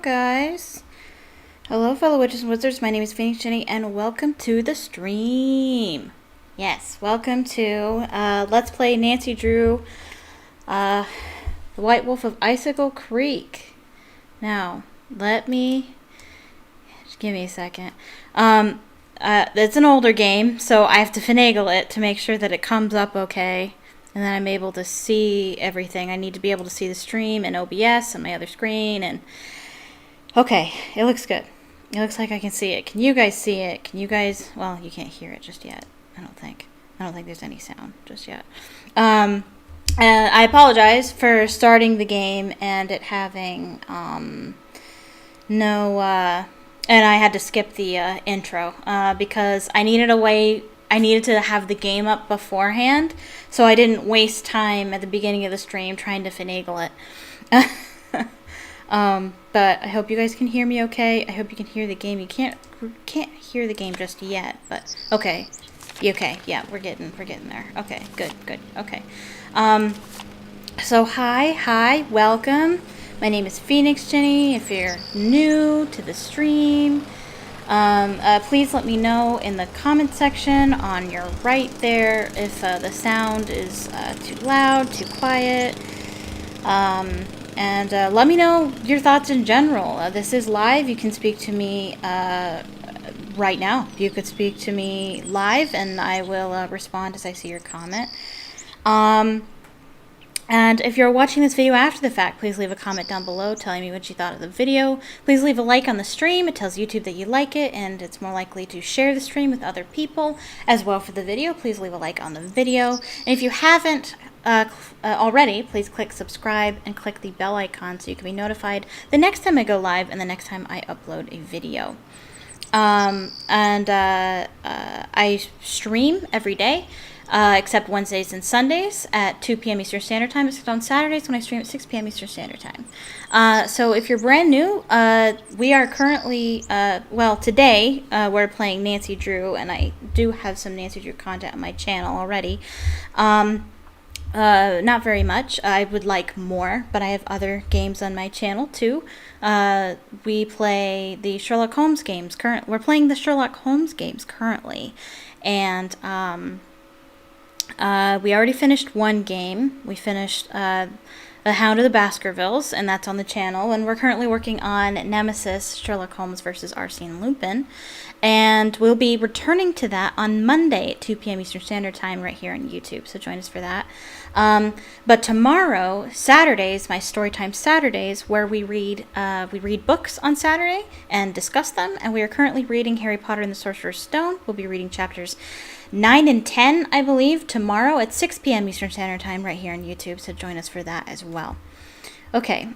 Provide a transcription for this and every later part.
guys. Hello, fellow witches and wizards. My name is PhoenixGinny, and welcome to the stream. Yes, welcome to Let's Play Nancy Drew, The White Wolf of Icicle Creek. Now, just give me a second. It's an older game, so I have to finagle it to make sure that it comes up okay. And then I'm able to see everything. I need to be able to see the stream and OBS on my other screen. And okay, it looks good. It looks like I can see it. Can you guys see it? Can you guys? Well, you can't hear it just yet. I don't think there's any sound just yet. And I apologize for starting the game and it having no. And I had to skip the intro because I needed to have the game up beforehand, so I didn't waste time at the beginning of the stream trying to finagle it. But I hope you guys can hear me okay. I hope you can hear the game. You can't hear the game just yet, but okay. Yeah, we're getting there. Okay, good. Okay. So hi, welcome. My name is PhoenixGinny. If you're new to the stream, please let me know in the comment section on your right there if the sound is too loud, too quiet, and let me know your thoughts in general. This is live. You can speak to me right now. You could speak to me live, and I will respond as I see your comment. And if you're watching this video after the fact, please leave a comment down below telling me what you thought of the video. Please leave a like on the stream. It tells YouTube that you like it, and it's more likely to share the stream with other people as well for the video. Please leave a like on the video. And if you haven't already, please click subscribe and click the bell icon so you can be notified the next time I go live and the next time I upload a video. I stream every day. Except Wednesdays and Sundays at 2 p.m. Eastern Standard Time, except on Saturdays when I stream at 6 p.m. Eastern Standard Time. So if you're brand new, we are currently, today we're playing Nancy Drew, and I do have some Nancy Drew content on my channel already. Not very much. I would like more, but I have other games on my channel too. We play the Sherlock Holmes games. We're playing the Sherlock Holmes games currently, and we already finished one game. We finished The Hound of the Baskervilles, and that's on the channel. And we're currently working on Nemesis, Sherlock Holmes versus Arsène Lupin. And we'll be returning to that on Monday at 2 p.m. Eastern Standard Time right here on YouTube. So join us for that. But tomorrow, Saturdays, my Storytime Saturdays, where we read books on Saturday and discuss them. And we are currently reading Harry Potter and the Sorcerer's Stone. We'll be reading chapters 9 and 10, I believe, tomorrow at 6 p.m. Eastern Standard Time right here on YouTube, so join us for that as well. Okay,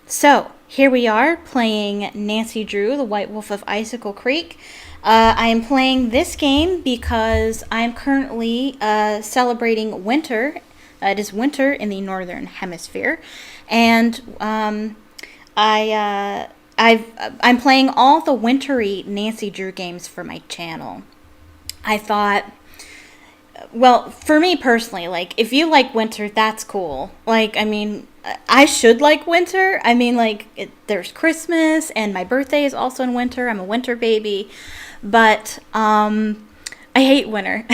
so here we are playing Nancy Drew, the White Wolf of Icicle Creek. I am playing this game because I'm currently celebrating winter. It is winter in the Northern Hemisphere, and I'm playing all the wintery Nancy Drew games for my channel. I thought, well, for me personally, like, if you like winter, that's cool. Like, I mean, I should like winter. I mean, like, there's Christmas, and my birthday is also in winter. I'm a winter baby. But, I hate winter.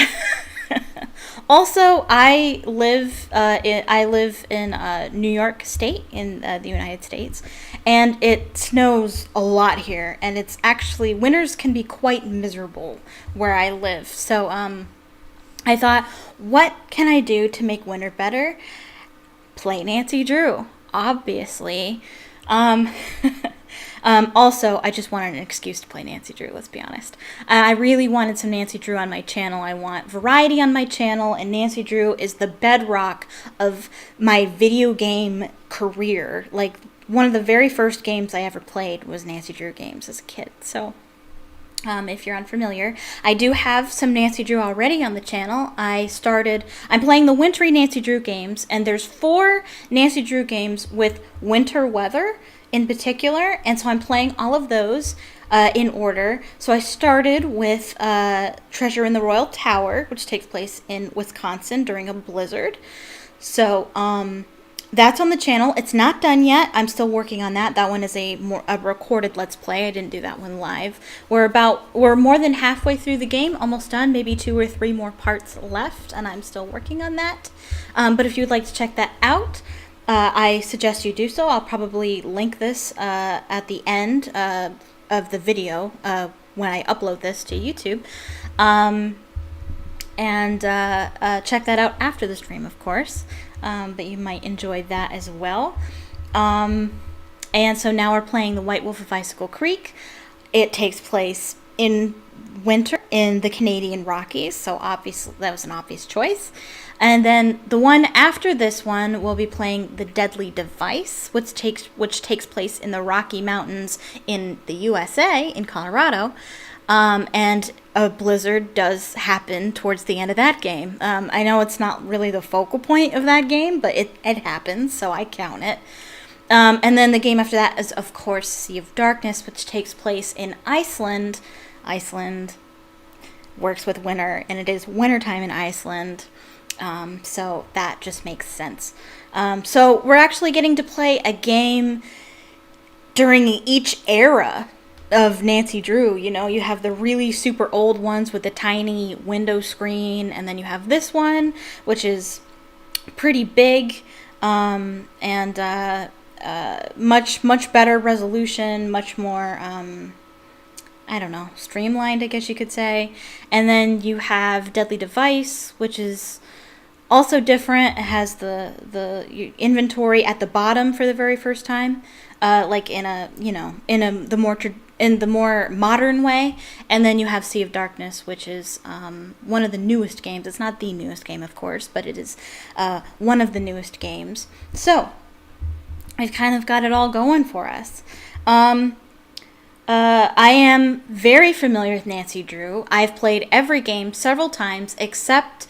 Also, I live in New York State in the United States, and it snows a lot here, and it's actually, winters can be quite miserable where I live. So I thought, what can I do to make winter better? Play Nancy Drew, obviously. Also, I just wanted an excuse to play Nancy Drew, let's be honest. I really wanted some Nancy Drew on my channel. I want variety on my channel, and Nancy Drew is the bedrock of my video game career. Like, one of the very first games I ever played was Nancy Drew games as a kid. So, if you're unfamiliar, I do have some Nancy Drew already on the channel. I'm playing the wintry Nancy Drew games, and there's 4 Nancy Drew games with winter weather in particular, and so I'm playing all of those in order. So I started with Treasure in the Royal Tower, which takes place in Wisconsin during a blizzard. So That's on the channel. It's not done yet. I'm still working on that. That one is a recorded Let's Play. I didn't do that one live. We're more than halfway through the game, almost done. Maybe 2 or 3 more parts left, and I'm still working on that. But if you'd like to check that out, I suggest you do so. I'll probably link this at the end of the video when I upload this to YouTube. And check that out after the stream, of course. But you might enjoy that as well. And so now we're playing the White Wolf of Icicle Creek. It takes place in winter in the Canadian Rockies, so obviously that was an obvious choice. And then the one after this one, we'll be playing The Deadly Device, which takes place in the Rocky Mountains in the USA, in Colorado. And a blizzard does happen towards the end of that game. I know it's not really the focal point of that game, but it happens, so I count it. And then the game after that is, of course, Sea of Darkness, which takes place in Iceland. Iceland works with winter, and it is wintertime in Iceland. So that just makes sense. So we're actually getting to play a game during each era of Nancy Drew. You know, you have the really super old ones with the tiny window screen, and then you have this one, which is pretty big, and much better resolution, much more, I don't know, streamlined, I guess you could say. And then you have Deadly Device, which is also different. It has the inventory at the bottom for the very first time, like in the more modern way. And then you have Sea of Darkness, which is one of the newest games. It's not the newest game, of course, but it is one of the newest games. So I've kind of got it all going for us. I am very familiar with Nancy Drew. I've played every game several times except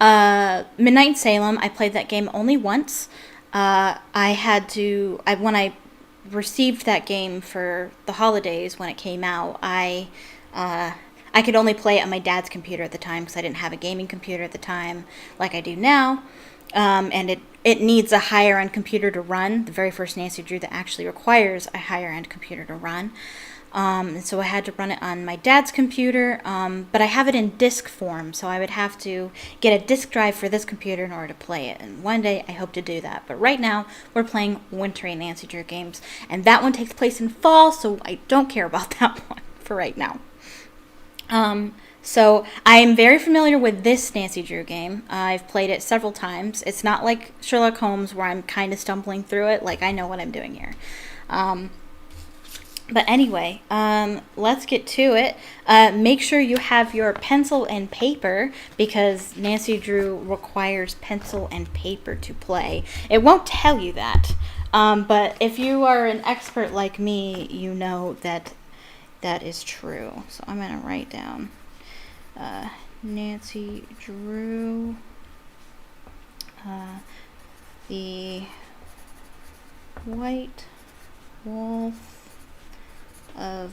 Midnight in Salem. I played that game only once. When I received that game for the holidays when it came out, I could only play it on my dad's computer at the time because I didn't have a gaming computer at the time like I do now. And it needs a higher end computer to run. The very first Nancy Drew that actually requires a higher end computer to run. And so I had to run it on my dad's computer, but I have it in disc form, so I would have to get a disc drive for this computer in order to play it. And one day I hope to do that. But right now we're playing wintery Nancy Drew games, and that one takes place in fall, so I don't care about that one for right now. So I am very familiar with this Nancy Drew game. I've played it several times. It's not like Sherlock Holmes where I'm kind of stumbling through it. Like, I know what I'm doing here. But anyway, let's get to it. Make sure you have your pencil and paper because Nancy Drew requires pencil and paper to play. It won't tell you that. But if you are an expert like me, you know that that is true. So I'm going to write down Nancy Drew, the White Wolf of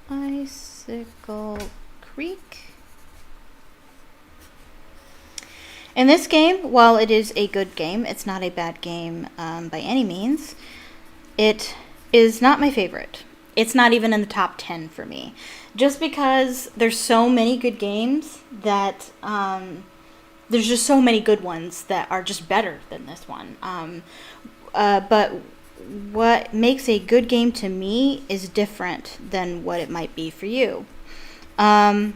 Icicle Creek. In this game, while it is a good game, it's not a bad game by any means. It is not my favorite. It's not even in the top 10 for me. Just because there's so many good games that there's just so many good ones that are just better than this one. But what makes a good game to me is different than what it might be for you. A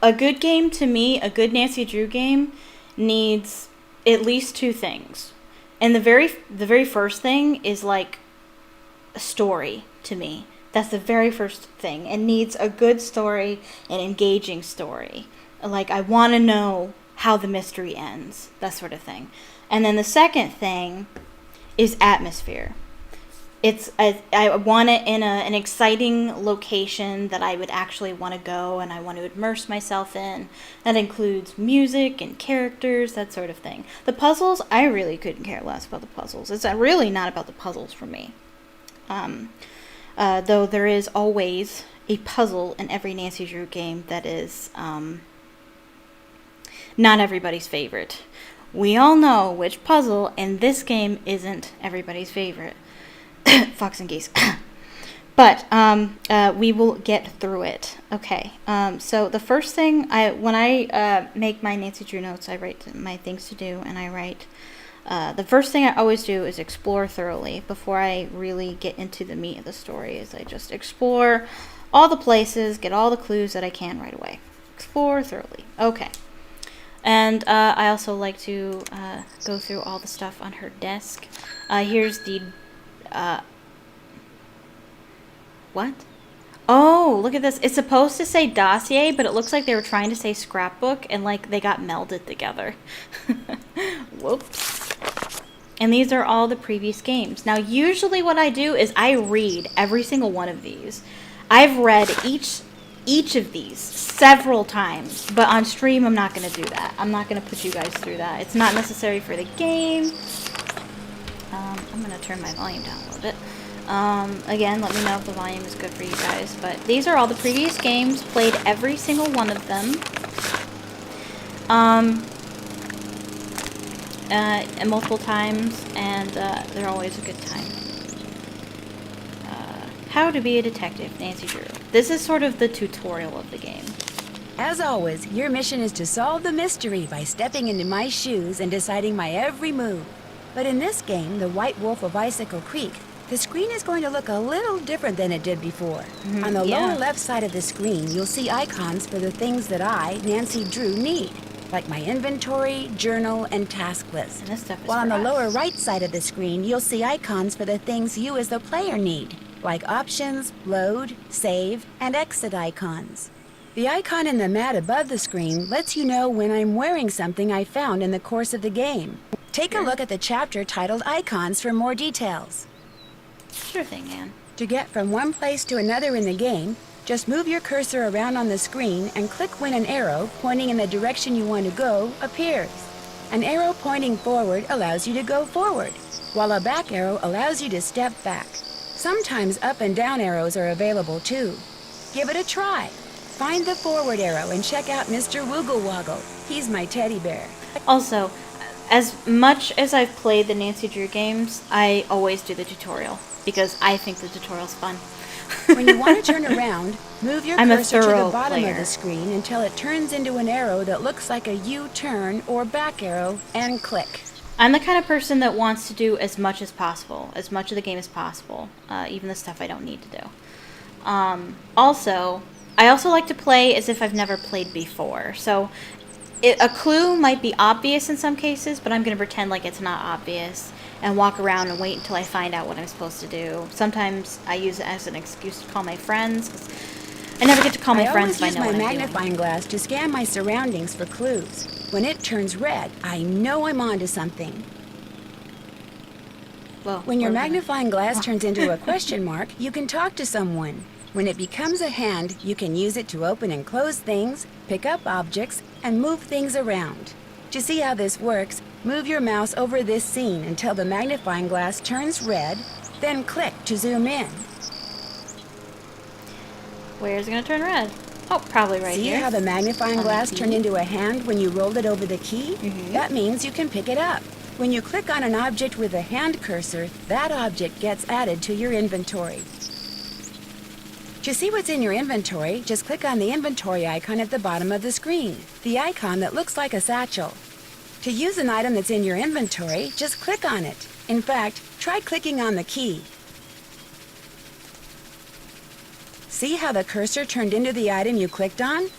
good game to me, a good Nancy Drew game, needs at least 2 things. And the very first thing is like a story to me. That's the very first thing. It needs a good story, an engaging story. Like, I want to know how the mystery ends, that sort of thing. And then the second thing is atmosphere. I want it in an exciting location that I would actually want to go and I want to immerse myself in. That includes music and characters, that sort of thing. The puzzles, I really couldn't care less about the puzzles. It's really not about the puzzles for me. Though there is always a puzzle in every Nancy Drew game that is not everybody's favorite. we all know which puzzle in this game isn't everybody's favorite. Fox and geese. But we will get through it. Okay. So the first thing, when I make my Nancy Drew notes, I write my things to do, and I write. The first thing I always do is explore thoroughly before I really get into the meat of the story. Is I just explore all the places, get all the clues that I can right away. Explore thoroughly. Okay. And I also like to go through all the stuff on her desk. Here's the. What? Oh, look at this. It's supposed to say dossier, but it looks like they were trying to say scrapbook, and like they got melded together. Whoops. And these are all the previous games. Now, usually what I do is I read every single one of these. I've read each of these several times, but on stream I'm not going to do that. I'm not going to put you guys through that. It's not necessary for the game. I'm going to turn my volume down a little bit. Again, let me know if the volume is good for you guys. But these are all the previous games. Played every single one of them. And multiple times, and they're always a good time. How to be a detective, Nancy Drew. This is sort of the tutorial of the game. As always, your mission is to solve the mystery by stepping into my shoes and deciding my every move. But in this game, The White Wolf of Icicle Creek, the screen is going to look a little different than it did before. On the lower left side of the screen, you'll see icons for the things that I, Nancy Drew, need, like my inventory, journal, and task list. And this stuff is While on the us. lower right side of the screen, you'll see icons for the things you as the player need, like options, load, save, and exit icons. The icon in the mat above the screen lets you know when I'm wearing something I found in the course of the game. Take a look at the chapter titled Icons for more details. Sure thing, Anne. To get from one place to another in the game, just move your cursor around on the screen and click when an arrow pointing in the direction you want to go appears. An arrow pointing forward allows you to go forward, while a back arrow allows you to step back. Sometimes up and down arrows are available too. Give it a try. Find the forward arrow and check out Mr. Woogle Woggle. He's my teddy bear. Also, as much as I've played the Nancy Drew games, I always do the tutorial because I think the tutorial's fun. When you want to turn around, move your I'm a cursor to thorough the bottom player. of the screen until it turns into an arrow that looks like a U-turn or back arrow, and click. I'm the kind of person that wants to do as much as possible, as much of the game as possible, even the stuff I don't need to do. Also, I also like to play as if I've never played before. So a clue might be obvious in some cases, but I'm going to pretend like it's not obvious and walk around and wait until I find out what I'm supposed to do. Sometimes I use it as an excuse to call my friends, 'cause I never get to call my friends if I know I what always use I'm my magnifying glass to scan my surroundings for clues. When it turns red, I know I'm onto something. Well, When your what am I- magnifying glass turns into a question mark, you can talk to someone. When it becomes a hand, you can use it to open and close things, pick up objects, and move things around. To see how this works, move your mouse over this scene until the magnifying glass turns red, then click to zoom in. Where's it going to turn red? Oh, probably right See here. how the magnifying On the glass key. turned into a hand when you rolled it over the key? Mhm. That means you can pick it up. When you click on an object with a hand cursor, that object gets added to your inventory. To see what's in your inventory, just click on the inventory icon at the bottom of the screen, the icon that looks like a satchel. To use an item that's in your inventory, just click on it. In fact, try clicking on the key. See how the cursor turned into the item you clicked on?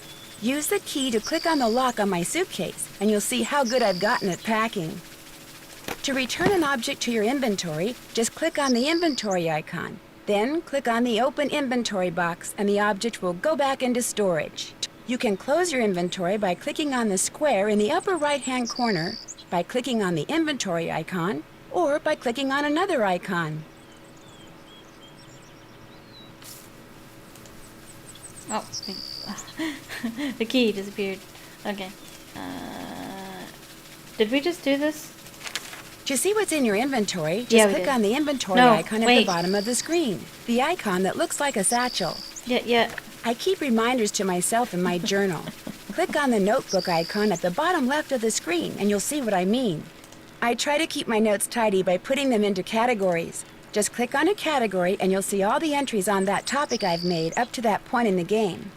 Use the key to click on the lock on my suitcase, and you'll see how good I've gotten at packing. To return an object to your inventory, just click on the inventory icon. Then click on the Open Inventory box, and the object will go back into storage. You can close your inventory by clicking on the square in the upper right-hand corner, by clicking on the inventory icon, or by clicking on another icon. Oh, the key disappeared. Okay. Did we just do this? To see what's in your inventory, just Yeah, we click did. on the inventory No, icon at the wait. bottom of the screen, the icon that looks like a satchel. Yeah. I keep reminders to myself in my journal. click on the notebook icon at the bottom left of the screen and you'll see what I mean. I try to keep my notes tidy by putting them into categories. Just click on a category and you'll see all the entries on that topic I've made up to that point in the game.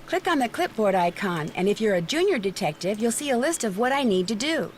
Click on the clipboard icon, and if you're a junior detective, you'll see a list of what I need to do.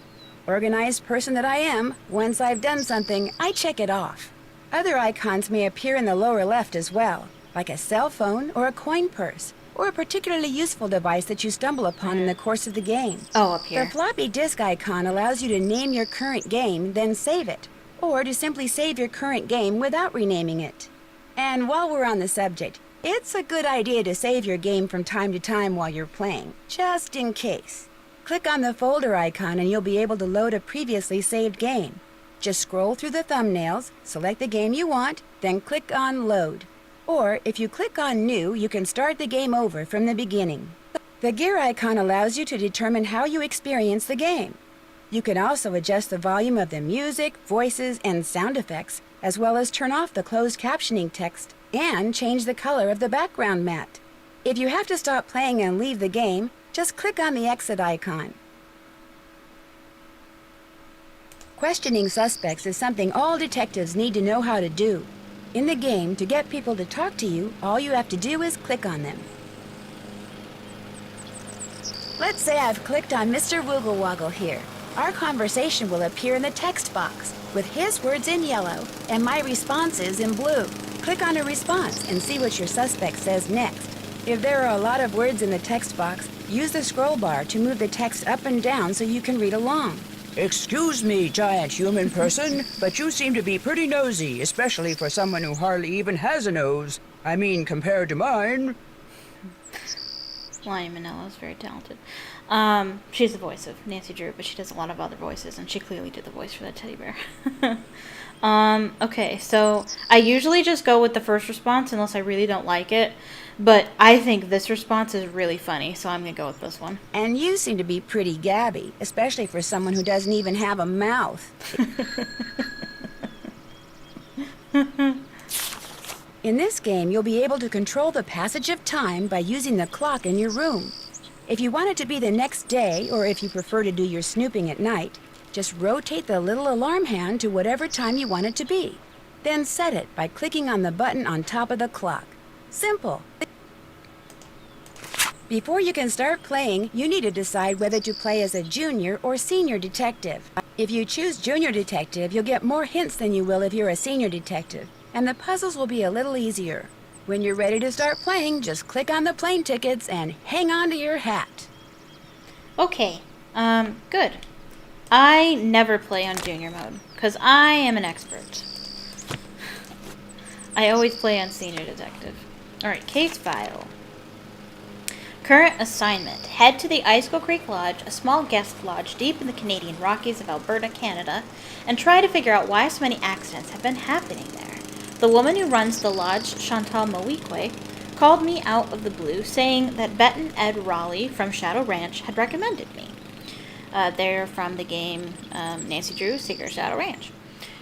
Organized person that I am, once I've done something, I check it off. Other icons may appear in the lower left as well, like a cell phone or a coin purse, or a particularly useful device that you stumble upon in the course of the game. Oh, up here. The floppy disk icon allows you to name your current game, then save it, or to simply save your current game without renaming it. And while we're on the subject, it's a good idea to save your game from time to time while you're playing, just in case. Click on the folder icon and you'll be able to load a previously saved game. Just scroll through the thumbnails, select the game you want, then click on Load. Or, if you click on New, you can start the game over from the beginning. The gear icon allows you to determine how you experience the game. You can also adjust the volume of the music, voices, and sound effects, as well as turn off the closed captioning text and change the color of the background matte. If you have to stop playing and leave the game, just click on the exit icon. Questioning suspects is something all detectives need to know how to do. In the game, to get people to talk to you, all you have to do is click on them. Let's say I've clicked on Mr. Woogle Woggle here. Our conversation will appear in the text box, with his words in yellow and my responses in blue. Click on a response and see what your suspect says next. If there are a lot of words in the text box, use the scroll bar to move the text up and down so you can read along. Excuse me, giant human person, but you seem to be pretty nosy, especially for someone who hardly even has a nose. I mean, compared to mine. Lion Manila is very talented. She's the voice of Nancy Drew, but she does a lot of other voices, and she clearly did the voice for that teddy bear. Okay, so I usually just go with the first response unless I really don't like it, but I think this response is really funny, so I'm going to go with this one. And you seem to be pretty gabby, especially for someone who doesn't even have a mouth. In this game, you'll be able to control the passage of time by using the clock in your room. If you want it to be the next day, or if you prefer to do your snooping at night, just rotate the little alarm hand to whatever time you want it to be. Then set it by clicking on the button on top of the clock. Simple. Before you can start playing, you need to decide whether to play as a junior or senior detective. If you choose junior detective, you'll get more hints than you will if you're a senior detective, and the puzzles will be a little easier. When you're ready to start playing, just click on the plane tickets and hang on to your hat. Okay, good. I never play on junior mode, because I am an expert. I always play on senior detective. Alright, case file. Current assignment. Head to the Icicle Creek Lodge, a small guest lodge deep in the Canadian Rockies of Alberta, Canada, and try to figure out why so many accidents have been happening there. The woman who runs the lodge, Chantal Mowique, called me out of the blue, saying that Bet and Ed Raleigh from Shadow Ranch had recommended me. They're from the game Nancy Drew, Secret Shadow Ranch.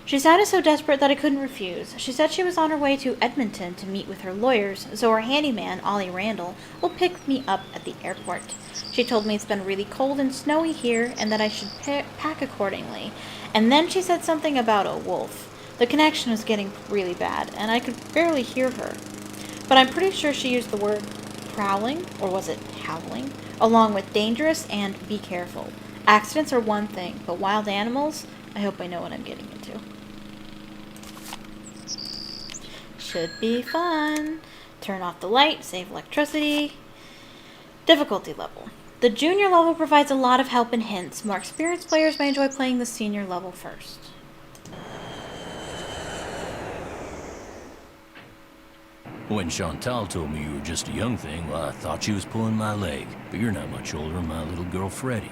She sounded so desperate that I couldn't refuse. She said she was on her way to Edmonton to meet with her lawyers, so her handyman, Ollie Randall, will pick me up at the airport. She told me it's been really cold and snowy here and that I should pack accordingly. And then she said something about a wolf. The connection was getting really bad, and I could barely hear her. But I'm pretty sure she used the word prowling, or was it howling, along with dangerous and be careful. Accidents are one thing, but wild animals, I hope I know what I'm getting into. Should be fun. Turn off the light, save electricity. Difficulty level. The junior level provides a lot of help and hints. More experienced players may enjoy playing the senior level first. When Chantal told me you were just a young thing, well, I thought she was pulling my leg. But you're not much older than my little girl, Freddie.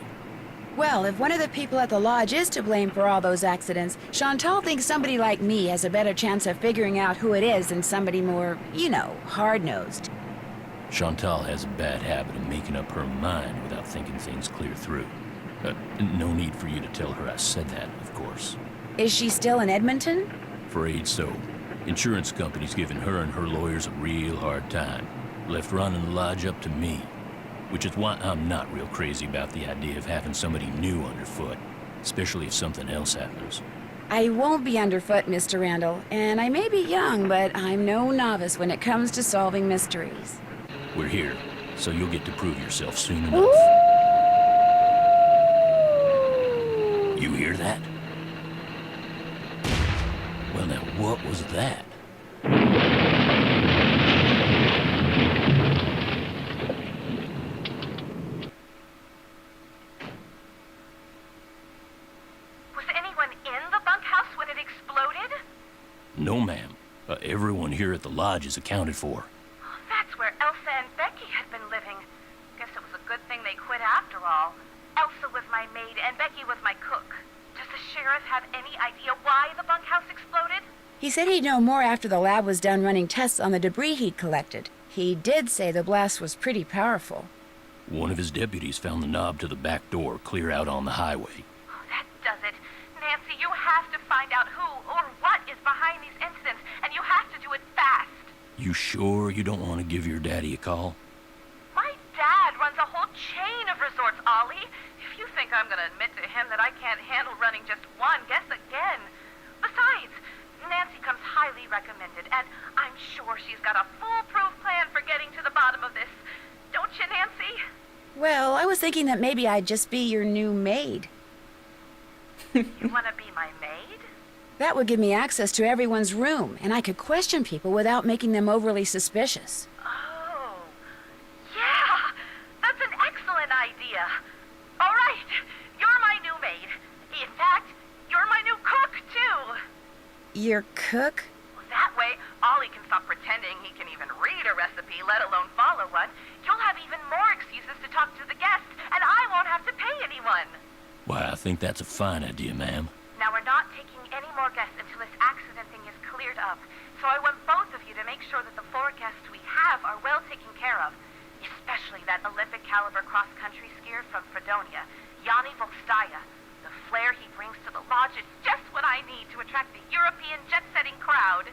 Well, if one of the people at the lodge is to blame for all those accidents, Chantal thinks somebody like me has a better chance of figuring out who it is than somebody more, hard-nosed. Chantal has a bad habit of making up her mind without thinking things clear through. No need for you to tell her I said that, of course. Is she still in Edmonton? Afraid so. Insurance company's giving her and her lawyers a real hard time. Left running the lodge up to me. Which is why I'm not real crazy about the idea of having somebody new underfoot, especially if something else happens. I won't be underfoot, Mr. Randall, and I may be young, but I'm no novice when it comes to solving mysteries. We're here, so you'll get to prove yourself soon enough. You hear that? Well, now, what was that? Was anyone in the bunkhouse when it exploded? No, ma'am. Everyone here at the lodge is accounted for. That's where Elsa and Becky had been living. Guess it was a good thing they quit after all. Elsa was my maid and Becky was my cook. Does the sheriff have any idea why the bunkhouse exploded? He said he'd know more after the lab was done running tests on the debris he'd collected. He did say the blast was pretty powerful. One of his deputies found the knob to the back door clear out on the highway. Oh, that does it. Nancy, you have to find out who or what is behind these incidents, and you have to do it fast. You sure you don't want to give your daddy a call? My dad runs a whole chain of resorts, Ollie. If you think I'm going to admit to him that I can't handle running just one, guess again. Besides, Nancy comes highly recommended, and I'm sure she's got a foolproof plan for getting to the bottom of this. Don't you, Nancy? Well, I was thinking that maybe I'd just be your new maid. You want to be my maid? That would give me access to everyone's room, and I could question people without making them overly suspicious. Oh, yeah, that's an excellent idea. All right, you're my new maid. In fact, you're my new cook, too. Your cook? Well, that way, Ollie can stop pretending he can even read a recipe, let alone follow one. You'll have even more excuses to talk to the guests, and I won't have to pay anyone. Why, I think that's a fine idea, ma'am. Now, we're not taking any more guests until this accident thing is cleared up. So I want both of you to make sure that the 4 guests we have are well taken care of. Especially that Olympic caliber cross-country skier from Fredonia, Yanni Volstaya. The flair he brings to the lodge is just what I need to attract the European jet-setting crowd.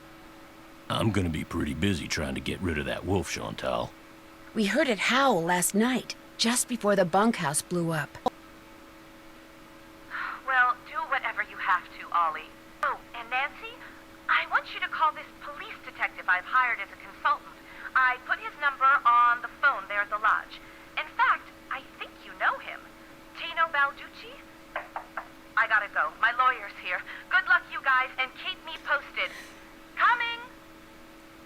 I'm gonna be pretty busy trying to get rid of that wolf, Chantal. We heard it howl last night, just before the bunkhouse blew up. Well, do whatever you have to, Ollie. Oh, and Nancy, I want you to call this police detective I've hired as a consultant. I put his number on the phone there at the lodge. In fact, I think you know him. Tino Balducci? I gotta go. My lawyer's here. Good luck, you guys, and keep me posted. Coming!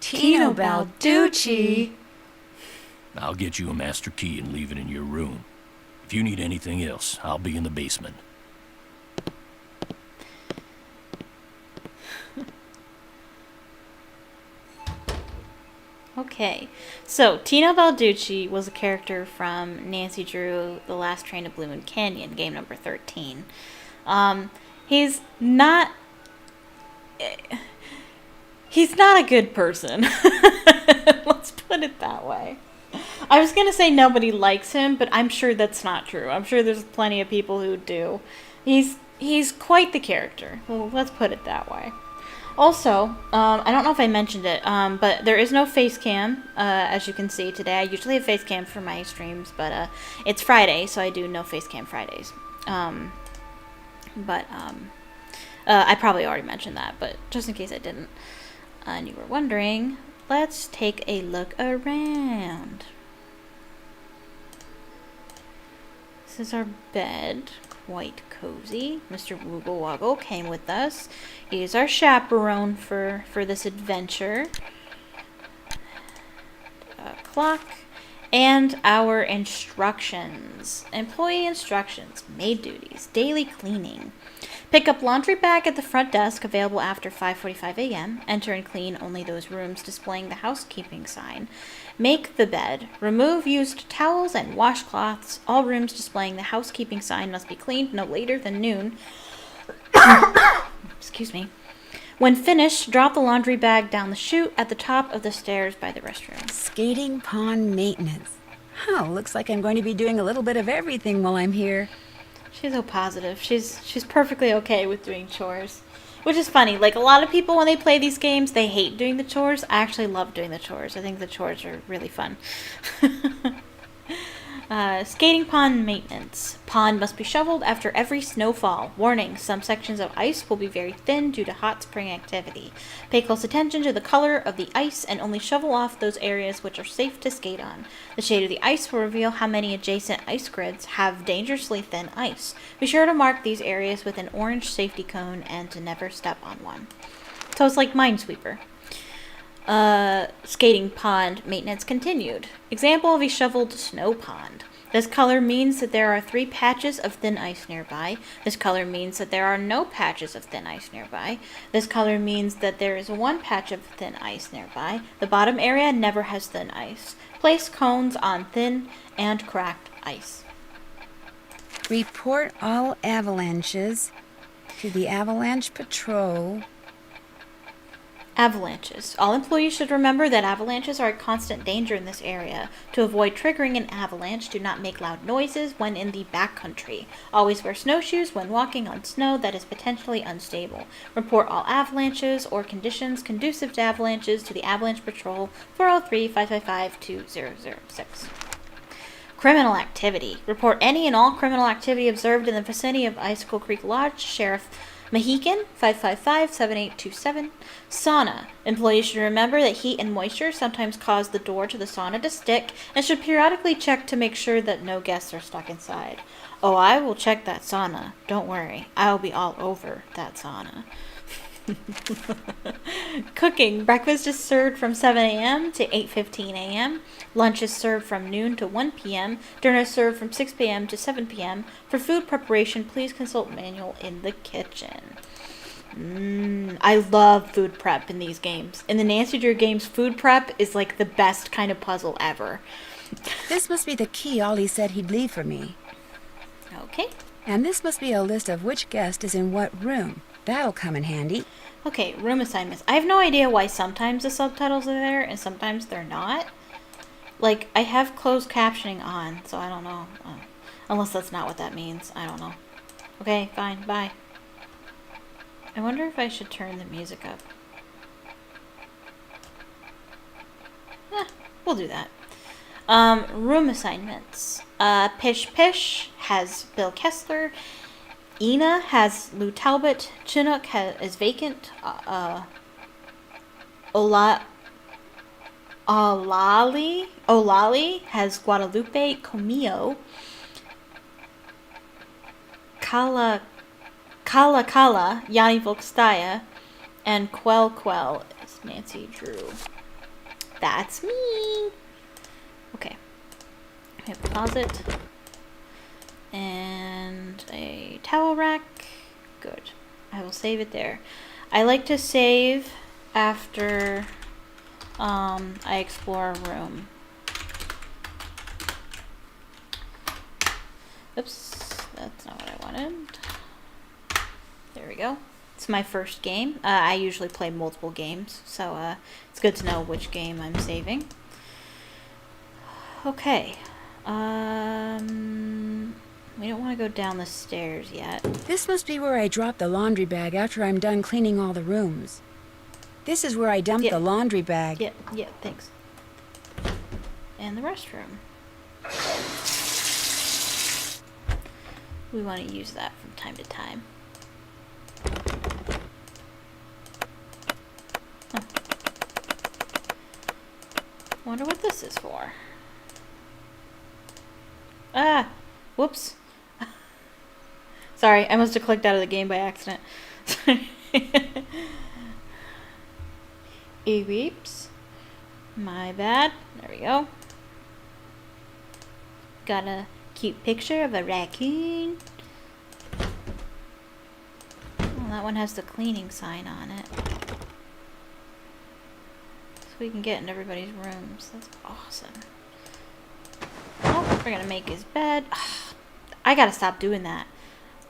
Tino Balducci! I'll get you a master key and leave it in your room. If you need anything else, I'll be in the basement. Okay, so Tino Balducci was a character from Nancy Drew, The Last Train to Blue Moon Canyon, game number 13. He's not a good person. Let's put it that way. I was going to say nobody likes him, but I'm sure that's not true. I'm sure there's plenty of people who do. He's quite the character. Well, let's put it that way. Also, I don't know if I mentioned it, but there is no face cam, as you can see today. I usually have face cam for my streams, but it's Friday, so I do no face cam Fridays. I probably already mentioned that, but just in case I didn't, and you were wondering, let's take a look around. This is our bed. Quite cozy. Mr. Woogle Woggle came with us. He is our chaperone for this adventure. Clock. And our instructions. Employee instructions. Maid duties. Daily cleaning. Pick up laundry bag at the front desk, available after 5:45 a.m. Enter and clean only those rooms displaying the housekeeping sign. Make the bed. Remove used towels and washcloths. All rooms displaying the housekeeping sign must be cleaned no later than noon. Excuse me. When finished, drop the laundry bag down the chute at the top of the stairs by the restroom. Skating pond maintenance. Oh, looks like I'm going to be doing a little bit of everything while I'm here. She's so positive. She's perfectly okay with doing chores. Which is funny. Like, a lot of people, when they play these games, they hate doing the chores. I actually love doing the chores. I think the chores are really fun. Skating pond maintenance. Pond must be shoveled after every snowfall. Warning, some sections of ice will be very thin due to hot spring activity. Pay close attention to the color of the ice and only shovel off those areas which are safe to skate on. The shade of the ice will reveal how many adjacent ice grids have dangerously thin ice. Be sure to mark these areas with an orange safety cone and to never step on one. So it's like Minesweeper. Skating pond maintenance continued. Example of a shoveled snow pond. This color means that there are 3 patches of thin ice nearby. This color means that there are no patches of thin ice nearby. This color means that there is 1 patch of thin ice nearby. The bottom area never has thin ice. Place cones on thin and cracked ice. Report all avalanches to the Avalanche Patrol. Avalanches. All employees should remember that avalanches are a constant danger in this area. To avoid triggering an avalanche, do not make loud noises when in the backcountry. Always wear snowshoes when walking on snow that is potentially unstable. Report all avalanches or conditions conducive to avalanches to the Avalanche Patrol 403-555-2006. Criminal activity. Report any and all criminal activity observed in the vicinity of Icicle Creek Lodge. Sheriff Mohican, 555-7827. Sauna. Employees should remember that heat and moisture sometimes cause the door to the sauna to stick and should periodically check to make sure that no guests are stuck inside. Oh, I will check that sauna. Don't worry. I'll be all over that sauna. Cooking. Breakfast is served from 7 a.m. to 8:15 a.m. Lunch is served from noon to 1 p.m. Dinner is served from 6 p.m. to 7 p.m. For food preparation, please consult manual in the kitchen. I love food prep in these games. In the Nancy Drew games, food prep is like the best kind of puzzle ever. This must be the key Ollie said he'd leave for me. Okay. And this must be a list of which guest is in what room. That'll come in handy. Okay, room assignments. I have no idea why sometimes the subtitles are there and sometimes they're not. Like, I have closed captioning on, so I don't know. Unless that's not what that means. I don't know. Okay, fine, bye. I wonder if I should turn the music up. We'll do that. Room assignments. Pish Pish has Bill Kessler. Ina has Lou Talbot. Chinook is vacant. Olali has Guadalupe Comio. Kala, Yanni Volkstaya. And Quell is Nancy Drew. That's me. Okay. We have a closet. And a towel rack. Good. I will save it there. I like to save after I explore a room. Oops, that's not what I wanted. There we go. It's my first game. I usually play multiple games, so it's good to know which game I'm saving. Okay. We don't want to go down the stairs yet. This must be where I drop the laundry bag after I'm done cleaning all the rooms. This is where I dump the laundry bag. Yeah, thanks. And the restroom. We want to use that from time to time. Huh. Wonder what this is for. Ah! Whoops. Sorry, I must have clicked out of the game by accident. Weeps. My bad. There we go. Got a cute picture of a raccoon. Oh, that one has the cleaning sign on it. So we can get in everybody's rooms. That's awesome. Oh, we're gonna make his bed. I gotta stop doing that.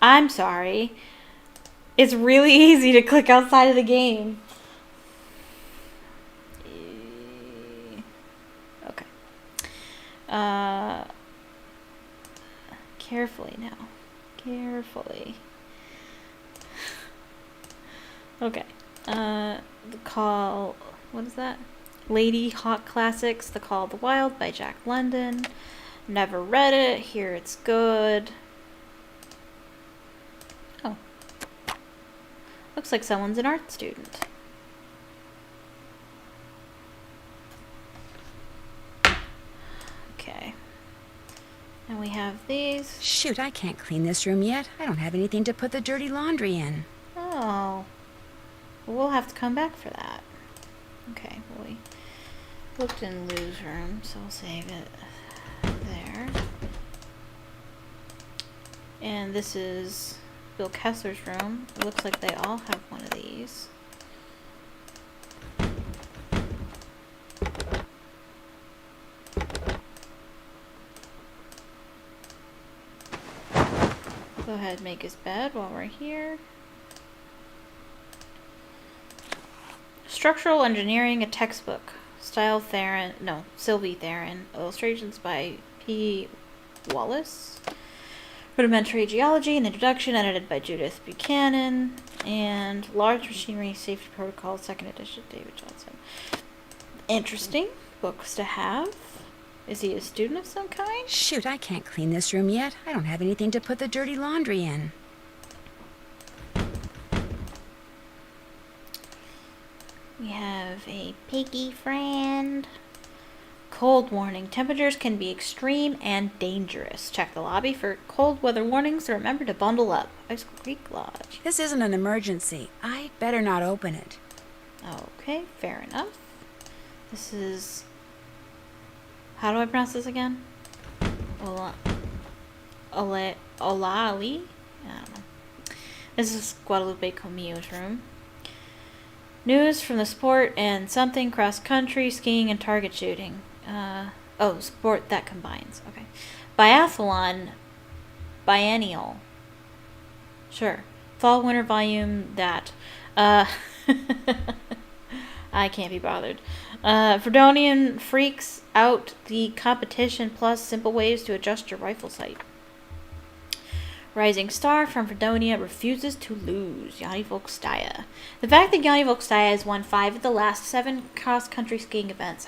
I'm sorry. It's really easy to click outside of the game. Okay. Carefully now. Carefully. Okay. The Call... What is that? Lady Hawk Classics, The Call of the Wild by Jack London. Never read it. Here it's good. Oh. Looks like someone's an art student. Okay. And we have these. Shoot, I can't clean this room yet. I don't have anything to put the dirty laundry in. Oh. We'll have to come back for that. Okay, well, we looked in Lou's room, so I'll save it there. And this is Bill Kessler's room. It looks like they all have one of these. Go ahead and make his bed while we're here. Structural Engineering, a textbook. Style Theron, no, Sylvie Theron. Illustrations by P. Wallace. Rudimentary Geology, an introduction, edited by Judith Buchanan. And Large Machinery Safety Protocol, 2nd edition, David Johnson. Interesting books to have. Is he a student of some kind? Shoot, I can't clean this room yet. I don't have anything to put the dirty laundry in. We have a piggy friend. Cold warning. Temperatures can be extreme and dangerous. Check the lobby for cold weather warnings and remember to bundle up. Icicle Creek Lodge. This isn't an emergency. I'd better not open it. Okay, fair enough. This is... How do I pronounce this again? Olali? I don't know. This is Guadalupe Comillo's room. News from the sport and something cross-country, skiing, and target shooting. Sport that combines. Okay. Biathlon. Biennial. Sure. Fall-winter volume that. I can't be bothered. Fredonian freaks out the competition plus simple ways to adjust your rifle sight. Rising star from Fredonia refuses to lose. Yanni Volkstaya. The fact that Yanni Volkstaya has won 5 of the last 7 cross-country skiing events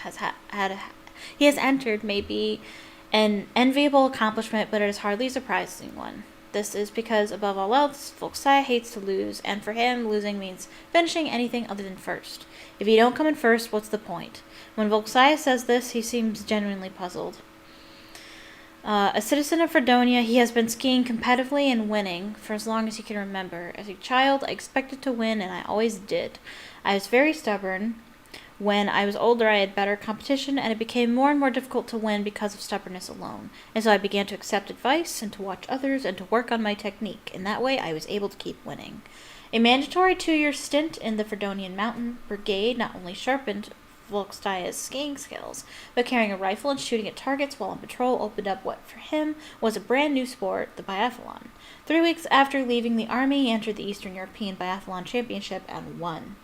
he has entered may be an enviable accomplishment, but it is hardly a surprising one. This is because, above all else, Volkstaya hates to lose, and for him, losing means finishing anything other than first. If you don't come in first, what's the point? When Volkstaya says this, he seems genuinely puzzled. A citizen of Fredonia, he has been skiing competitively and winning for as long as he can remember. As a child, I expected to win, and I always did. I was very stubborn. When I was older, I had better competition, and it became more and more difficult to win because of stubbornness alone. And so I began to accept advice, and to watch others, and to work on my technique. In that way, I was able to keep winning. A mandatory 2-year stint in the Fredonian Mountain Brigade not only sharpened Volkstaya's skiing skills, but carrying a rifle and shooting at targets while on patrol opened up what for him was a brand new sport, the biathlon. 3 weeks after leaving the army, he entered the Eastern European Biathlon Championship and won.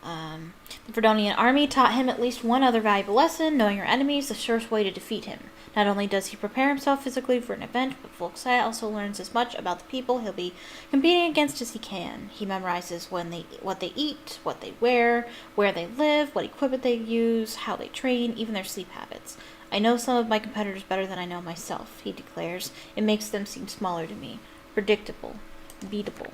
The Fredonian army taught him at least one other valuable lesson: knowing your enemy is the surest way to defeat him. Not only does he prepare himself physically for an event, but Volkstaya also learns as much about the people he'll be competing against as he can. He memorizes what they eat, what they wear, where they live, what equipment they use, how they train, even their sleep habits. I know some of my competitors better than I know myself, he declares. It makes them seem smaller to me. Predictable. Beatable.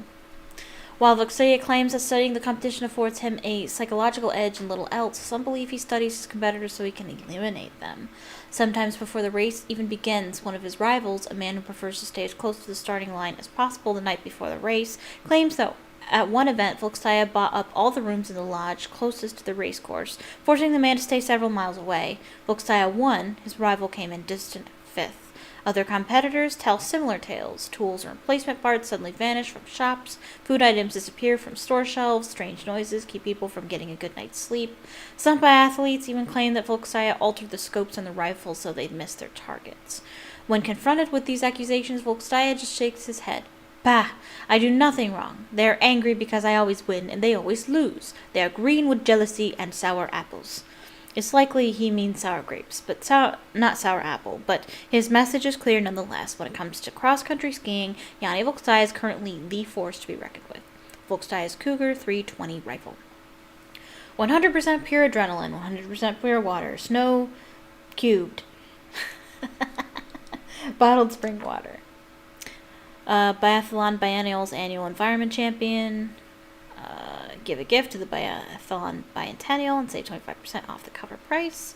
While Volkstaya claims that studying the competition affords him a psychological edge and little else, some believe he studies his competitors so he can eliminate them. Sometimes before the race even begins, one of his rivals, a man who prefers to stay as close to the starting line as possible the night before the race, claims that at one event Volkstaya bought up all the rooms in the lodge closest to the race course, forcing the man to stay several miles away. Volkstaya won. His rival came in distant 5th. Other competitors tell similar tales. Tools or replacement parts suddenly vanish from shops, food items disappear from store shelves, strange noises keep people from getting a good night's sleep. Some biathletes even claim that Volkstaya altered the scopes on the rifles so they'd miss their targets. When confronted with these accusations, Volkstaya just shakes his head. Bah! I do nothing wrong. They are angry because I always win and they always lose. They are green with jealousy and sour apples. It's likely he means sour grapes, but not sour apple, but his message is clear nonetheless. When it comes to cross-country skiing, Yanni Volkstaya is currently the force to be reckoned with. Volkstaya's Cougar 320 rifle. 100% pure adrenaline, 100% pure water, snow cubed. Bottled spring water. Biathlon Biennial's annual environment champion. Give a gift to the Biathlon Bientennial and save 25% off the cover price.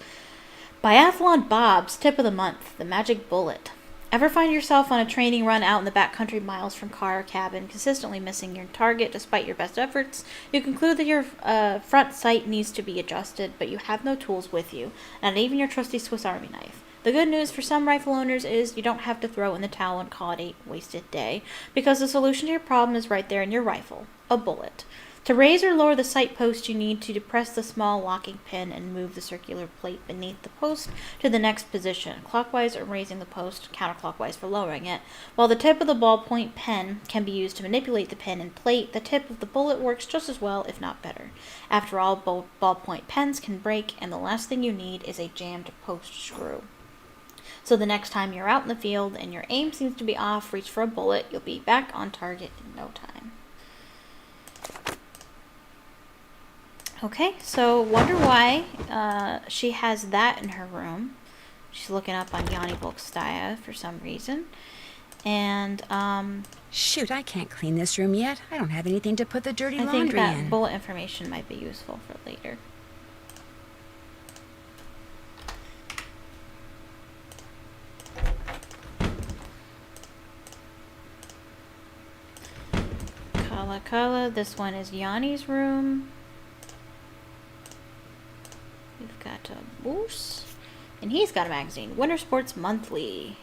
Biathlon Bob's tip of the month, the magic bullet. Ever find yourself on a training run out in the backcountry miles from car or cabin, consistently missing your target despite your best efforts? You conclude that your front sight needs to be adjusted, but you have no tools with you, not even your trusty Swiss Army knife. The good news for some rifle owners is you don't have to throw in the towel and call it a wasted day, because the solution to your problem is right there in your rifle, a bullet. To raise or lower the sight post, you need to depress the small locking pin and move the circular plate beneath the post to the next position, clockwise or raising the post, counterclockwise for lowering it. While the tip of the ballpoint pen can be used to manipulate the pin and plate, the tip of the bullet works just as well, if not better. After all, ballpoint pens can break, and the last thing you need is a jammed post screw. So the next time you're out in the field and your aim seems to be off, reach for a bullet. You'll be back on target in no time. Okay, so wonder why she has that in her room. She's looking up on Yanni Bolkstaya for some reason. And, Shoot, I can't clean this room yet. I don't have anything to put the dirty I think laundry that in. bullet information might be useful for later. Kala, this one is Yanni's room. We've got a Moose, and he's got a magazine, Winter Sports Monthly.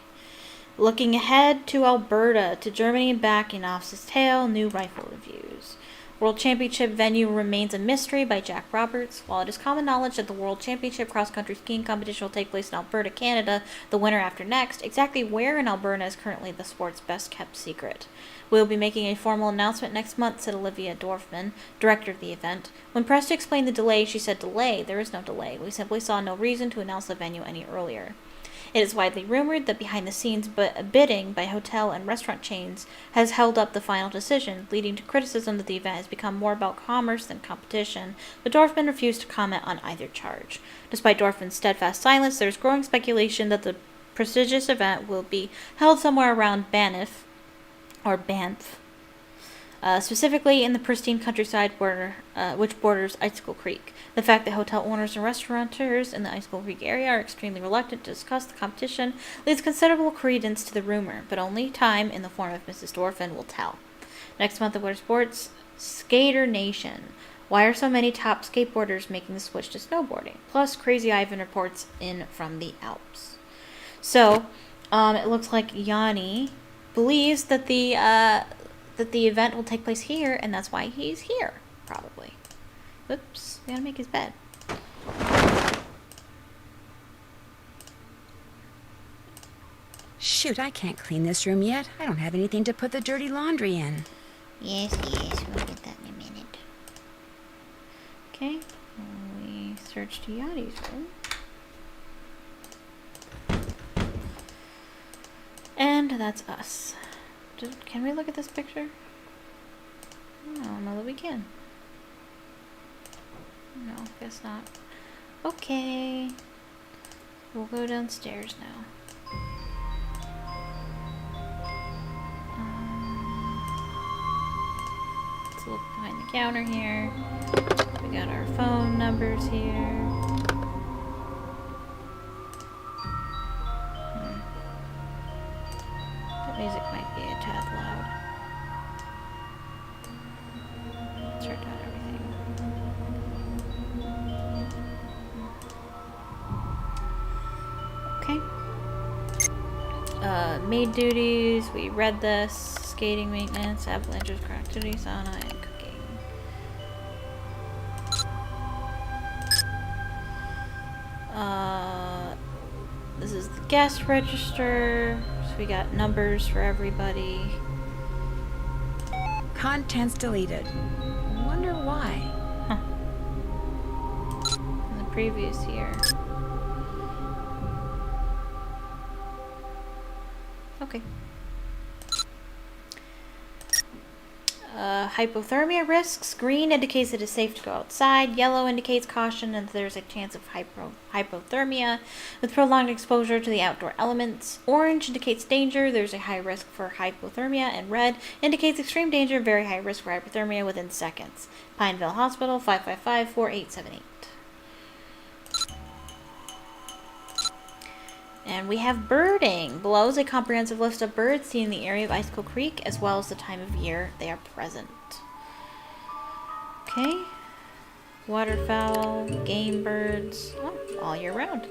Looking ahead to Alberta, to Germany and back in Off's Tale, new rifle reviews. World Championship venue remains a mystery by Jack Roberts. While it is common knowledge that the World Championship cross-country skiing competition will take place in Alberta, Canada, the winter after next, exactly where in Alberta is currently the sport's best-kept secret. We'll be making a formal announcement next month, said Olivia Dorfman, director of the event. When pressed to explain the delay, she said, "Delay? There is no delay. We simply saw no reason to announce the venue any earlier." It is widely rumored that behind the scenes bidding by hotel and restaurant chains has held up the final decision, leading to criticism that the event has become more about commerce than competition, but Dorfman refused to comment on either charge. Despite Dorfman's steadfast silence, there is growing speculation that the prestigious event will be held somewhere around Banff, specifically in the pristine countryside which borders Icicle Creek. The fact that hotel owners and restaurateurs in the Icicle Creek area are extremely reluctant to discuss the competition leads considerable credence to the rumor, but only time in the form of Mrs. Dorfman will tell. Next month at Winter Sports, Skater Nation. Why are so many top skateboarders making the switch to snowboarding? Plus, Crazy Ivan reports in from the Alps. So, it looks like Yanni believes that the event will take place here, and that's why he's here, probably. Oops, we gotta make his bed. Shoot, I can't clean this room yet. I don't have anything to put the dirty laundry in. Yes, we'll get that in a minute. Okay, we search to Yanni's room. And that's us. Can we look at this picture? I don't know that we can. No, guess not. Okay. We'll go downstairs now. Let's look behind the counter here. We got our phone numbers here. That music might be a tad loud. Turn down everything. Okay. Maid duties. We read this. Skating maintenance, avalanches, crack duty, sauna, and cooking. This is the guest register. So we got numbers for everybody. Contents deleted. Wonder why. In the previous year. Okay. Hypothermia risks. Green indicates it is safe to go outside. Yellow indicates caution and there's a chance of hypothermia with prolonged exposure to the outdoor elements. Orange indicates danger. There's a high risk for hypothermia. And red indicates extreme danger, very high risk for hypothermia within seconds. Pineville Hospital, 555-4878. And we have birding. Below is a comprehensive list of birds seen in the area of Icicle Creek, as well as the time of year they are present. Okay. Waterfowl, game birds, all year round.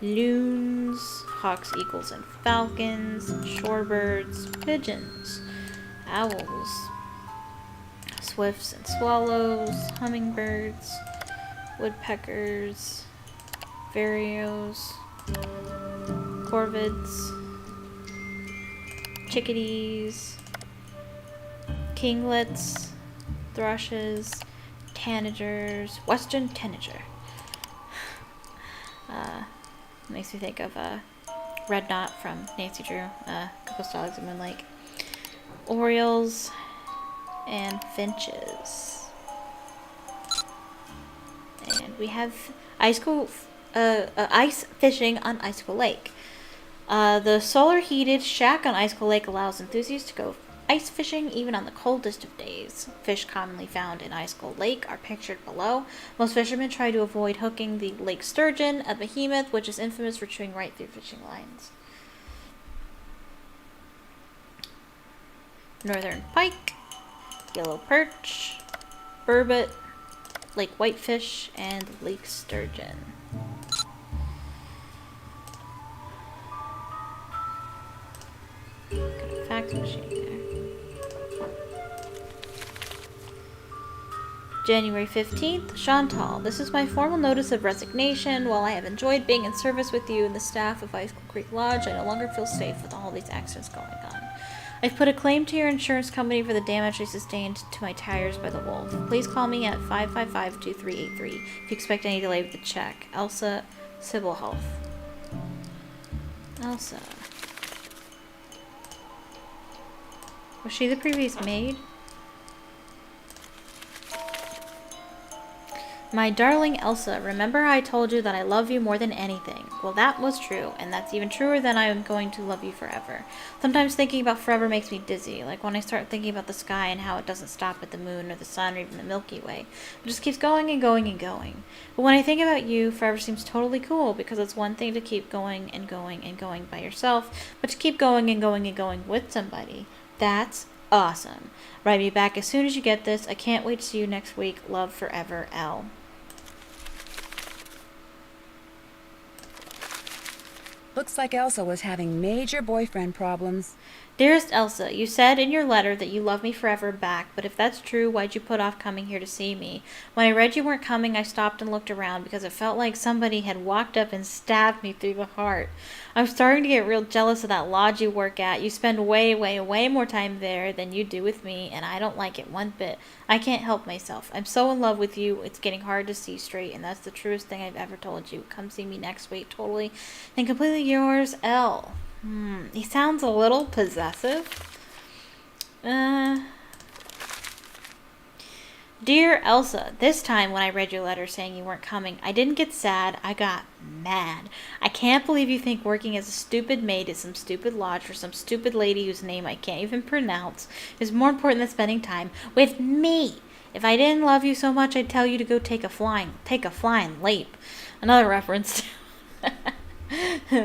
Loons, hawks, eagles, and falcons, shorebirds, pigeons, owls, swifts and swallows, hummingbirds, woodpeckers, vireos, corvids, chickadees, kinglets, thrushes, tanagers, western tanager. Makes me think of Red Knot from Nancy Drew, Ghost Dogs of Moon Lake. Orioles and finches. And we have ice fishing on Icicle Lake. The solar heated shack on Icicle Lake allows enthusiasts to go ice fishing even on the coldest of days. Fish commonly found in Icicle Lake are pictured below. Most fishermen try to avoid hooking the lake sturgeon, a behemoth which is infamous for chewing right through fishing lines. Northern pike, yellow perch, burbot, lake whitefish, and lake sturgeon. Got a fax machine there. January 15th, Chantal. This is my formal notice of resignation. While I have enjoyed being in service with you and the staff of Icicle Creek Lodge, I no longer feel safe with all these accidents going on. I've put a claim to your insurance company for the damage I sustained to my tires by the wolf. Please call me at 555-2383 if you expect any delay with the check. Elsa, Sybil Health. Elsa. Was she the previous maid? My darling Elsa, remember I told you that I love you more than anything. Well, that was true, and that's even truer than I am going to love you forever. Sometimes thinking about forever makes me dizzy, like when I start thinking about the sky and how it doesn't stop at the moon or the sun or even the Milky Way. It just keeps going and going and going. But when I think about you, forever seems totally cool, because it's one thing to keep going and going and going by yourself, but to keep going and going and going with somebody. That's awesome. Write me back as soon as you get this. I can't wait to see you next week. Love forever, Elle. Looks like Elsa was having major boyfriend problems. Dearest Elsa, you said in your letter that you love me forever back, but if that's true, why'd you put off coming here to see me? When I read you weren't coming, I stopped and looked around because it felt like somebody had walked up and stabbed me through the heart. I'm starting to get real jealous of that lodge you work at. You spend way, way, way more time there than you do with me, and I don't like it one bit. I can't help myself. I'm so in love with you, it's getting hard to see straight, and that's the truest thing I've ever told you. Come see me next week, totally and completely yours, Elle. He sounds a little possessive. Dear Elsa, this time when I read your letter saying you weren't coming, I didn't get sad, I got mad. I can't believe you think working as a stupid maid at some stupid lodge for some stupid lady whose name I can't even pronounce is more important than spending time with me. If I didn't love you so much, I'd tell you to go take a flying leap. Another reference to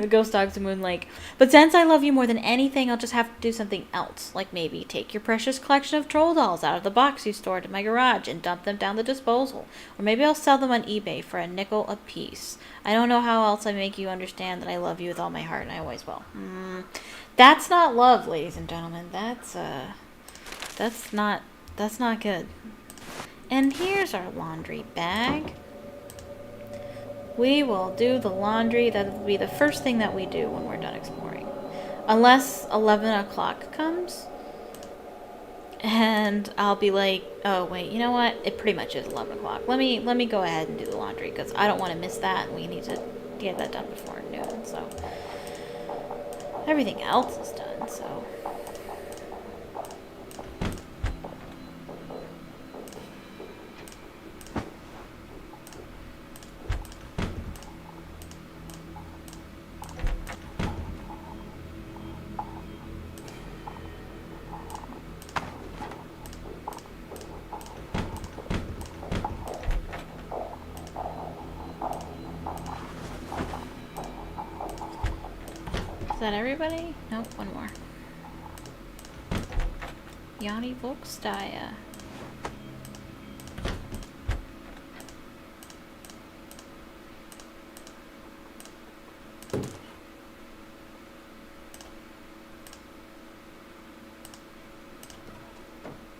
Ghost Dogs of Moon Lake. But since I love you more than anything, I'll just have to do something else. Like maybe take your precious collection of troll dolls out of the box you stored in my garage and dump them down the disposal. Or maybe I'll sell them on eBay for a nickel a piece. I don't know how else I make you understand that I love you with all my heart, and I always will. That's not love, ladies and gentlemen. That's not good. And here's our laundry bag. We will do the laundry. That will be the first thing that we do when we're done exploring. Unless 11 o'clock comes. And I'll be like, oh wait, you know what? It pretty much is 11 o'clock. Let me go ahead and do the laundry because I don't want to miss that. And we need to get that done before noon. So everything else is done. So Is that everybody? Nope, one more. Yanni Volkstaya.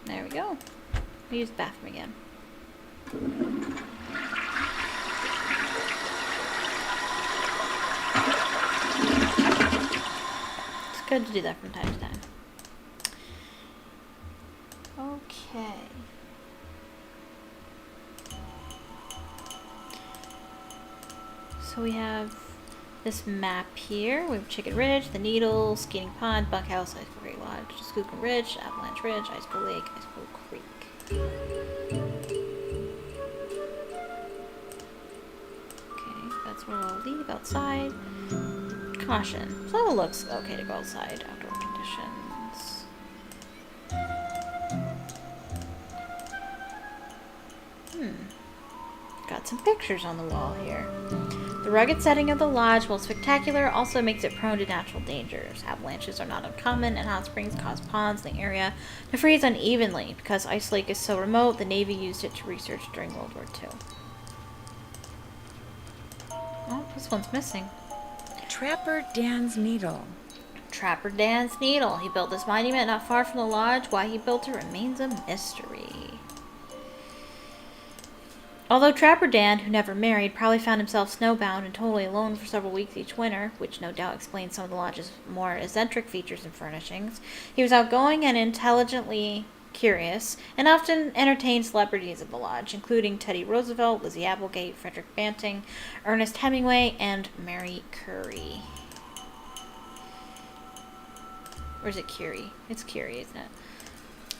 There we go. We use the bathroom again. It's good to do that from time to time. Okay. So we have this map here. We have Chicken Ridge, the Needle, Skating Pond, Bunkhouse, Icicle Creek Lodge, Skookum Ridge, Avalanche Ridge, Icicle Lake, Icicle Creek. Okay, that's where we'll leave outside. Caution. So it looks okay to go outside. Outdoor conditions. Got some pictures on the wall here. The rugged setting of the lodge, while spectacular, also makes it prone to natural dangers. Avalanches are not uncommon, and hot springs cause ponds in the area to freeze unevenly. Because Ice Lake is so remote, the Navy used it to research during World War II. Oh, this one's missing. Trapper Dan's Needle. Trapper Dan's Needle. He built this monument not far from the lodge. Why he built it remains a mystery. Although Trapper Dan, who never married, probably found himself snowbound and totally alone for several weeks each winter, which no doubt explains some of the lodge's more eccentric features and furnishings, he was outgoing and intelligently curious, and often entertained celebrities at the lodge, including Teddy Roosevelt, Lizzie Applegate, Frederick Banting, Ernest Hemingway, and Mary Curry. Or is it Curie? It's Curie, isn't it?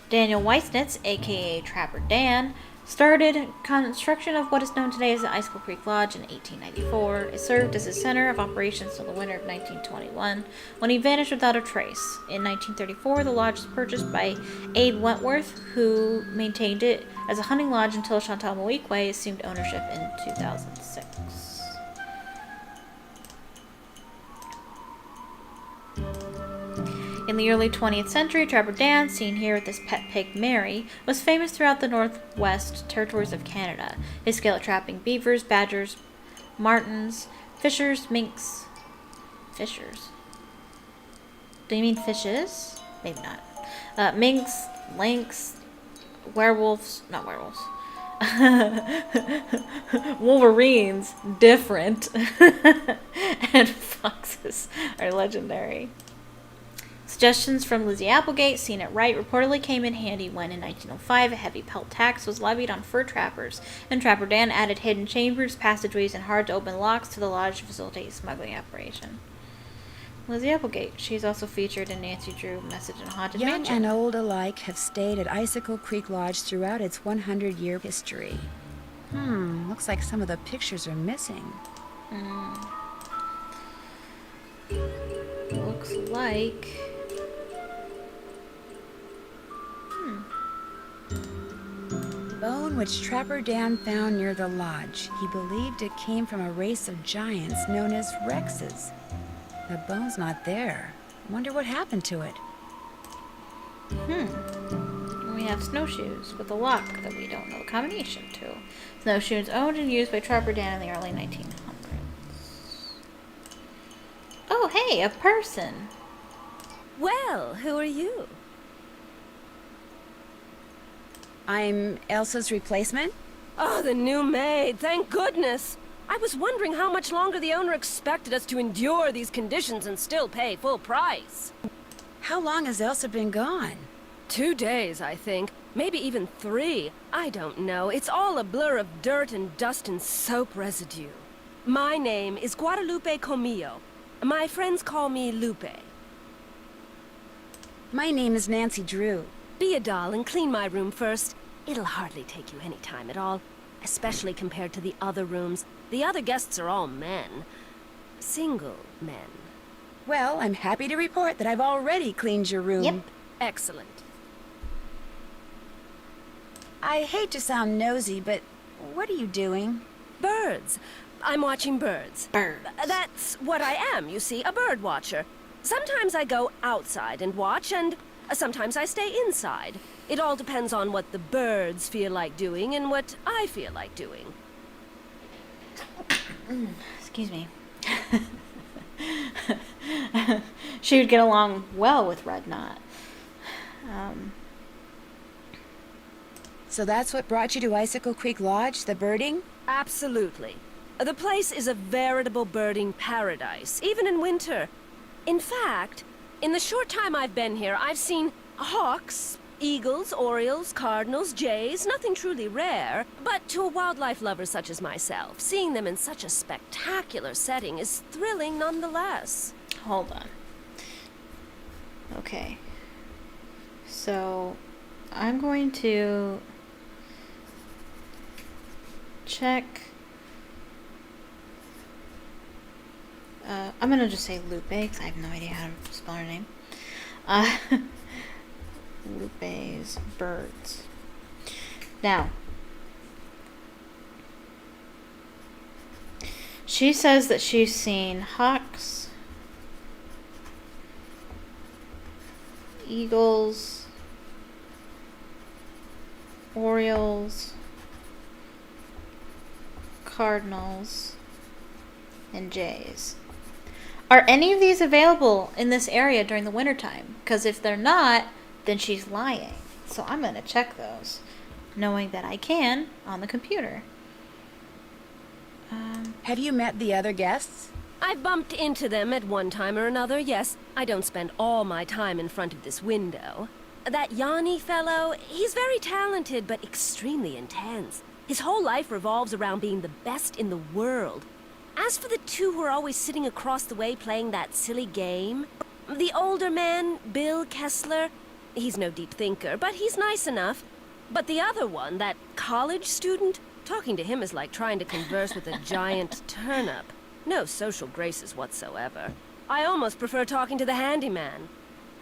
Daniel Weisnitz, aka Trapper Dan, started construction of what is known today as the Icicle Creek Lodge in 1894. It served as a center of operations until the winter of 1921, when he vanished without a trace. In 1934, the lodge was purchased by Abe Wentworth, who maintained it as a hunting lodge until Chantal Moikwe assumed ownership in 2006. In the early 20th century, Trapper Dan, seen here with his pet pig Mary, was famous throughout the northwest territories of Canada. His skill at trapping beavers, badgers, martens, fishers, minks... Fishers? Do you mean fishes? Maybe not. Minks, lynx, werewolves... Not werewolves. Wolverines, different. And foxes are legendary. Suggestions from Lizzie Applegate, seen at Wright, reportedly came in handy when, in 1905, a heavy pelt tax was levied on fur trappers, and Trapper Dan added hidden chambers, passageways, and hard-to-open locks to the lodge to facilitate a smuggling operation. Lizzie Applegate. She's also featured in Nancy Drew, Message in a Haunted Young Mansion. and old alike have stayed at Icicle Creek Lodge throughout its 100-year history. Looks like some of the pictures are missing. Looks like... Bone which Trapper Dan found near the lodge. He believed it came from a race of giants known as Rexes. The bone's not there. Wonder what happened to it. We have snowshoes with a lock that we don't know the combination to. Snowshoes owned and used by Trapper Dan in the early 1900s. Oh, hey, a person. Well, who are you? I'm Elsa's replacement? Oh, the new maid, thank goodness. I was wondering how much longer the owner expected us to endure these conditions and still pay full price. How long has Elsa been gone? 2 days, I think. Maybe even 3. I don't know. It's all a blur of dirt and dust and soap residue. My name is Guadalupe Comillo. My friends call me Lupe. My name is Nancy Drew. Be a doll and clean my room first. It'll hardly take you any time at all, especially compared to the other rooms. The other guests are all men. Single men. Well, I'm happy to report that I've already cleaned your room. Yep. Excellent. I hate to sound nosy, but what are you doing? Birds. I'm watching birds. Birds. That's what I am, you see, a bird watcher. Sometimes I go outside and watch, and sometimes I stay inside. It all depends on what the birds feel like doing and what I feel like doing. Excuse me. She would get along well with Red Knot. So that's what brought you to Icicle Creek Lodge, the birding? Absolutely. The place is a veritable birding paradise, even in winter. In fact, in the short time I've been here, I've seen hawks, eagles, orioles, cardinals, jays, nothing truly rare. But to a wildlife lover such as myself, seeing them in such a spectacular setting is thrilling nonetheless. Hold on. Okay. So, I'm going to check. I'm going to just say Lupe, because I have no idea how to spell her name. Lupe's birds. Now, she says that she's seen hawks, eagles, orioles, cardinals, and jays. Are any of these available in this area during the wintertime? Because if they're not, then she's lying. So I'm going to check those, knowing that I can on the computer. Have you met the other guests? I've bumped into them at one time or another, yes. I don't spend all my time in front of this window. That Yanni fellow, he's very talented, but extremely intense. His whole life revolves around being the best in the world. As for the two who are always sitting across the way playing that silly game, the older man, Bill Kessler, he's no deep thinker, but he's nice enough. But the other one, that college student, talking to him is like trying to converse with a giant turnip. No social graces whatsoever. I almost prefer talking to the handyman.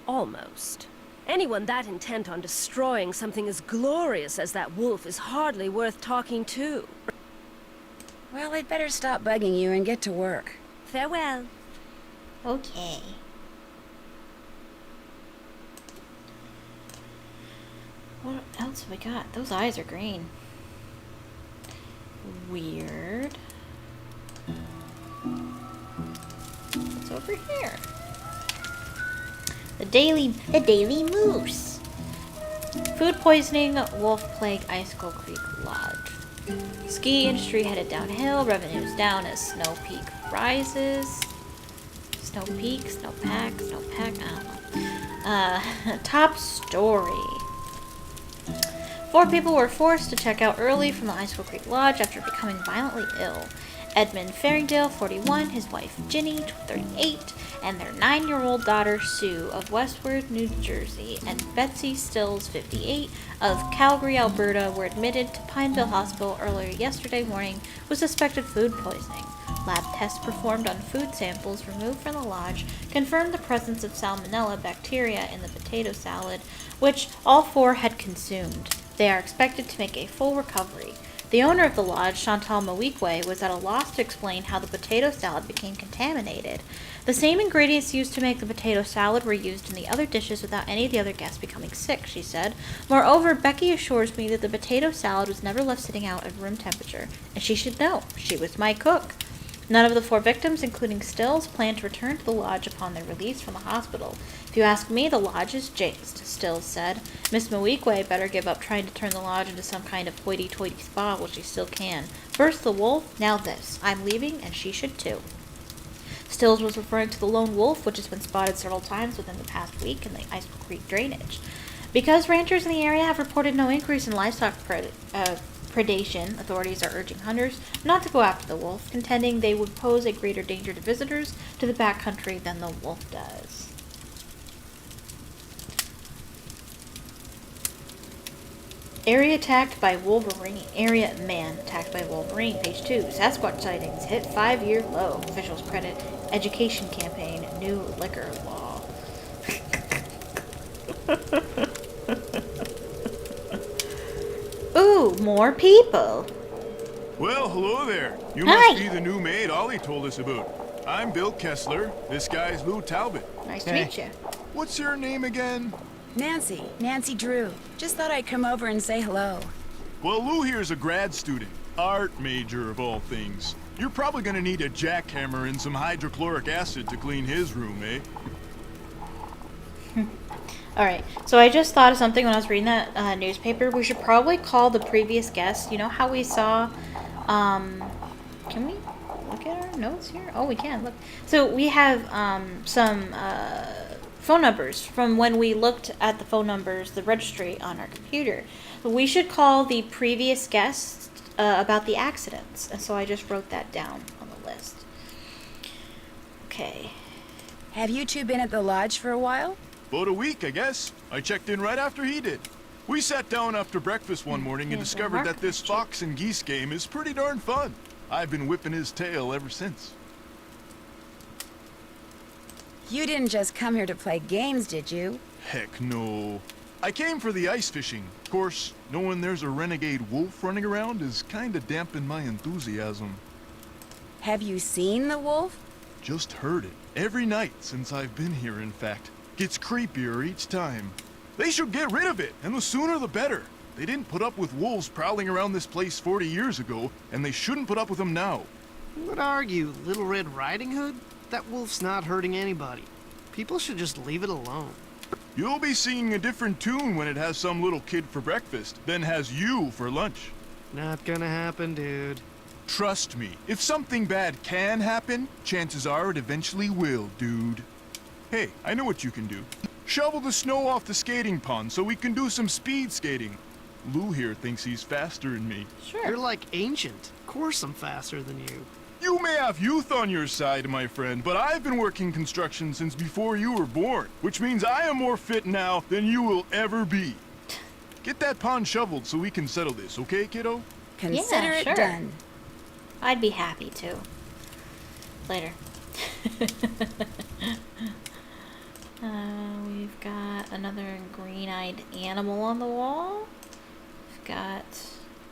Almost. Anyone that intent on destroying something as glorious as that wolf is hardly worth talking to. Well, I'd better stop bugging you and get to work. Farewell. Okay. What else have we got? Those eyes are green. Weird. What's over here? The Daily Moose. Food poisoning, wolf plague, Icicle Creek Lodge. Ski industry headed downhill, revenues down as Snow Peak rises. Snowpack, I don't know. Top story. 4 people were forced to check out early from the Icicle Creek Lodge after becoming violently ill. Edmund Farringdale, 41, his wife Ginny, 38, and their 9-year-old daughter Sue of Westward, New Jersey, and Betsy Stills, 58, of Calgary, Alberta, were admitted to Pineville Hospital earlier yesterday morning with suspected food poisoning. Lab tests performed on food samples removed from the lodge confirmed the presence of salmonella bacteria in the potato salad, which all 4 had consumed. They are expected to make a full recovery. The owner of the lodge, Chantal Mawikwe, was at a loss to explain how the potato salad became contaminated. The same ingredients used to make the potato salad were used in the other dishes without any of the other guests becoming sick, she said. Moreover, Becky assures me that the potato salad was never left sitting out at room temperature, and she should know. She was my cook. None of the 4 victims, including Stills, plan to return to the lodge upon their release from the hospital. If you ask me, the lodge is jinxed, Stills said. Miss Mawikwe better give up trying to turn the lodge into some kind of hoity-toity spa while she still can. First the wolf, now this. I'm leaving, and she should too. Stills was referring to the lone wolf, which has been spotted several times within the past week in the Icicle Creek drainage. Because ranchers in the area have reported no increase in livestock predation, authorities are urging hunters not to go after the wolf, contending they would pose a greater danger to visitors to the backcountry than the wolf does. Area attacked by Wolverine. Area man attacked by Wolverine. Page 2. Sasquatch sightings hit 5-year low. Officials credit education campaign. New liquor law. Ooh, more people. Well, hello there. You Hi. must be the new maid Ollie told us about. I'm Bill Kessler. This guy's Lou Talbot. Nice to meet you. What's your name again? Nancy Drew. Just thought I'd come over and say hello. Well, Lou here's a grad student. Art major, of all things. You're probably gonna need a jackhammer and some hydrochloric acid to clean his room, eh? Alright, so I just thought of something when I was reading that newspaper. We should probably call the previous guest. You know how we saw, can we look at our notes here? Oh, we can, look. So we have some phone numbers from when we looked at the phone numbers, the registry on our computer. We should call the previous guest about the accidents. And so I just wrote that down on the list. Okay. Have you two been at the lodge for a while? About a week, I guess. I checked in right after he did. We sat down after breakfast one morning and discovered that this fox and geese game is pretty darn fun. I've been whipping his tail ever since. You didn't just come here to play games, did you? Heck no. I came for the ice fishing. Of course, knowing there's a renegade wolf running around is kinda dampened my enthusiasm. Have you seen the wolf? Just heard it. Every night since I've been here, in fact. Gets creepier each time. They should get rid of it, and the sooner the better. They didn't put up with wolves prowling around this place 40 years ago, and they shouldn't put up with them now. What are you, Little Red Riding Hood? That wolf's not hurting anybody. People should just leave it alone. You'll be singing a different tune when it has some little kid for breakfast, then has you for lunch. Not gonna happen, dude. Trust me, if something bad can happen, chances are it eventually will, dude. Hey, I know what you can do. Shovel the snow off the skating pond so we can do some speed skating. Lou here thinks he's faster than me. Sure. You're like ancient. Of course I'm faster than you. You may have youth on your side, my friend, but I've been working construction since before you were born, which means I am more fit now than you will ever be. Get that pond shoveled so we can settle this, okay, kiddo? Consider it sure. done. I'd be happy to. Later. We've got another green-eyed animal on the wall. We've got...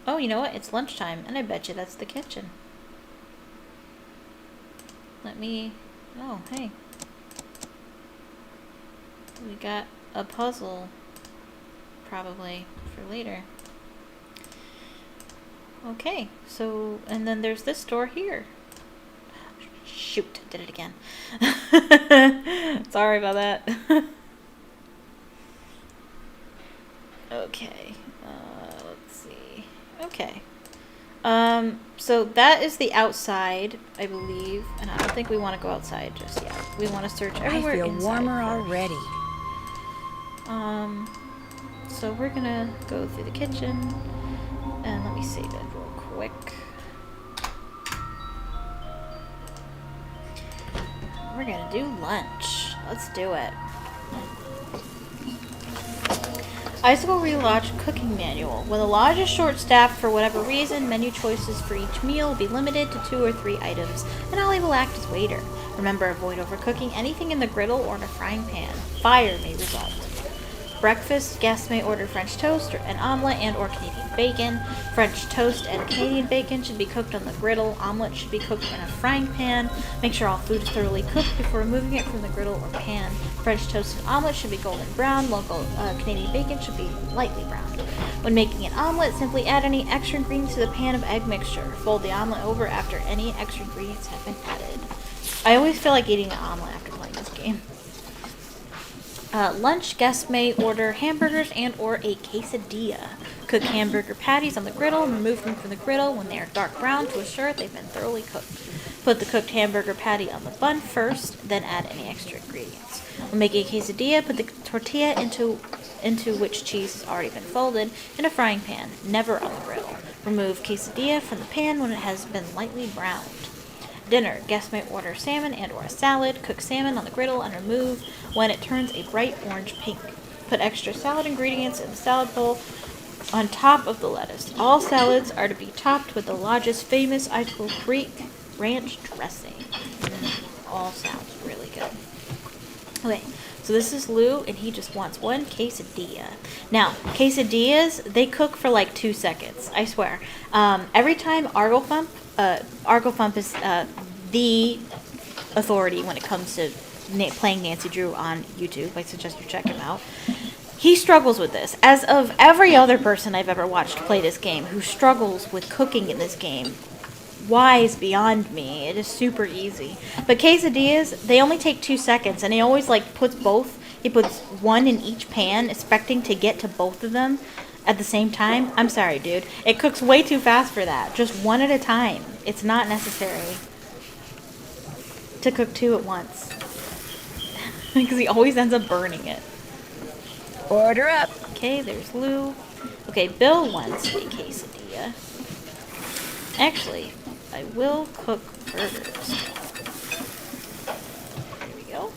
Oh, you know what? It's lunchtime, and I bet you that's the kitchen. Let me... Oh, hey. We got a puzzle, probably, for later. Okay, so... And then there's this door here. Shoot, did it again. Sorry about that. Okay, let's see. Okay. So that is the outside, I believe, and I don't think we want to go outside just yet. We want to search everywhere I feel inside warmer first. already. So we're gonna go through the kitchen, and let me save it real quick. We're gonna do lunch. Let's do it. Icicle Relodge Cooking Manual. When the lodge is short-staffed for whatever reason, menu choices for each meal will be limited to 2 or 3 items, and Ollie will act as waiter. Remember, avoid overcooking anything in the griddle or in a frying pan. Fire may result. Breakfast, guests may order French toast, an omelet, and or Canadian bacon. French toast and Canadian bacon should be cooked on the griddle. Omelet should be cooked in a frying pan. Make sure all food is thoroughly cooked before removing it from the griddle or pan. French toast and omelet should be golden brown. Local Canadian bacon should be lightly browned. When making an omelet, simply add any extra ingredients to the pan of egg mixture. Fold the omelet over after any extra ingredients have been added. I always feel like eating an omelet after playing this game. Lunch, guests may order hamburgers and or a quesadilla. Cook hamburger patties on the griddle and remove them from the griddle when they are dark brown to assure they've been thoroughly cooked. Put the cooked hamburger patty on the bun first, then add any extra ingredients. When making a quesadilla, put the tortilla into which cheese has already been folded in a frying pan, never on the griddle. Remove quesadilla from the pan when it has been lightly browned. Dinner. Guests may order salmon and or a salad. Cook salmon on the griddle and remove when it turns a bright orange pink. Put extra salad ingredients in the salad bowl on top of the lettuce. All salads are to be topped with the lodge's famous Icicle Creek ranch dressing. All sounds really good. Okay, so this is Lou, and he just wants one quesadilla. Now, quesadillas, they cook for like 2 seconds, I swear. Every time Argofump is the authority when it comes to playing Nancy Drew on YouTube. I suggest you check him out. He struggles with this, as of every other person I've ever watched play this game who struggles with cooking in this game. Why is beyond me. It is super easy. But quesadillas, they only take 2 seconds, and he always like puts both. He puts one in each pan, expecting to get to both of them at the same time. I'm sorry, dude. It cooks way too fast for that. Just one at a time. It's not necessary to cook 2 at once. Because he always ends up burning it. Order up. Okay, there's Lou. Okay, Bill wants a quesadilla. Actually, I will cook burgers. There we go.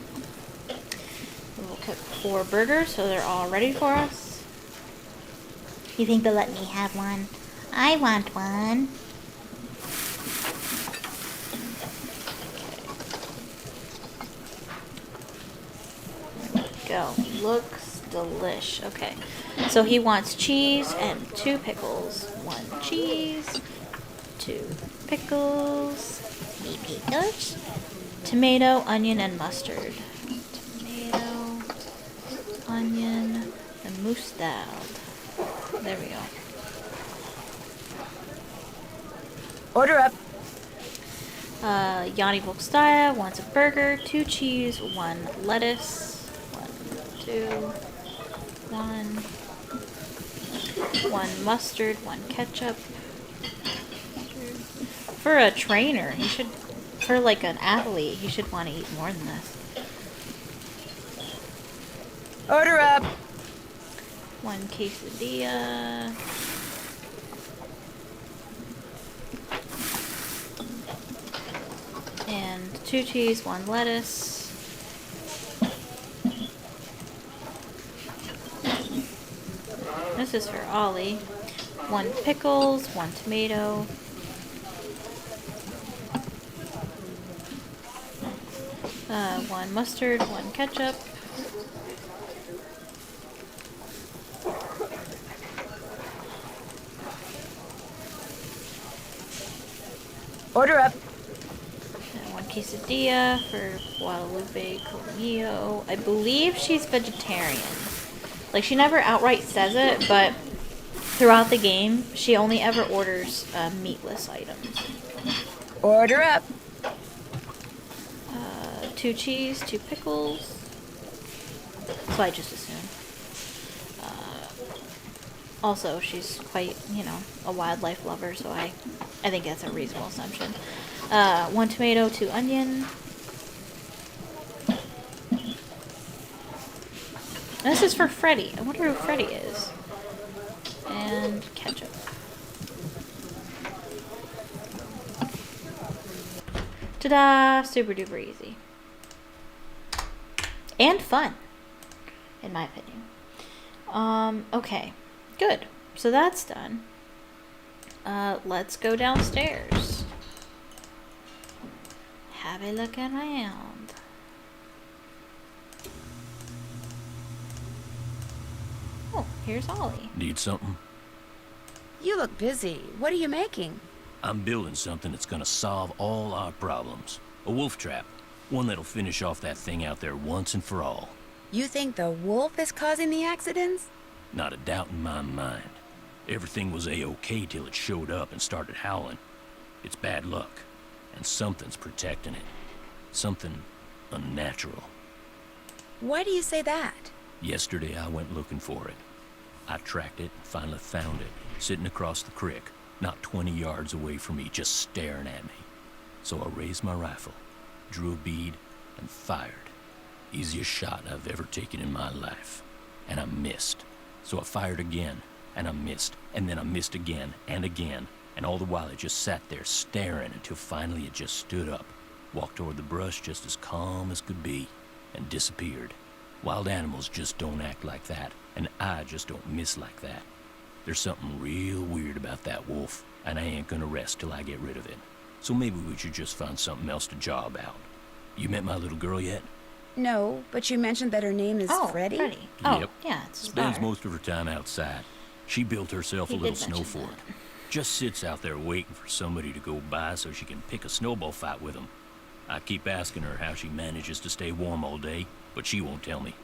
We'll cook 4 burgers so they're all ready for us. You think they'll let me have one? I want one. There we go. Looks delish. Okay. So he wants cheese and 2 pickles. 1 cheese, 2 pickles, tomato, onion, and mustard. Tomato, onion, and mustard. There we go. Order up. Yanni Volkstaya wants a burger, 2 cheese, 1 lettuce, 1, 2, 1 mustard, 1 ketchup. For a trainer, he should, for like an athlete, he should want to eat more than this. Order up. 1 quesadilla. And 2 cheese, 1 lettuce. This is for Ollie. 1 pickles, 1 tomato. 1 mustard, 1 ketchup. Order up. And 1 quesadilla for Guadalupe Comillo. I believe she's vegetarian. Like, she never outright says it, but throughout the game, she only ever orders meatless items. Order up. 2 cheese, 2 pickles. So I just assume. Also, she's quite, a wildlife lover, so I think that's a reasonable assumption. 1 tomato, 2 onion. And this is for Freddy. I wonder who Freddy is. And ketchup. Ta-da! Super duper easy. And fun, in my opinion. Okay. Good. So that's done. Let's go downstairs. Have a look around. Oh, here's Ollie. Need something? You look busy. What are you making? I'm building something that's gonna solve all our problems. A wolf trap. One that'll finish off that thing out there once and for all. You think the wolf is causing the accidents? Not a doubt in my mind. Everything was A-OK till it showed up and started howling. It's bad luck. And something's protecting it. Something unnatural. Why do you say that? Yesterday I went looking for it. I tracked it and finally found it, sitting across the creek, not 20 yards away from me, just staring at me. So I raised my rifle, drew a bead, and fired. Easiest shot I've ever taken in my life. And I missed. So I fired again, and I missed, and then I missed again, and all the while it just sat there staring until finally it just stood up, walked toward the brush just as calm as could be, and disappeared. Wild animals just don't act like that, and I just don't miss like that. There's something real weird about that wolf, and I ain't gonna rest till I get rid of it. So maybe we should just find something else to job out. You met my little girl yet? No, but you mentioned that her name is Freddy? Freddy. Oh, Yep. yeah, it's Spends Star. most of her time outside. She built herself He a little did snow mention fort. that. Just sits out there waiting for somebody to go by so she can pick a snowball fight with them. I keep asking her how she manages to stay warm all day, but she won't tell me.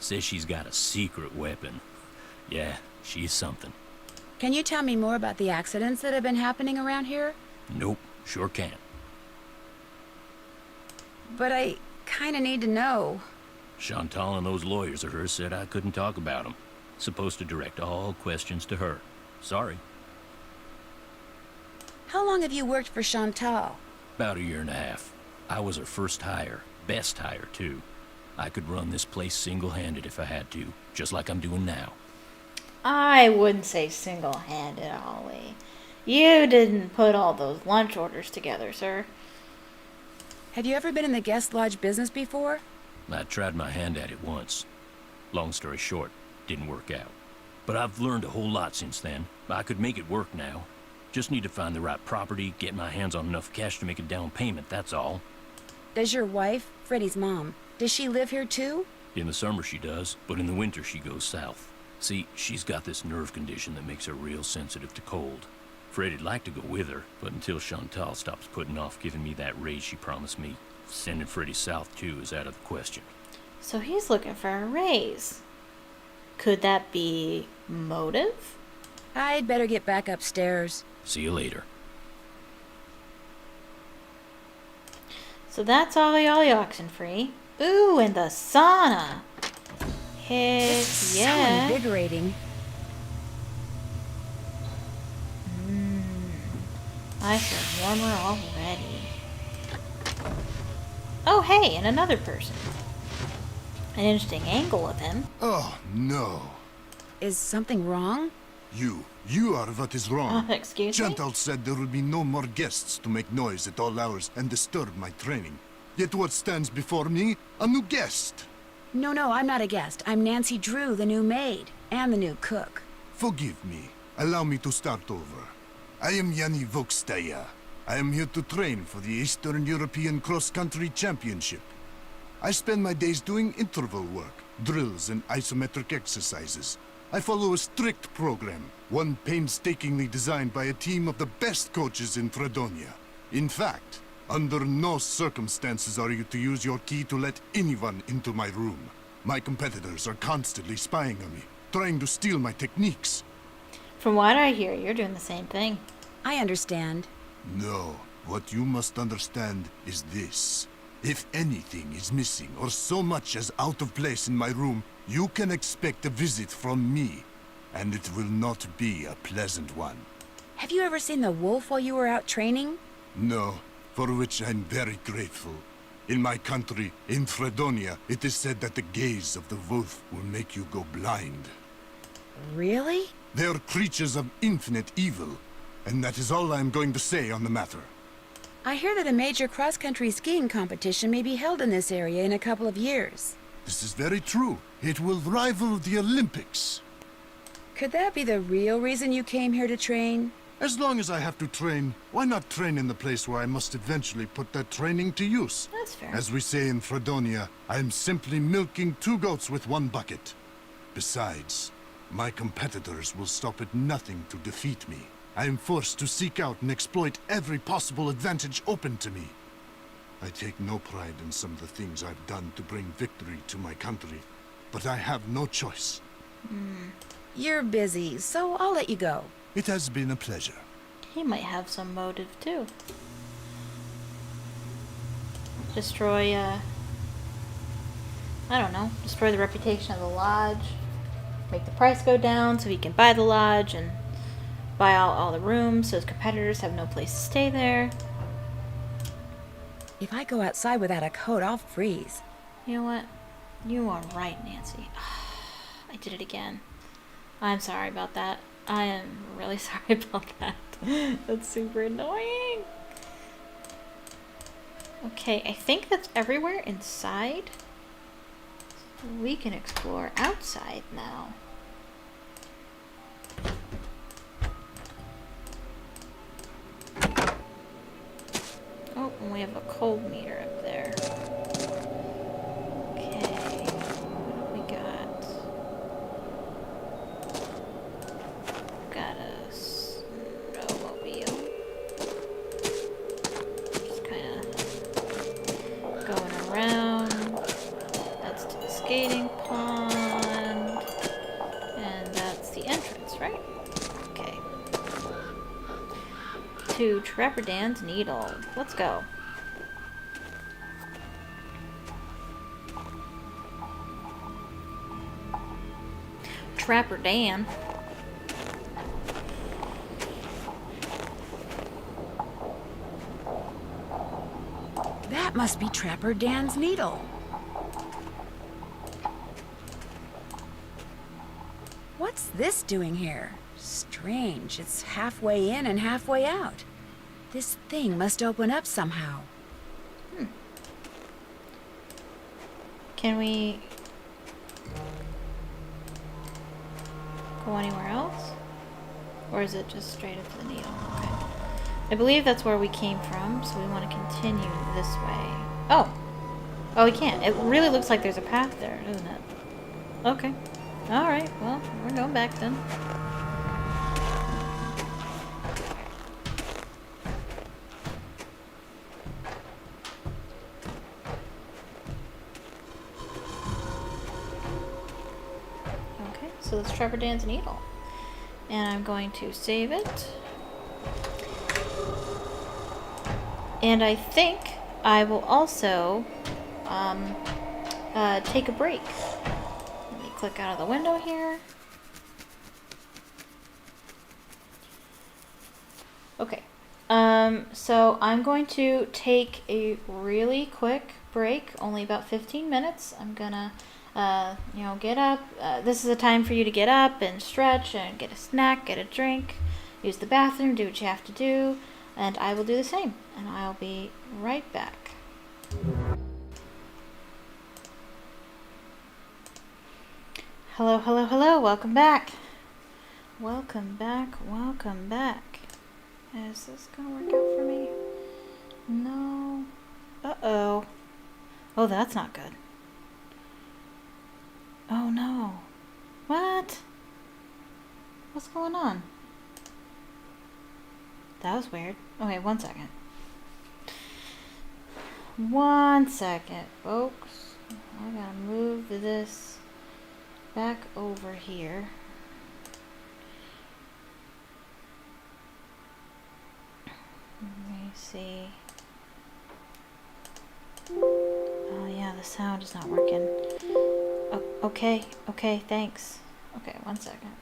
Says she's got a secret weapon. Yeah, she's something. Can you tell me more about the accidents that have been happening around here? Nope, sure can't. But I kinda need to know. Chantal and those lawyers of hers said I couldn't talk about them. Supposed to direct all questions to her. Sorry. How long have you worked for Chantal? About a year and a half. I was her first hire. Best hire, too. I could run this place single-handed if I had to, just like I'm doing now. I wouldn't say single-handed, Ollie. You didn't put all those lunch orders together, sir. Have you ever been in the guest lodge business before? I tried my hand at it once. Long story short, didn't work out. But I've learned a whole lot since then. I could make it work now. Just need to find the right property, get my hands on enough cash to make a down payment, that's all. Does your wife, Freddie's mom, does she live here too? In the summer she does, but in the winter she goes south. See, she's got this nerve condition that makes her real sensitive to cold. Freddie'd like to go with her, but until Chantal stops putting off giving me that raise she promised me, sending Freddie south too is out of the question. So he's looking for a raise. Could that be motive? I'd better get back upstairs. See you later. So that's Ollie Oxenfree. Ooh, and the sauna. Heck So yeah. invigorating. I feel warmer already. Oh, hey, and another person. An interesting angle of him. Oh, no. Is something wrong? You are what is wrong. Excuse me? Chantal said there will be no more guests to make noise at all hours and disturb my training. Yet what stands before me? A new guest. No, I'm not a guest. I'm Nancy Drew, the new maid, and the new cook. Forgive me. Allow me to start over. I am Yanni Vokstaya. I am here to train for the Eastern European Cross Country Championship. I spend my days doing interval work, drills, and isometric exercises. I follow a strict program, one painstakingly designed by a team of the best coaches in Fredonia. In fact, under no circumstances are you to use your key to let anyone into my room. My competitors are constantly spying on me, trying to steal my techniques. From what I hear, you're doing the same thing. I understand. No, what you must understand is this. If anything is missing or so much as out of place in my room, you can expect a visit from me, and it will not be a pleasant one. Have you ever seen the wolf while you were out training? No, for which I'm very grateful. In my country, in Fredonia, it is said that the gaze of the wolf will make you go blind. Really? They are creatures of infinite evil, and that is all I am going to say on the matter. I hear that a major cross-country skiing competition may be held in this area in a couple of years. This is very true. It will rival the Olympics. Could that be the real reason you came here to train? As long as I have to train, why not train in the place where I must eventually put that training to use? That's fair. As we say in Fredonia, I am simply milking two goats with one bucket. Besides, my competitors will stop at nothing to defeat me. I am forced to seek out and exploit every possible advantage open to me. I take no pride in some of the things I've done to bring victory to my country, but I have no choice. You're busy, so I'll let you go. It has been a pleasure. He might have some motive too. Destroy, I don't know, destroy the reputation of the lodge. Make the price go down so he can buy the lodge and buy out all the rooms so his competitors have no place to stay there. If I go outside without a coat, I'll freeze. You know what? You are right, Nancy. I did it again. I'm sorry about that. I am really sorry about that. That's super annoying. Okay, I think that's everywhere inside. So we can explore outside now. Oh, and we have a cold meter up there. Okay, what do we got? Got a snowmobile. Just kind of That's right. Okay. To Trapper Dan's needle. Let's go. Trapper Dan. That must be Trapper Dan's needle. What's this doing here? Strange. It's halfway in and halfway out. This thing must open up somehow. Can we go anywhere else? Or is it just straight up to the needle? Okay. I believe that's where we came from, so we want to continue this way. Oh! Oh, we can't. It really looks like there's a path there, doesn't it? Okay. Alright, well, we're going back then. Okay, so that's Trapper Dan's needle. And I'm going to save it. And I think I will also take a break. Let me click out of the window here. Okay. So I'm going to take a really quick break, only about 15 minutes. I'm gonna, get up. This is a time for you to get up and stretch and get a snack, get a drink, use the bathroom, do what you have to do, and I will do the same. And I'll be right back. Hello, hello, hello. Welcome back. Welcome back. Welcome back. Is this gonna work out for me? No. Uh-oh. Oh, that's not good. Oh, no. What? What's going on? That was weird. Okay, 1 second. 1 second, folks. I gotta move this back over here. Let me see. Oh yeah, the sound is not working. Oh, okay, thanks. Okay, 1 second.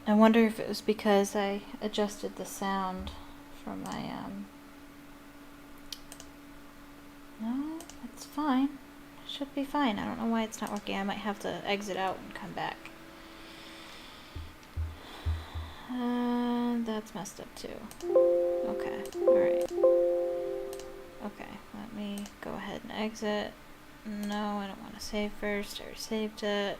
I wonder if it was because I adjusted the sound from my, No, it's fine. Should be fine. I don't know why it's not working. I might have to exit out and come back. That's messed up too. Okay, alright. Okay, let me go ahead and exit. No, I don't want to save first. I already saved it.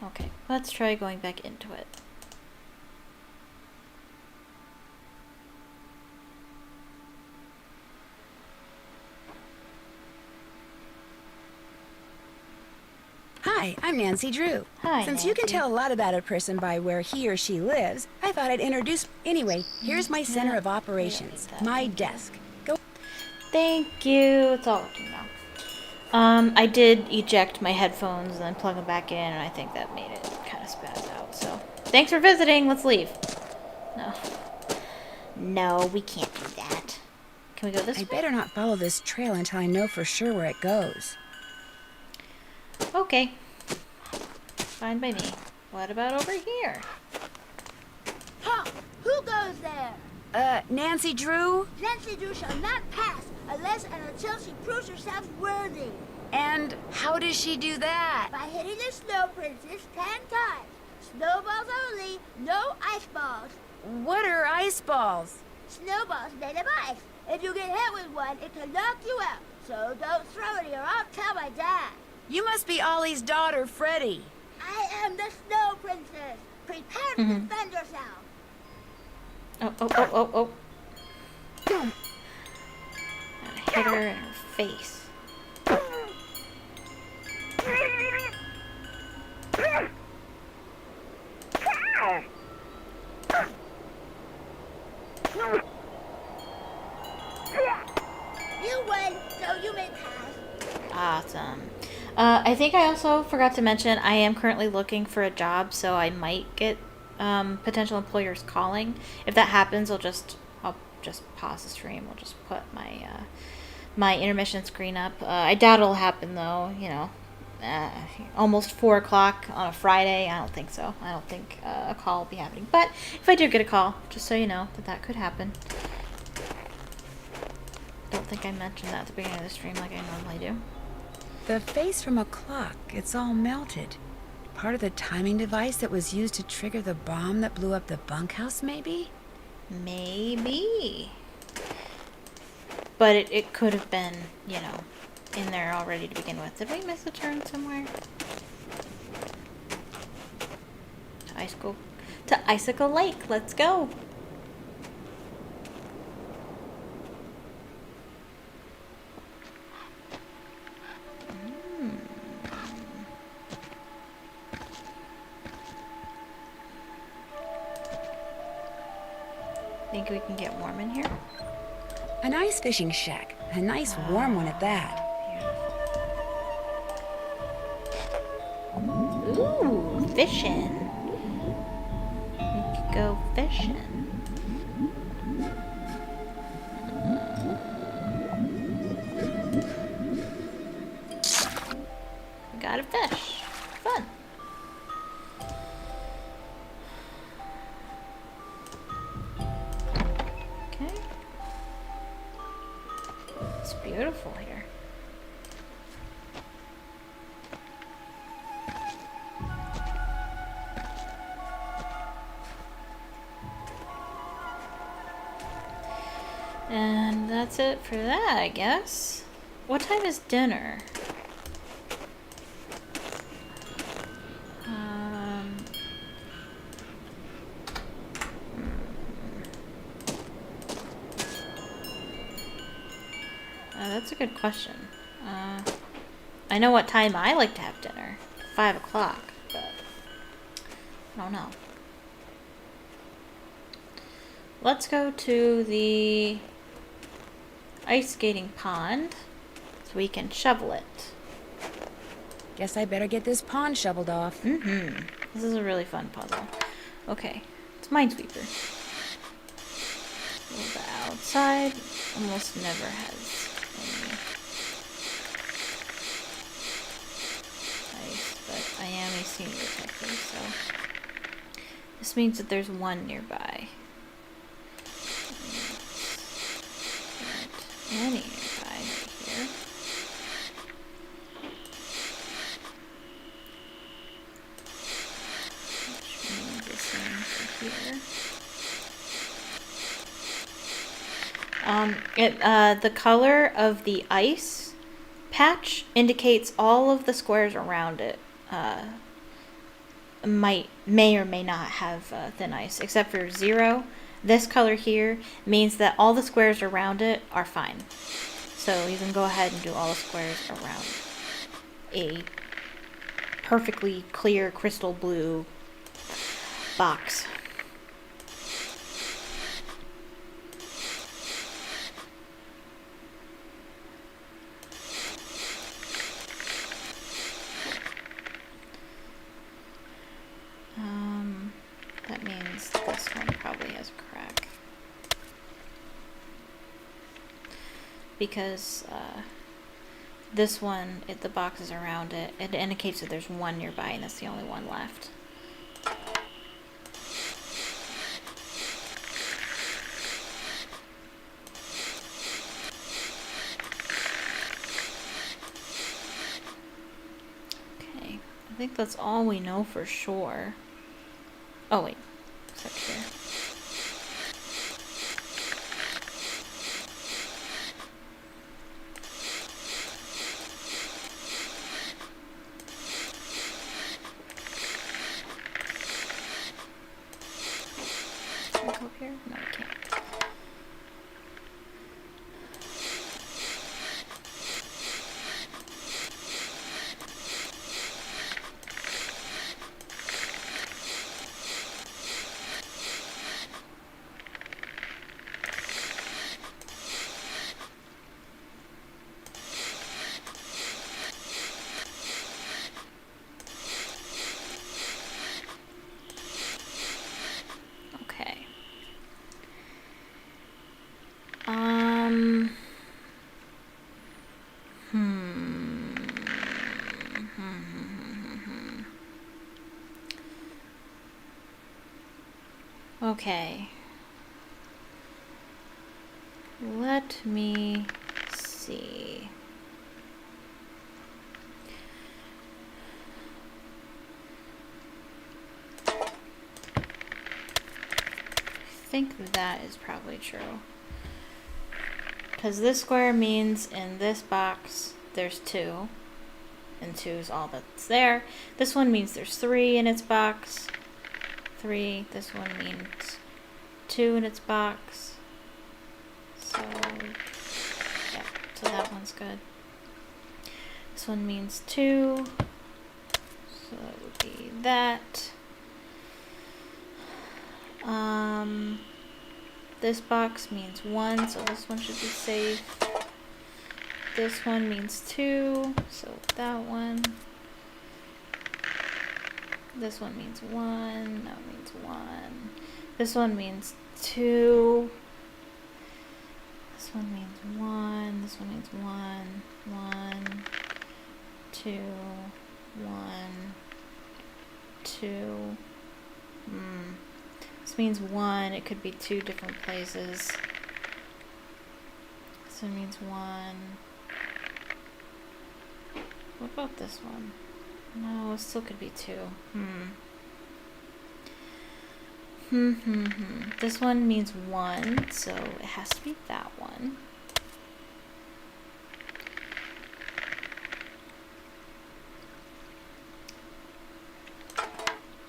Okay, let's try going back into it. Hi, I'm Nancy Drew. Hi, Since you can Nancy. tell a lot about a person by where he or she lives, I thought I'd introduce... Anyway, here's my center of operations, that. my desk. Go. Thank you. It's all working now. I did eject my headphones and then plug them back in, and I think that made it kind of spaz out. So, thanks for visiting. Let's leave. No. No, we can't do that. Can we go this I way? better not follow this trail until I know for sure where it goes. Okay. Fine by me. What about over here? Huh? Who goes there? Nancy Drew? Nancy Drew shall not pass unless and until she proves herself worthy. And how does she do that? By hitting the Snow Princess 10 times. Snowballs only, no ice balls. What are ice balls? Snowballs made of ice. If you get hit with one, it can knock you out. So don't throw it or I'll tell my dad. You must be Ollie's daughter, Freddie. I am the Snow Princess. Prepare to defend yourself. Oh. Gotta hit her in her face. I think I also forgot to mention I am currently looking for a job, so I might get potential employers calling. If that happens, I'll just pause the stream. I'll just put my my intermission screen up. I doubt it'll happen though. You know, almost 4 o'clock on a Friday. I don't think so. I don't think a call will be happening. But if I do get a call, just so you know that could happen. Don't think I mentioned that at the beginning of the stream like I normally do. The face from a clock, it's all melted. Part of the timing device that was used to trigger the bomb that blew up the bunkhouse, maybe? Maybe. But it could have been, you know, in there already to begin with. Did we miss a turn somewhere? To Icicle Lake. Let's go. Think we can get warm in here? An ice fishing shack. A nice warm one at that. Ooh, fishing. We could go fishing. We got a fish. Fun. Okay. It's beautiful here. And that's it for that, I guess. What time is dinner? That's a good question. I know what time I like to have dinner. 5 o'clock, but I don't know. Let's go to the ice skating pond so we can shovel it. Guess I better get this pond shoveled off. This is a really fun puzzle. Okay, it's Minesweeper. Well, the outside almost never has any ice, but I am a senior detective, so this means that there's one nearby. Any nearby right here. Which means the same for here. The color of the ice patch indicates all of the squares around it may or may not have thin ice, except for 0. This color here means that all the squares around it are fine. So you can go ahead and do all the squares around a perfectly clear crystal blue box. That means this one probably has a crack. Because this one, the boxes around it, it indicates that there's one nearby and that's the only one left. Okay, I think that's all we know for sure. Oh wait, except here. Can we go up here? No, we can't. Okay. Let me see. I think that is probably true. Because this square means in this box there's 2. And 2 is all that's there. This one means there's 3 in its box. 3. This one means 2 in its box. So, yeah. So that one's good. This one means 2. So that would be that. This box means 1, so this one should be safe. This one means 2, so that one. This one means 1, that means 1. This one means 2. This one means 1, this one means 1, 1, 2, 1, 2. This means 1, it could be 2 different places. This one means 1. What about this one? No, it still could be 2. This one means 1, so it has to be that one.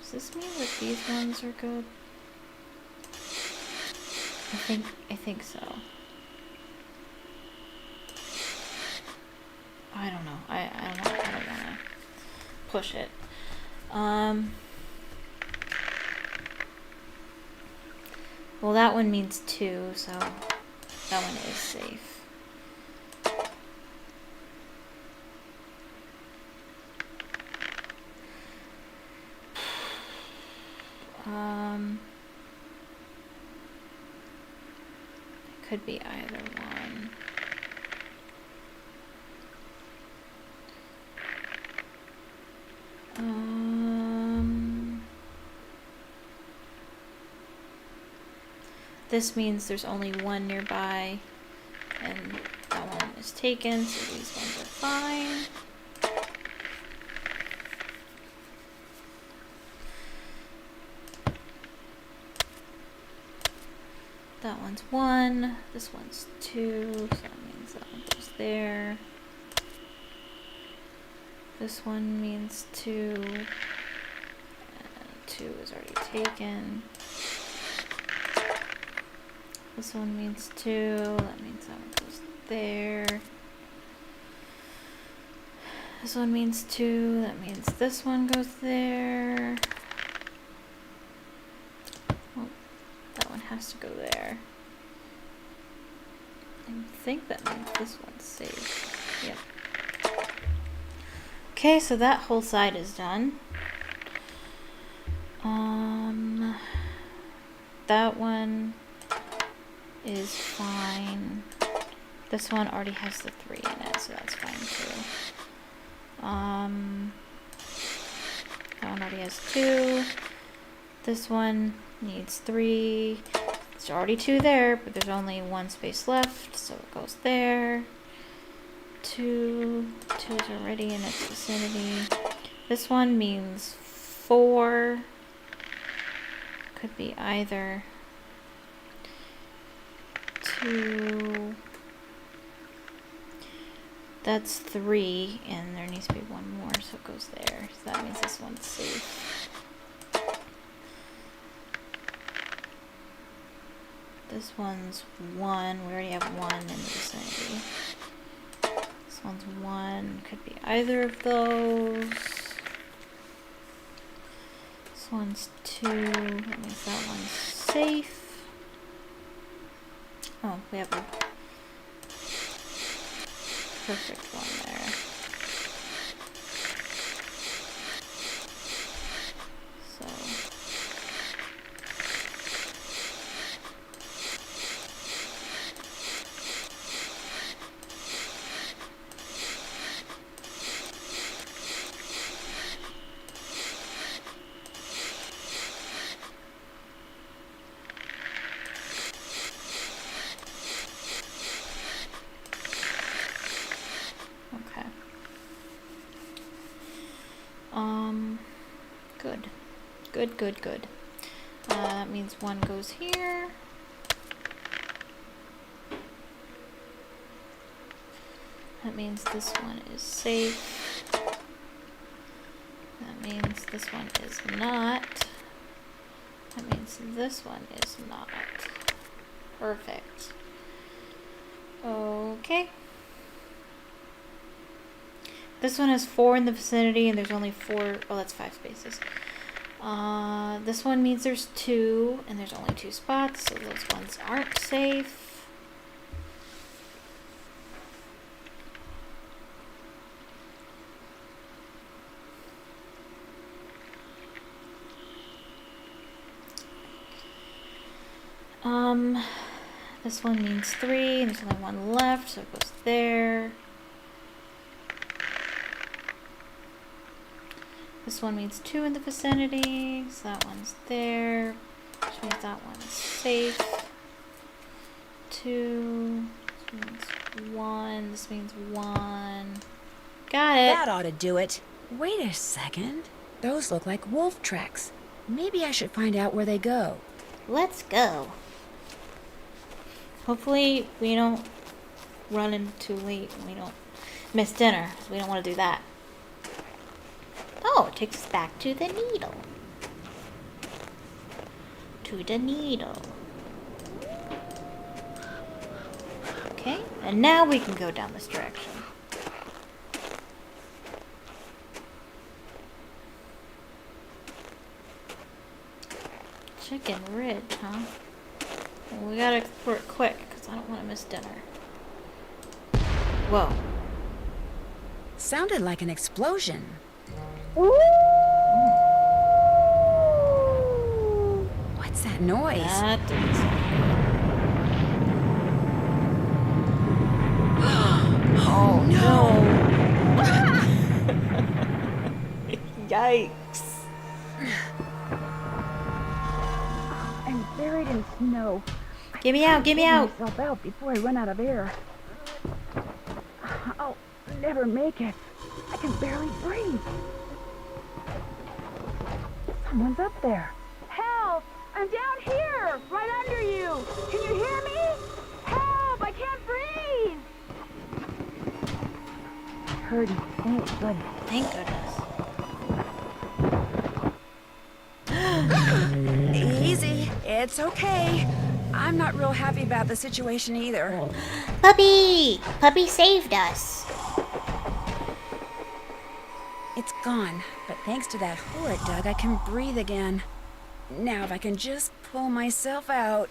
Does this mean that these ones are good? I think so. I don't know. I don't know. I don't want to push it. Well, that one means 2, so that one is safe. It could be either one. This means there's only 1 nearby, and that one is taken, so these ones are fine. That one's 1, this one's 2, so that means that one goes there. This one means 2, and 2 is already taken. This one means 2, that means that one goes there. This one means 2, that means this one goes there. Oh, that one has to go there. I think that means this one's safe. Yep. Okay, so that whole side is done. That one is fine. This one already has the 3 in it, so that's fine too. That one already has 2. This one needs 3. There's already 2 there, but there's only 1 space left, so it goes there. 2 is already in its vicinity. This one means 4. Could be either 2. That's 3, and there needs to be 1 more, so it goes there. So that means this one's safe. This one's 1. We already have 1 in the vicinity. This one's 1. Could be either of those. This one's 2. That means that one's safe. Oh, we have a perfect one there. So Good, good, good. That means one goes here. That means this one is safe. That means this one is not. That means this one is not. Perfect. Okay. This one has 4 in the vicinity, and there's only 4. Oh, that's 5 spaces. This one means there's 2, and there's only 2 spots, so those ones aren't safe. This one means 3, and there's only 1 left, so it goes there. This one means 2 in the vicinity, so that one's there, which means that one's safe. 2, this means 1, this means 1. Got it! That ought to do it. Wait a second. Those look like wolf tracks. Maybe I should find out where they go. Let's go. Hopefully we don't run in too late and we don't miss dinner. We don't want to do that. Oh, it takes us back to the needle. To the needle. Okay, and now we can go down this direction. Chicken Ridge, huh? Well, we gotta explore it quick, because I don't want to miss dinner. Whoa. Sounded like an explosion. What's that noise? That didn't sound Oh no! Yikes. I'm buried in snow. Get me out, get me out! Myself out before I run out of air. I'll never make it. I can barely breathe. Someone's up there. Help! I'm down here, right under you. Can you hear me? Help! I can't breathe. I heard you. Thank goodness. Thank goodness. Easy. It's okay. I'm not real happy about the situation either. Puppy! Puppy saved us. It's gone, but thanks to that hole it dug, I can breathe again. Now if I can just pull myself out.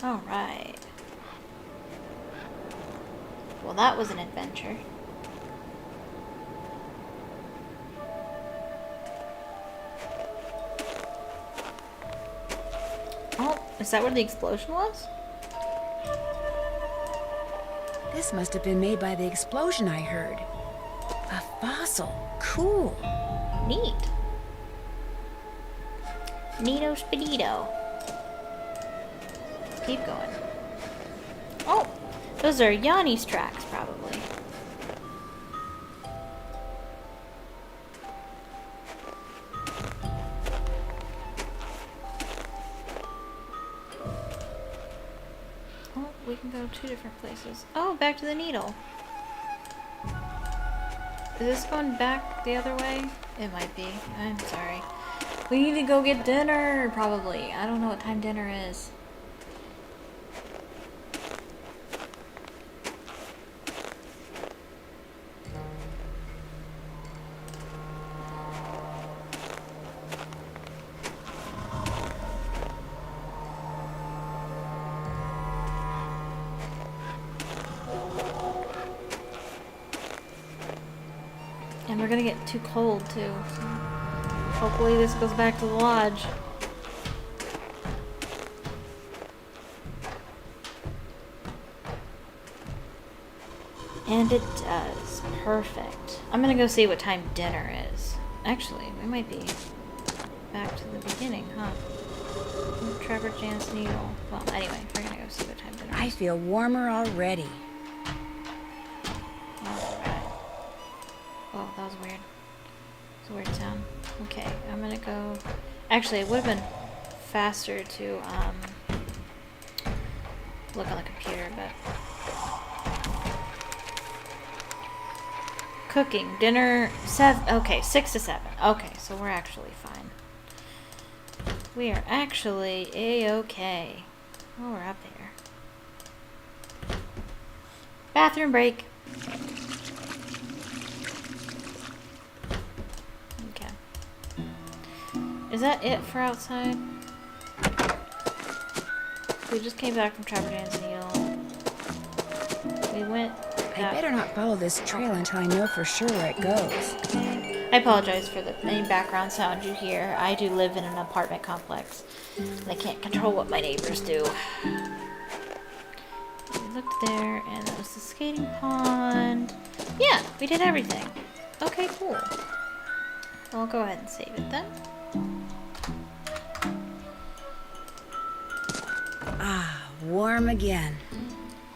Alright. Well, that was an adventure. Oh, is that where the explosion was? This must have been made by the explosion I heard. A fossil. Cool. Neat. Neato Spedito. Keep going. Oh, those are Yanni's tracks, probably. Oh, we can go 2 different places. Oh, back to the needle. Is this going back the other way? It might be. I'm sorry. We need to go get dinner, probably. I don't know what time dinner is. And we're gonna get too cold, too. So hopefully this goes back to the lodge. And it does. Perfect. I'm gonna go see what time dinner is. Actually, we might be back to the beginning, huh? Trevor Jan's needle. Well, anyway, we're gonna go see what time dinner is. I feel warmer already. Alright. Oh, Oh, that was weird. It's a weird sound. Okay, I'm gonna go... Actually, it would have been faster to look on the computer, but... Cooking, dinner, 7... Okay, 6 to 7. Okay, so we're actually fine. We are actually A-okay. Oh, we're up there. Bathroom break. Okay. Is that it for outside? We just came back from Trapper Dan's Needle. We went... I better not follow this trail until I know for sure where it goes. I apologize for any background sound you hear. I do live in an apartment complex. And I can't control what my neighbors do. We looked there, and that was the skating pond. Yeah, we did everything. Okay, cool. I'll go ahead and save it then. Ah, warm again.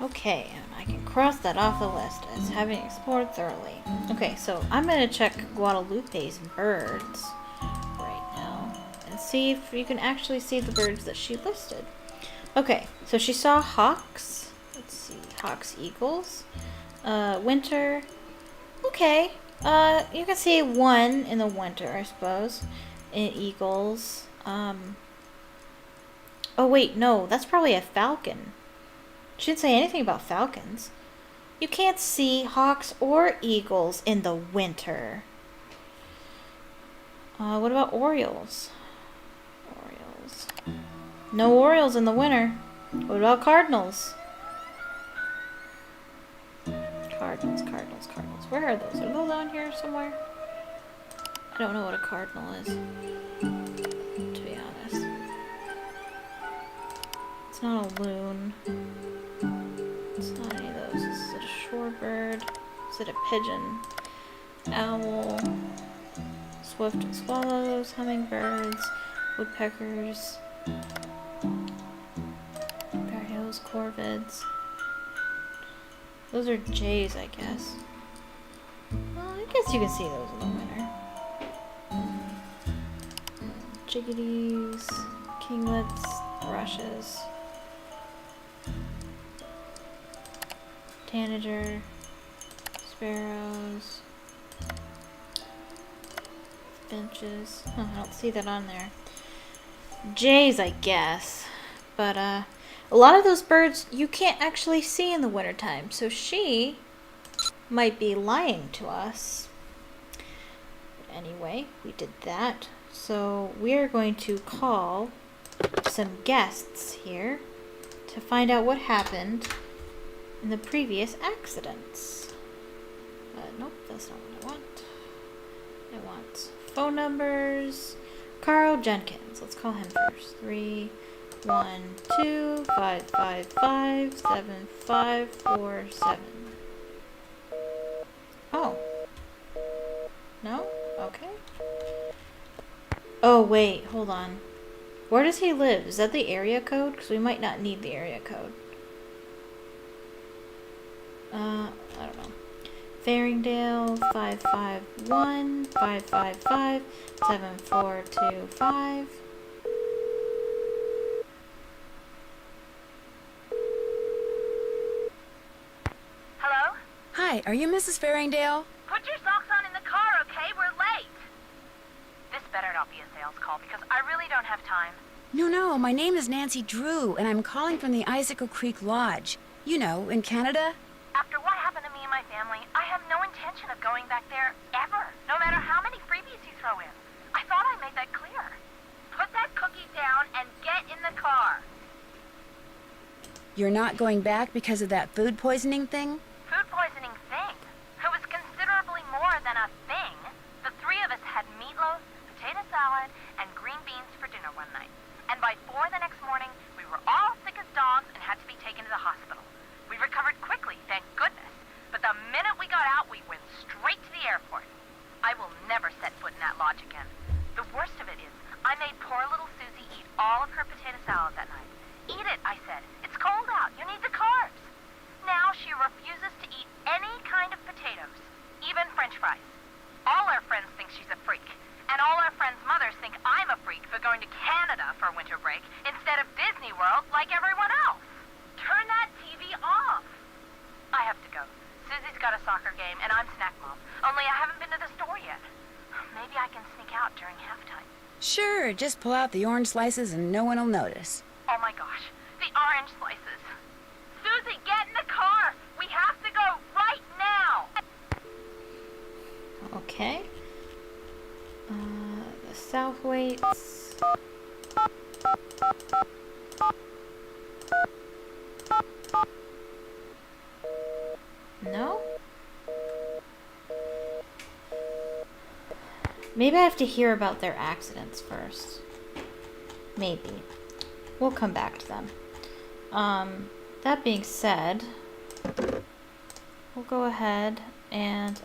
Okay, and I can cross that off the list as having explored thoroughly. Okay, so I'm going to check Guadalupe's birds right now and see if you can actually see the birds that she listed. Okay, so she saw hawks. Let's see, hawks, eagles, winter. Okay, you can see one in the winter, I suppose. In eagles. Oh wait, no, that's probably a falcon. She didn't say anything about falcons. You can't see hawks or eagles in the winter. What about orioles? Orioles. No orioles in the winter. What about cardinals? Cardinals, cardinals, cardinals. Where are those? Are those on here somewhere? I don't know what a cardinal is, to be honest. It's not a loon. It's not any of those. Is it a shorebird? Is it a pigeon? Owl? Swift and swallows, hummingbirds, woodpeckers, parrot's, corvids. Those are jays, I guess. Well, I guess you can see those in the winter. Chickadees, kinglets, thrushes, tanager, sparrows, finches. Oh, I don't see that on there. Jays, I guess. But, a lot of those birds you can't actually see in the wintertime, so she might be lying to us. Anyway, we did that. So we are going to call some guests here to find out what happened in the previous accidents. But nope, that's not what I want. I want phone numbers. Carl Jenkins. Let's call him first. 31255575547. Oh. No? Okay. Oh, wait. Hold on. Where does he live? Is that the area code? Because we might not need the area code. I don't know. Farringdale 551-555-7425. Hello? Hi, are you Mrs. Farringdale? Put your socks on in the car, okay? We're late. This better not be a sales call because I really don't have time. No, my name is Nancy Drew, and I'm calling from the Icicle Creek Lodge. You know, in Canada. After what happened to me and my family, I have no intention of going back there ever, no matter how many freebies you throw in. I thought I made that clear. Put that cookie down and get in the car. You're not going back because of that food poisoning thing? Food poisoning thing? It was considerably more than a thing. The three of us had meatloaf, potato salad, and green beans for dinner one night. And by 4 the next morning, we were all sick as dogs and had to be taken to the hospital. We recovered quickly, thank goodness. But the minute we got out, we went straight to the airport. I will never set foot in that lodge again. The worst of it is, I made poor little Susie eat all of her potato salad that night. Eat it, I said. It's cold out. You need the carbs. Now she refuses to eat any kind of potatoes, even French fries. All our friends think she's a freak. And all our friends' mothers think I'm a freak for going to Canada for winter break instead of Disney World like everyone else. Turn that TV off. I have to go. Susie's got a soccer game, and I'm snack mom. Only I haven't been to the store yet. Maybe I can sneak out during halftime. Sure, just pull out the orange slices and no one will notice. Oh my gosh, the orange slices. Susie, get in the car. We have to go right now. Okay. The south weights. No? Maybe I have to hear about their accidents first. Maybe. We'll come back to them. That being said, we'll go ahead and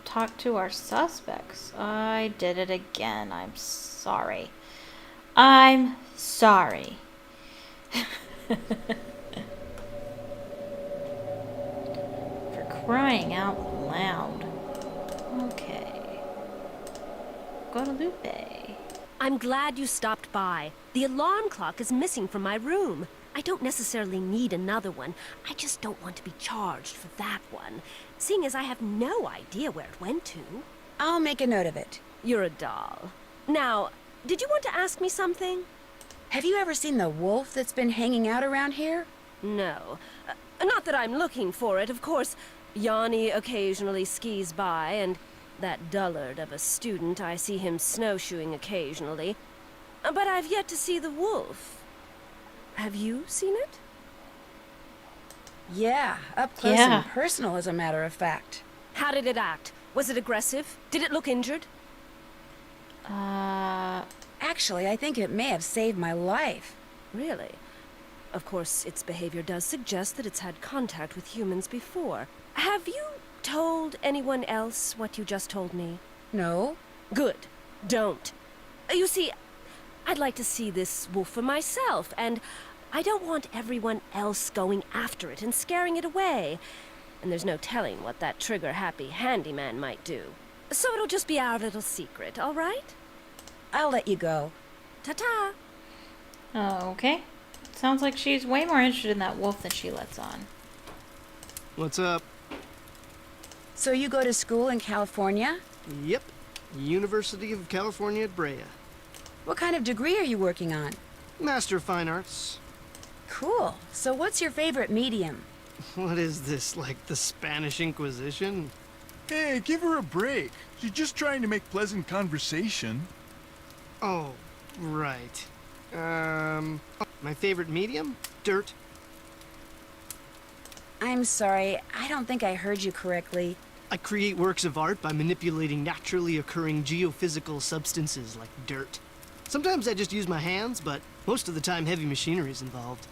talk to our suspects. I did it again. I'm sorry. I'm sorry. For crying out loud. Okay. Guadalupe. I'm glad you stopped by. The alarm clock is missing from my room. I don't necessarily need another one. I just don't want to be charged for that one, seeing as I have no idea where it went to. I'll make a note of it. You're a doll. Now, did you want to ask me something? Have you ever seen the wolf that's been hanging out around here? No. Not that I'm looking for it, of course. Yanni occasionally skis by, and that dullard of a student, I see him snowshoeing occasionally. But I've yet to see the wolf. Have you seen it? Yeah, up close Yeah. and personal, as a matter of fact. How did it act? Was it aggressive? Did it look injured? Actually, I think it may have saved my life. Really? Of course, its behavior does suggest that it's had contact with humans before. Have you told anyone else what you just told me? No? Good. Don't. You see, I'd like to see this wolf for myself, and I don't want everyone else going after it and scaring it away. And there's no telling what that trigger-happy handyman might do. So it'll just be our little secret, all right? I'll let you go. Ta-ta! Okay. Sounds like she's way more interested in that wolf than she lets on. What's up? So you go to school in California? Yep. University of California at Brea. What kind of degree are you working on? Master of Fine Arts. Cool. So what's your favorite medium? What is this, like the Spanish Inquisition? Hey, give her a break. She's just trying to make pleasant conversation. Oh, right. My favorite medium? Dirt. I'm sorry, I don't think I heard you correctly. I create works of art by manipulating naturally occurring geophysical substances like dirt. Sometimes I just use my hands, but most of the time heavy machinery is involved.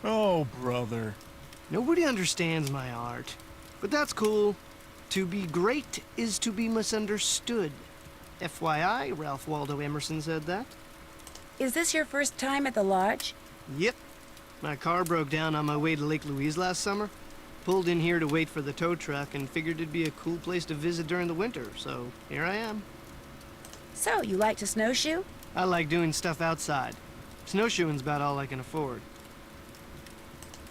Oh, brother. Nobody understands my art. But that's cool. To be great is to be misunderstood. FYI, Ralph Waldo Emerson said that. Is this your first time at the lodge? Yep. My car broke down on my way to Lake Louise last summer. Pulled in here to wait for the tow truck and figured it'd be a cool place to visit during the winter, so here I am. So, you like to snowshoe? I like doing stuff outside. Snowshoeing's about all I can afford.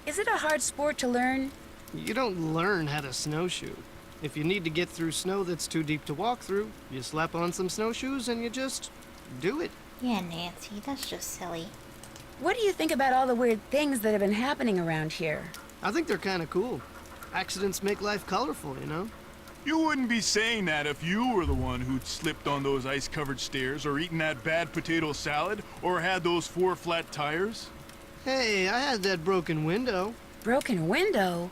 Is it a hard sport to learn? You don't learn how to snowshoe. If you need to get through snow that's too deep to walk through, you slap on some snowshoes and you just do it. Yeah, Nancy, that's just silly. What do you think about all the weird things that have been happening around here? I think they're kind of cool. Accidents make life colorful, you know? You wouldn't be saying that if you were the one who'd slipped on those ice-covered stairs or eaten that bad potato salad or had those 4 flat tires. Hey, I had that broken window. Broken window?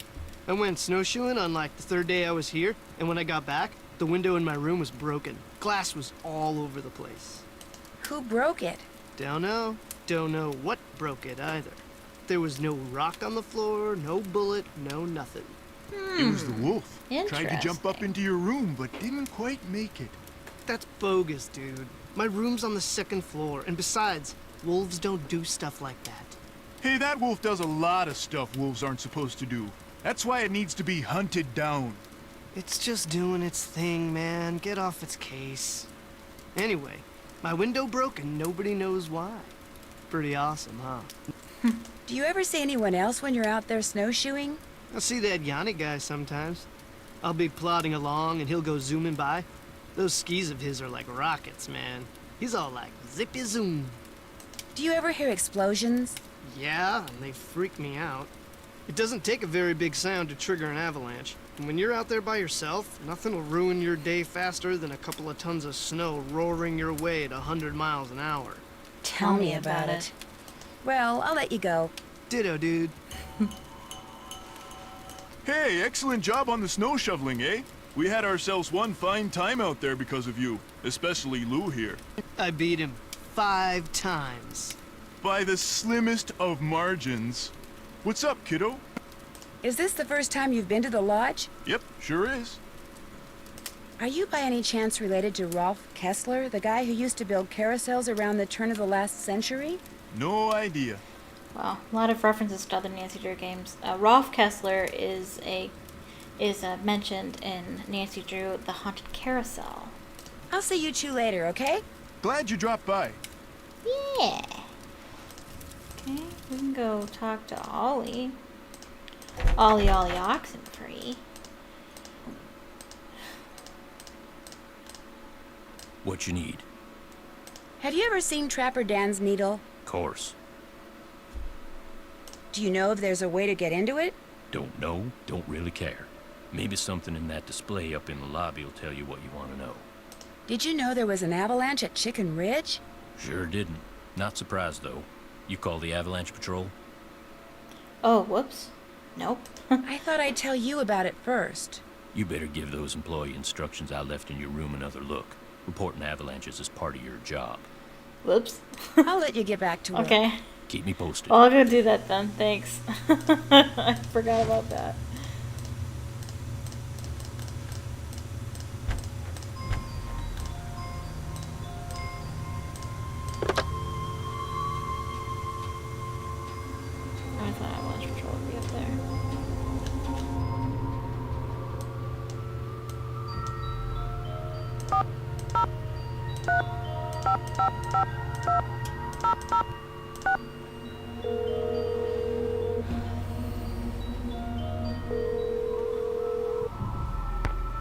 I went snowshoeing on like the 3rd day I was here, and when I got back, the window in my room was broken. Glass was all over the place. Who broke it? Don't know. Don't know what broke it either. There was no rock on the floor, no bullet, no nothing. It was the wolf. Tried to jump up Interesting. into your room, but didn't quite make it. That's bogus, dude. My room's on the 2nd floor, and besides, wolves don't do stuff like that. Hey, that wolf does a lot of stuff wolves aren't supposed to do. That's why it needs to be hunted down. It's just doing its thing, man. Get off its case. Anyway, my window broke and nobody knows why. Pretty awesome, huh? Do you ever see anyone else when you're out there snowshoeing? I see that Yanni guy sometimes. I'll be plodding along and he'll go zooming by. Those skis of his are like rockets, man. He's all like zippy zoom. Do you ever hear explosions? Yeah, and they freak me out. It doesn't take a very big sound to trigger an avalanche. And when you're out there by yourself, nothing will ruin your day faster than a couple of tons of snow roaring your way at 100 miles an hour. Tell me about it. Well, I'll let you go. Ditto, dude. Hey, excellent job on the snow shoveling, eh? We had ourselves one fine time out there because of you, especially Lou here. I beat him 5 times. By the slimmest of margins. What's up, kiddo? Is this the first time you've been to the lodge? Yep, sure is. Are you by any chance related to Rolf Kessler, the guy who used to build carousels around the turn of the last century? No idea. Well, a lot of references to other Nancy Drew games. Rolf Kessler is mentioned in Nancy Drew: The Haunted Carousel. I'll see you two later, okay? Glad you dropped by. Yeah. Okay, we can go talk to Ollie. Ollie Oxenfree. What you need? Have you ever seen Trapper Dan's needle? Course. Do you know if there's a way to get into it? Don't know, don't really care. Maybe something in that display up in the lobby will tell you what you want to know. Did you know there was an avalanche at Chicken Ridge? Sure didn't. Not surprised, though. You call the Avalanche Patrol? Oh, whoops. Nope. I thought I'd tell you about it first. You better give those employee instructions I left in your room another look. Reporting avalanches is part of your job. Whoops. I'll let you get back to work. Okay. Keep me posted. Well, I'll go do that then. Thanks. I forgot about that. I thought Avalanche Patrol would be up there.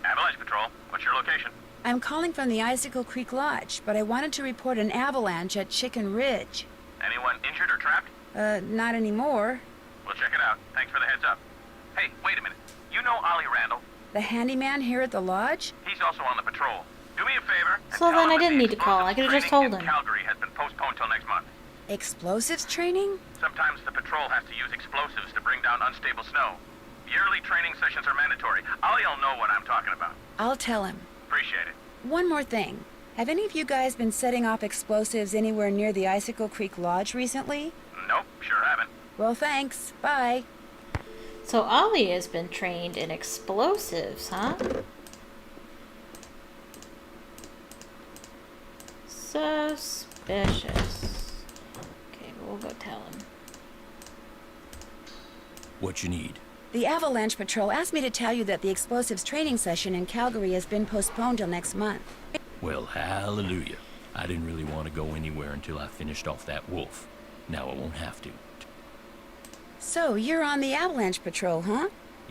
Avalanche Patrol, what's your location? I'm calling from the Icicle Creek Lodge, but I wanted to report an avalanche at Chicken Ridge. Anyone injured or trapped? Not anymore. We'll check it out. Thanks for the heads up. Hey, wait a minute. You know Ollie Randall? The handyman here at the lodge? He's also on the patrol. Do me a favor. and So tell then him I that didn't the need to call. I explosives could've just training told in him. Calgary has been postponed till next month. Explosives training? Sometimes the patrol has to use explosives to bring down unstable snow. Yearly training sessions are mandatory. Ollie'll know what I'm talking about. I'll tell him. Appreciate it. One more thing. Have any of you guys been setting off explosives anywhere near the Icicle Creek Lodge recently? Nope, sure haven't. Well, thanks. Bye. So Ollie has been trained in explosives, huh? Suspicious. Okay, we'll go tell him. What you need? The Avalanche Patrol asked me to tell you that the explosives training session in Calgary has been postponed till next month. Well, hallelujah. I didn't really want to go anywhere until I finished off that wolf. Now I won't have to. So, you're on the Avalanche Patrol, huh?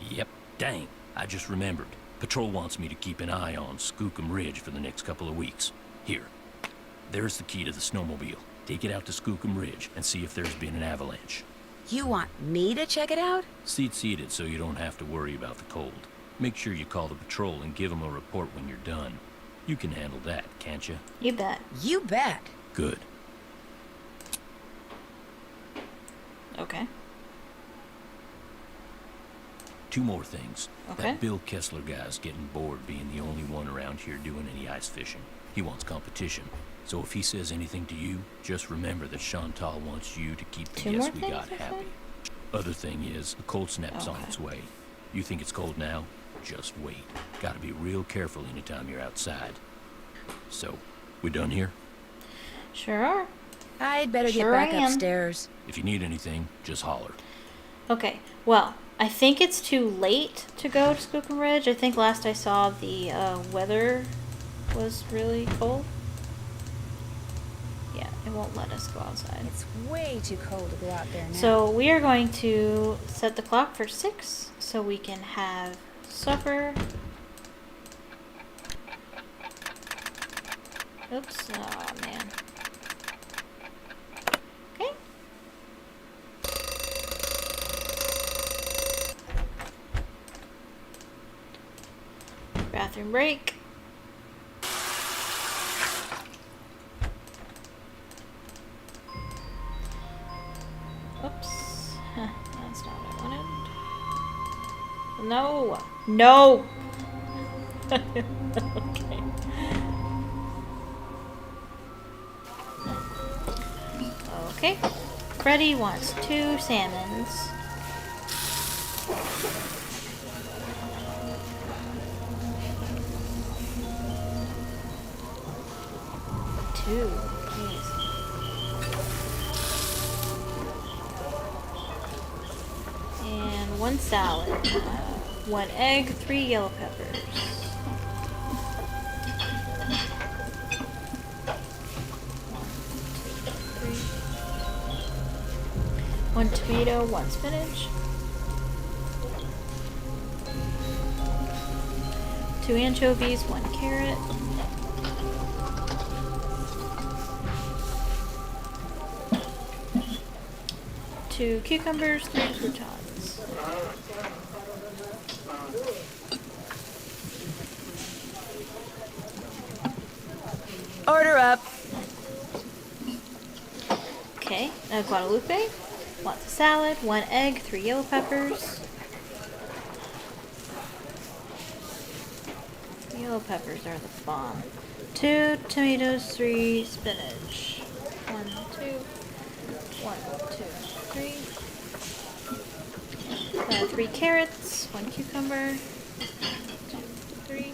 Yep, dang. I just remembered. Patrol wants me to keep an eye on Skookum Ridge for the next couple of weeks. Here. There's the key to the snowmobile. Take it out to Skookum Ridge and see if there's been an avalanche. You want me to check it out? Seat it so you don't have to worry about the cold. Make sure you call the patrol and give them a report when you're done. You can handle that, can't you? You bet. You bet. Good. Okay. 2 more things. Okay. That Bill Kessler guy's getting bored being the only one around here doing any ice fishing. He wants competition. So if he says anything to you, just remember that Chantal wants you to keep the 2 yes more we things, got you said? happy. Other thing is, a cold snap's on Okay. its way. You think it's cold now? Just wait. Gotta be real careful anytime you're outside. So, we done here? Sure are. I'd better Sure get back am. upstairs. If you need anything, just holler. Okay, well, I think it's too late to go to Skookum Ridge. I think last I saw the weather was really cold. Yeah, it won't let us go outside. It's way too cold to go out there now. So we are going to set the clock for 6 so we can have supper. Oops, oh man. Okay. Bathroom break. Oops. Huh, that's not what I wanted. No! No! Okay. Okay. Freddy wants 2 salmons. Two, please. And 1 salad. 1 egg, 3 yellow peppers. 1 tomato, 1 spinach. 2 anchovies, 1 carrot. 2 cucumbers, 3 croutons. Order up. Okay, Guadalupe wants a salad, 1 egg, 3 yellow peppers. Yellow peppers are the bomb. 2 tomatoes, 3 spinach. 1, 2, 1, 2, 3. 3 carrots, 1 cucumber. 2, 3.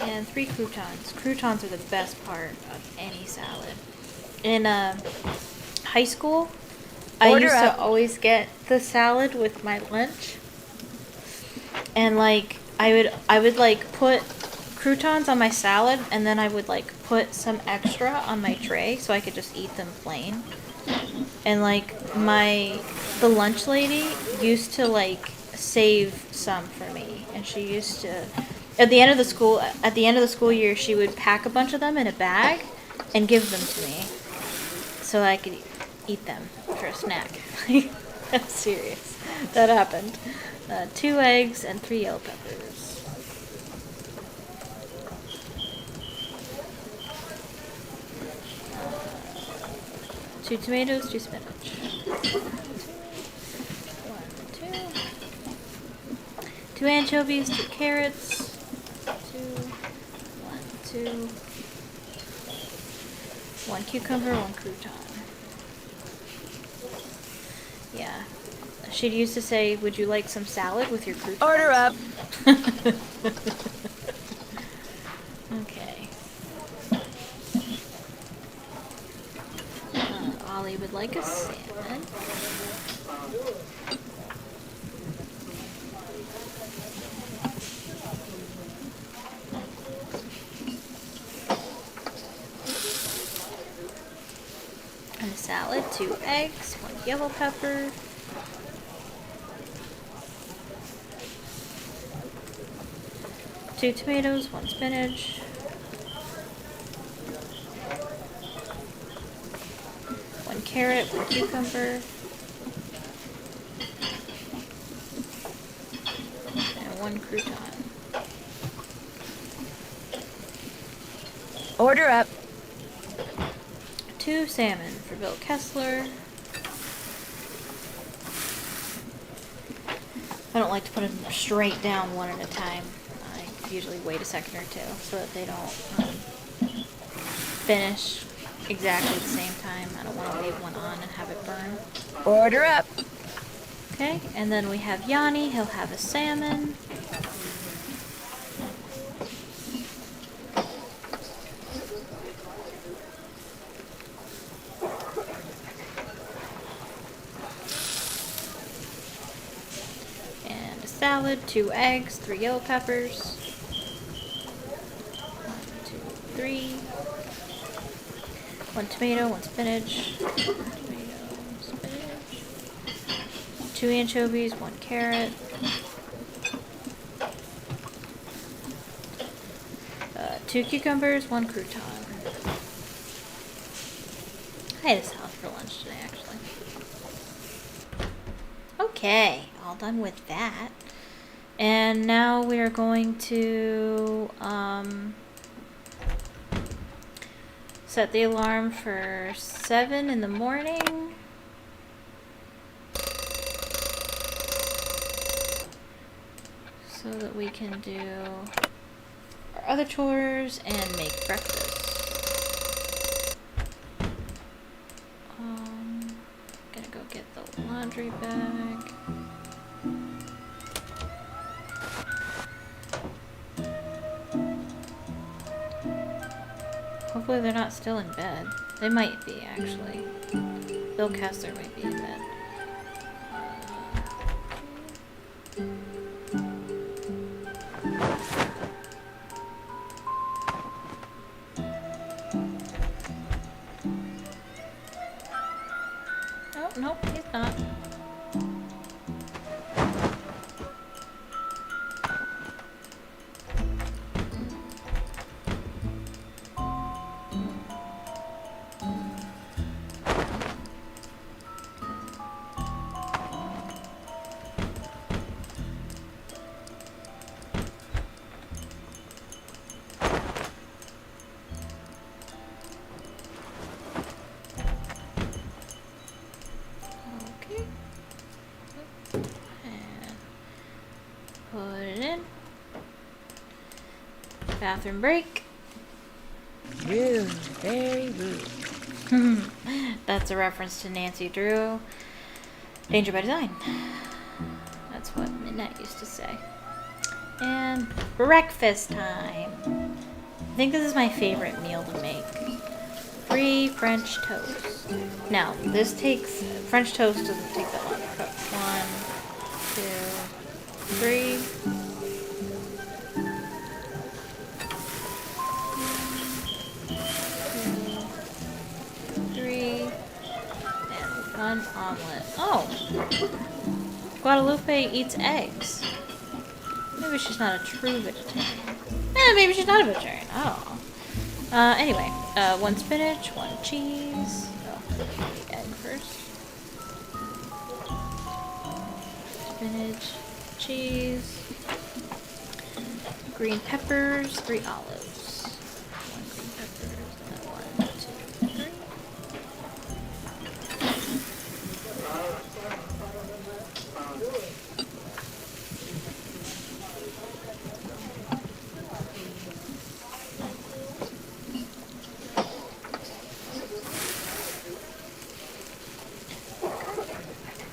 And 3 croutons. Croutons are the best part of any salad. In high school, I used to always get the salad with my lunch. And like I would like put croutons on my salad, and then I would like put some extra on my tray so I could just eat them plain. And like the lunch lady used to like save some for me, and she used to at the end of the school year, she would pack a bunch of them in a bag and give them to me so I could eat them for a snack. I'm serious. That happened. 2 eggs and 3 yellow peppers. Two tomatoes, 2 spinach. 1, 2. 2 anchovies, 2 carrots. 2, 1, 2. 1 cucumber, 1 crouton. Yeah. She'd used to say, "Would you like some salad with your croutons?" Order up. Okay. Ollie would like a salmon. And a salad, 2 eggs, 1 yellow pepper. 2 tomatoes, 1 spinach. 1 carrot, 1 cucumber. And 1 crouton. Order up. 2 salmon for Bill Kessler. I don't like to put them straight down one at a time. I usually wait a second or two so that they don't finish exactly at the same time. I don't want to leave one on and have it burn. Order up. Okay, and then we have Yanni. He'll have a salmon. salad, 2 eggs, 3 yellow peppers. 1, 2, 3. 1 tomato, 1 spinach. Tomato, spinach. 2 anchovies, 1 carrot. 2 cucumbers, 1 crouton. I had a salad for lunch today, actually. Okay, all done with that. And now we are going to set the alarm for 7 in the morning. So that we can do our other chores and make breakfast. Gonna go get the laundry bag. Hopefully they're not still in bed. They might be, actually. Bill Kessler might be in bed. Oh, nope, he's not. Okay. And put it in. Bathroom break. Rude, very rude. That's a reference to Nancy Drew. Danger by Design. That's what Midnight used to say. And breakfast time. I think this is my favorite meal to make. 3 French toast. Now, this takes... French toast doesn't take that long to cook. 1, 2, 3. And 1 omelet. Oh! Guadalupe eats eggs. Maybe she's not a true vegetarian. Maybe she's not a vegetarian. Oh. Anyway, 1 spinach, 1 cheese. Oh, the egg first. Spinach, cheese. Green peppers, 3 olives. 1 green peppers, and then 1, 2, 3.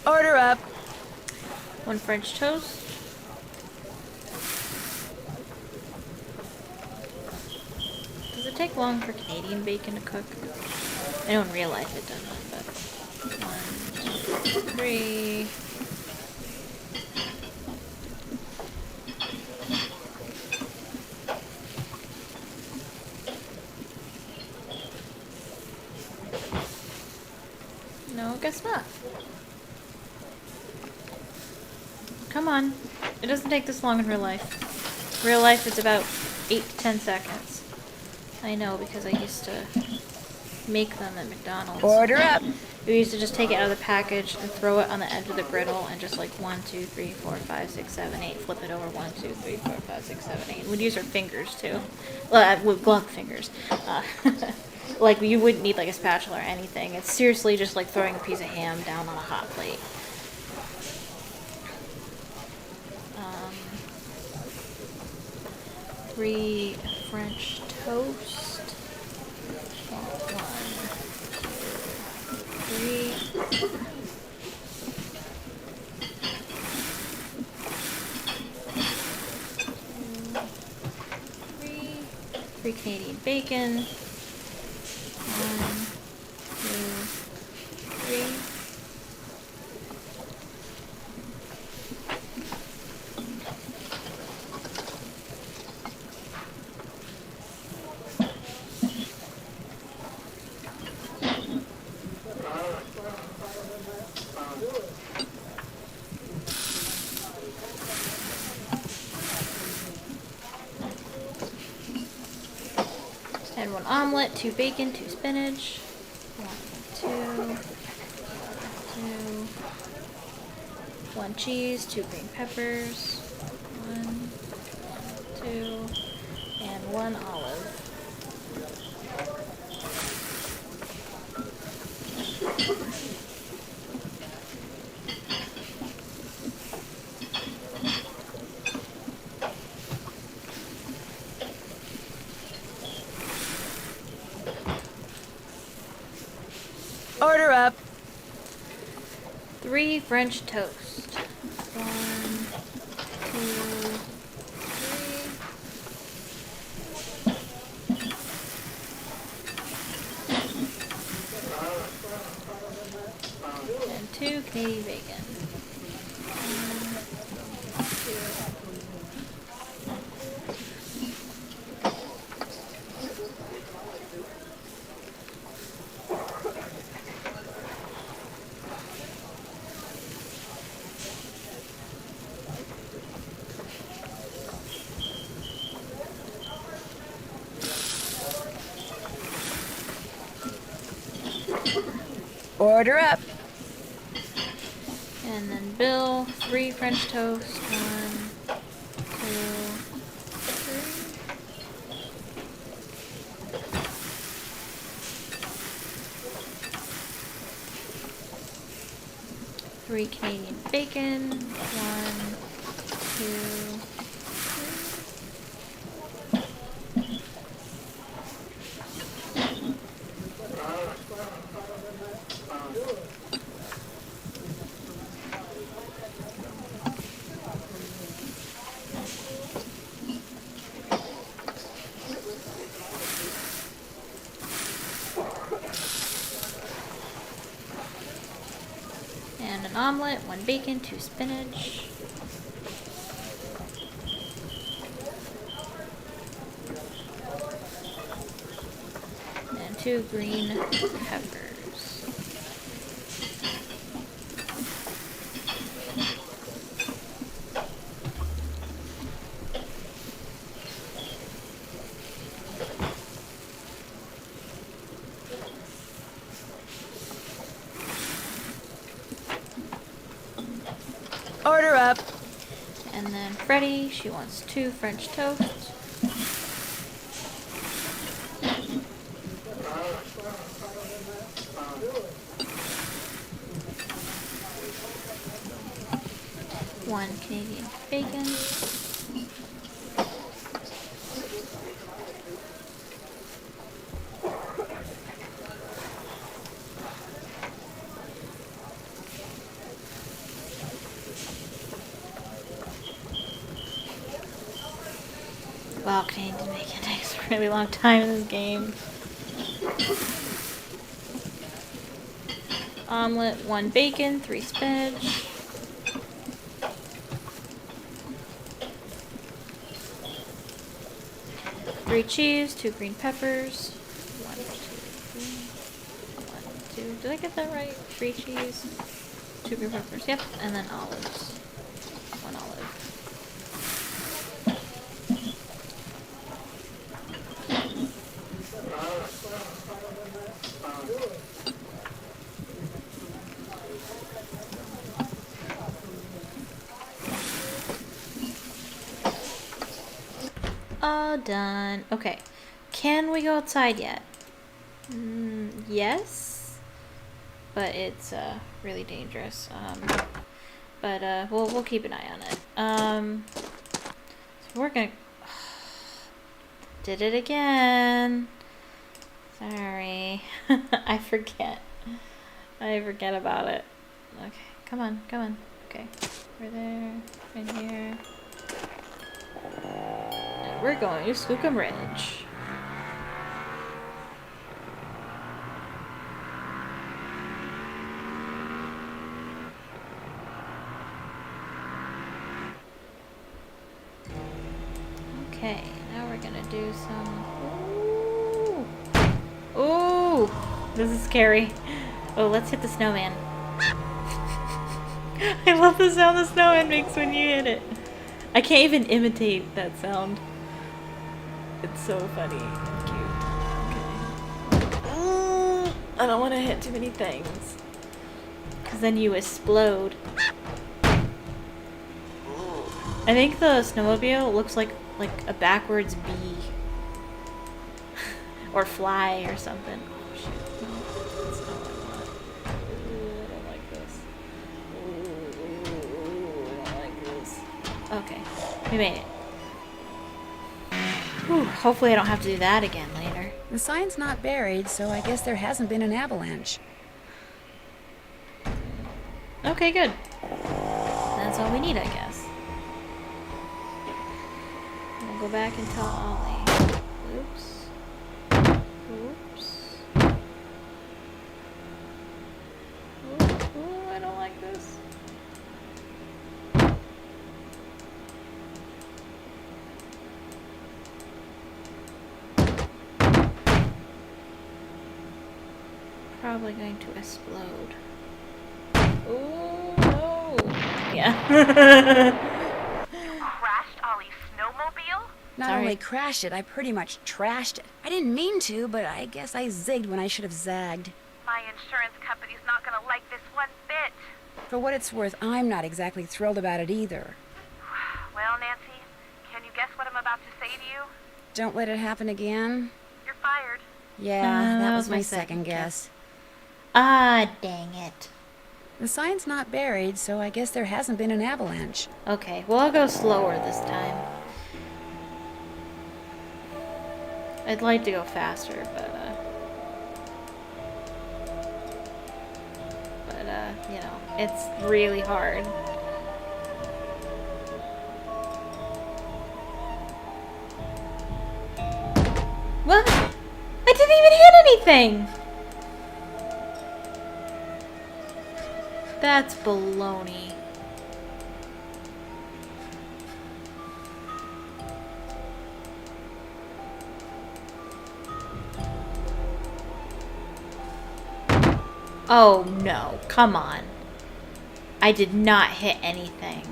Order up. 1 French toast. Does it take long for Canadian bacon to cook? I know in real life it doesn't, but 1, 2, 3. No, guess not. Come on. It doesn't take this long in real life. Real life is about 8 to 10 seconds. I know because I used to make them at McDonald's. Order up. We used to just take it out of the package and throw it on the edge of the griddle and just like 1, 2, 3, 4, 5, 6, 7, 8. Flip it over 1, 2, 3, 4, 5, 6, 7, 8. We'd use our fingers too. Well, with gloved fingers. Like you wouldn't need like a spatula or anything. It's seriously just like throwing a piece of ham down on a hot plate. 3 French toast. 1, 2, 3. 3 Canadian bacon. 1, 2, 3. And 1 omelet, 2 bacon, 2 spinach. 1, 2, 1 cheese, 2 green peppers. 1, 2, and 1 olive. Order up. 3 French toast. 1, 2, 3. And 2 Canadian bacon. 1, 2. Order up. And then Bill, 3 French toast. 1, 2, 3. 3 Canadian bacon. 1, 2, 3. And an omelet, 1 bacon, 2 spinach. And 2 green peppers. Order up. And then Freddie, she wants 2 French toast. One Canadian bacon. Wow, Canadian bacon takes a really long time in this game. Omelet, 1 bacon, 3 spinach. Three cheese, 2 green peppers. 1, 2, 3. 1, 2. Did I get that right? 3 cheese, 2 green peppers. Yep, and then olives. 1 olive. All done. Okay. Can we go outside yet? Yes. But it's really dangerous. But we'll keep an eye on it. So we're gonna did it again. Sorry. I forget about it. Okay. Come on. Okay. We're there. Right here. We're going to Skookum Ridge. Okay, now we're gonna do some... Ooh! This is scary. Oh, let's hit the snowman. I love the sound the snowman makes when you hit it. I can't even imitate that sound. It's so funny and cute. I don't want to hit too many things. Because then you explode. I think the snowmobile looks like a backwards bee. Or fly or something. Oh shit. No, that's not what I want. Ooh, I don't like this. Ooh, I don't like this. Okay. We made it. Whew, hopefully I don't have to do that again later. The sign's not buried, so I guess there hasn't been an avalanche. Okay, good. That's all we need, I guess. We'll go back and tell Ollie. Oops. Oops. Ooh, I don't like this. Probably going to explode. Oh no! Yeah. You crashed Ollie's snowmobile? Not Sorry. only crashed it, I pretty much trashed it. I didn't mean to, but I guess I zigged when I should have zagged. My insurance company's not gonna like this one bit. For what it's worth, I'm not exactly thrilled about it either. Well, Nancy, can you guess what I'm about to say to you? Don't let it happen again. You're fired. Yeah, that was my second guess. Ah, dang it. The sign's not buried, so I guess there hasn't been an avalanche. Okay, well I'll go slower this time. I'd like to go faster, but you know, it's really hard. What? I didn't even hit anything! That's baloney. Oh no, come on. I did not hit anything.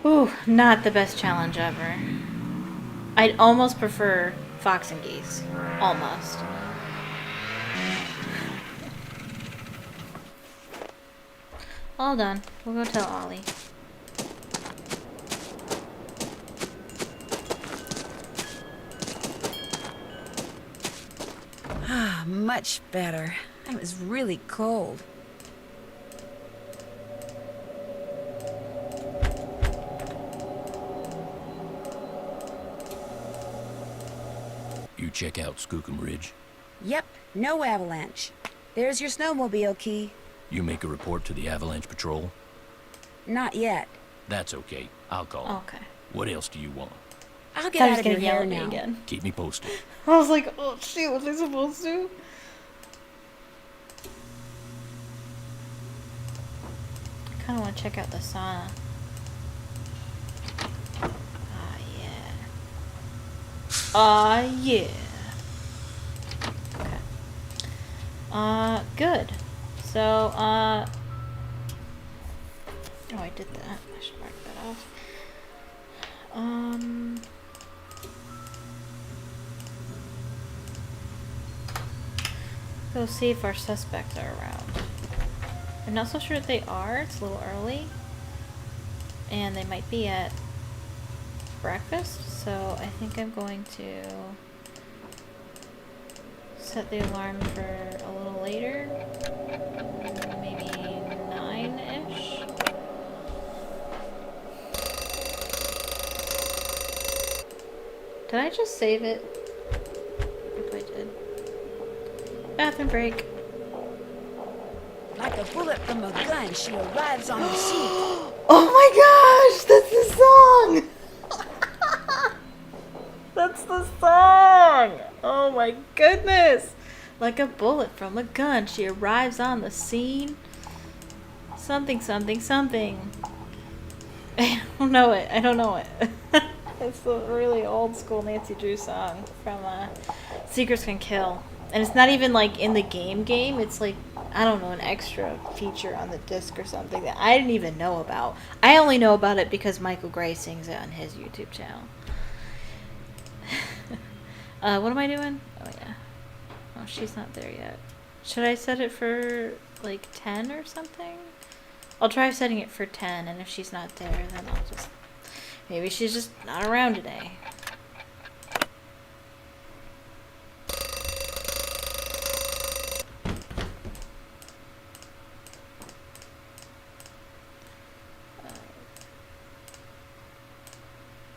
Ooh, not the best challenge ever. I'd almost prefer Fox and Geese. Almost. All done. We'll go tell Ollie. Ah, much better. I was really cold. You check out Skookum Ridge. Yep, no avalanche. There's your snowmobile key. You make a report to the Avalanche Patrol. Not yet. That's okay. I'll call. Okay. What else do you want? I'll get Thought he out was of your gonna yell hair at me now. again. Keep me posted. I was like, oh shoot, was I supposed to? I kinda wanna check out the sauna. Ah yeah. Ah yeah. Okay. Good. So, oh, I did that. I should mark that off. Go see if our suspects are around. I'm not so sure if they are. It's a little early. And they might be at breakfast, so I think I'm going to set the alarm for a little later. Maybe 9-ish. Did I just save it? I hope I did. Bathroom break. Like a bullet from a gun, she arrives on the scene. Oh my gosh, that's the song! That's the song! my goodness! Like a bullet from a gun, she arrives on the scene. Something, something, something. I don't know it. I don't know it. It's a really old school Nancy Drew song from Secrets Can Kill. And it's not even like in the game. It's like, I don't know, an extra feature on the disc or something that I didn't even know about. I only know about it because Michael Gray sings it on his YouTube channel. What am I doing? Oh yeah. Oh, she's not there yet. Should I set it for like 10 or something? I'll try setting it for 10, and if she's not there, then I'll just... Maybe she's just not around today.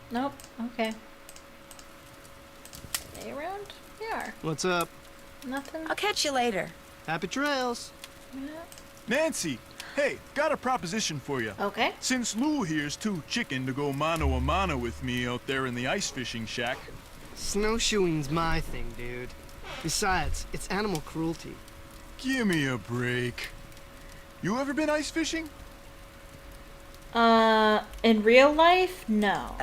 Nope. Okay. Are they around? They are. What's up? Nothing? I'll catch you later. Happy trails. Yeah. Nancy, hey, got a proposition for you. Okay. Since Lou here's too chicken to go mano a mano with me out there in the ice fishing shack. Snowshoeing's my thing, dude. Besides, it's animal cruelty. Gimme a break. You ever been ice fishing? In real life, no.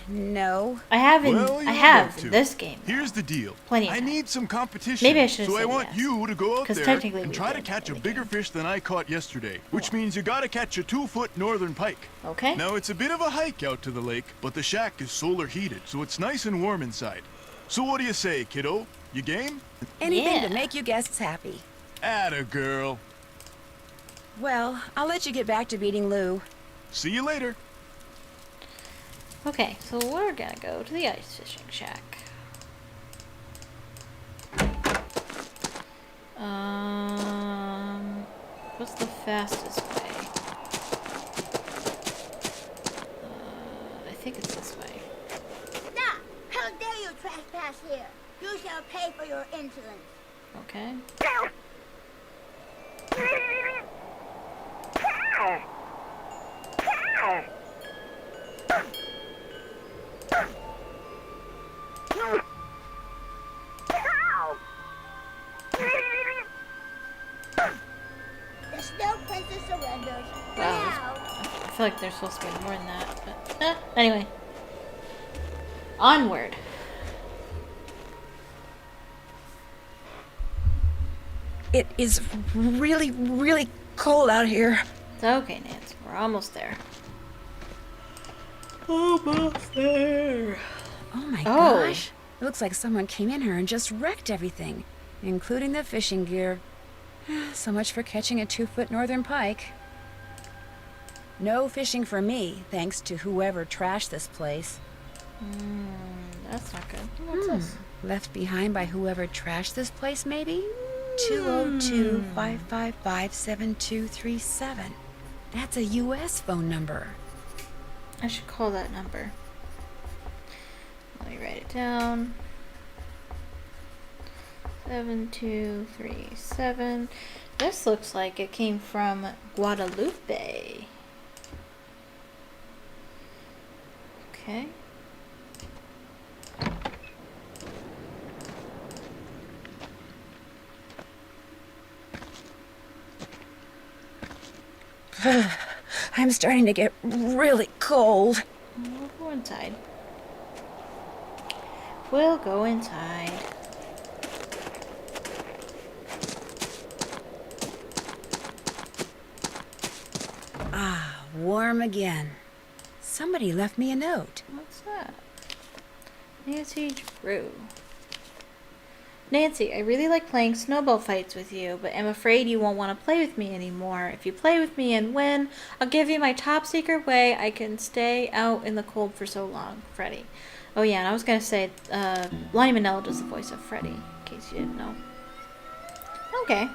No. I haven't. Well, I you're have about to. in this game. Here's the deal. Plenty of I time. need some competition. Maybe I should have So I said want yes. you to go out 'Cause there technically and we try to did catch a in the bigger game. fish than I caught yesterday, which means you gotta catch a 2-foot northern pike. Okay. Now it's a bit of a hike out to the lake, but the shack is solar heated, so it's nice and warm inside. So what do you say, kiddo? You game? Anything Yeah. to make you guests happy. Atta girl. Well, I'll let you get back to beating Lou. See you later. Okay, so we're gonna go to the ice fishing shack. What's the fastest way? I think it's this way. Stop! How dare you trespass here? You shall pay for your insolence. Okay. The Snow Princess surrenders. Wow. Now, I feel like there's supposed to be more than that, but anyway. Onward. It is really, really cold out here. It's okay, Nancy. We're almost there. Almost there. Oh my Oh. gosh. It looks like someone came in here and just wrecked everything, including the fishing gear. So much for catching a 2-foot northern pike. No fishing for me, thanks to whoever trashed this place. That's not good. What's this? Left behind by whoever trashed this place, maybe? 202-555-7237. That's a U.S. phone number. I should call that number. Let me write it down. 7237. This looks like it came from Guadalupe. Okay. I'm starting to get really cold. We'll go inside. We'll go inside. Ah, warm again. Somebody left me a note. What's that? Nancy Drew. Nancy, I really like playing snowball fights with you, but I'm afraid you won't want to play with me anymore. If you play with me and win, I'll give you my top secret way I can stay out in the cold for so long. Freddy. Oh yeah, and I was going to say, Lonnie Manella does the voice of Freddy, in case you didn't know. Okay.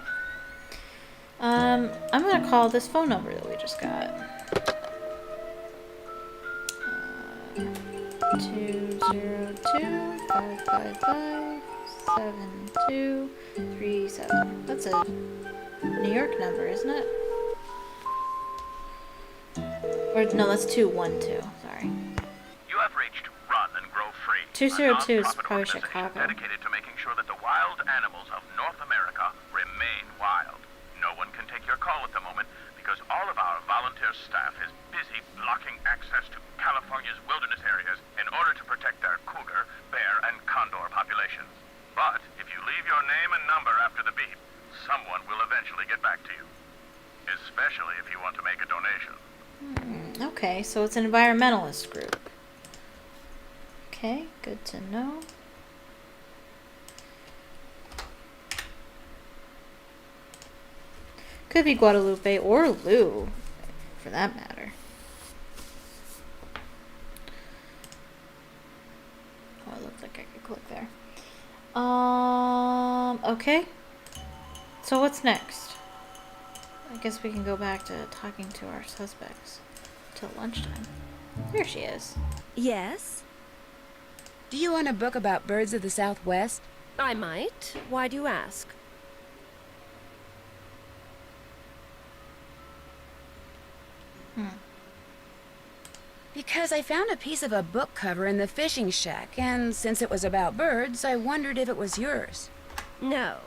I'm going to call this phone number that we just got. 202-555-7237. That's a New York number, isn't it? Or no, that's 212. Sorry. You have reached Run and Grow Free. 202 is a non-profit probably organization Chicago. dedicated to making sure that the their staff is busy blocking access to California's wilderness areas in order to protect their cougar, bear, and condor populations. But if you leave your name and number after the beep, someone will eventually get back to you. Especially if you want to make a donation. Okay, so it's an environmentalist group. Okay, good to know. Could be Guadalupe or Lou, for that matter. Oh, it looked like I could click there. Okay. So what's next? I guess we can go back to talking to our suspects till lunchtime. There she is. Yes? Do you own a book about birds of the Southwest? I might. Why do you ask? Because I found a piece of a book cover in the fishing shack, and since it was about birds, I wondered if it was yours. No.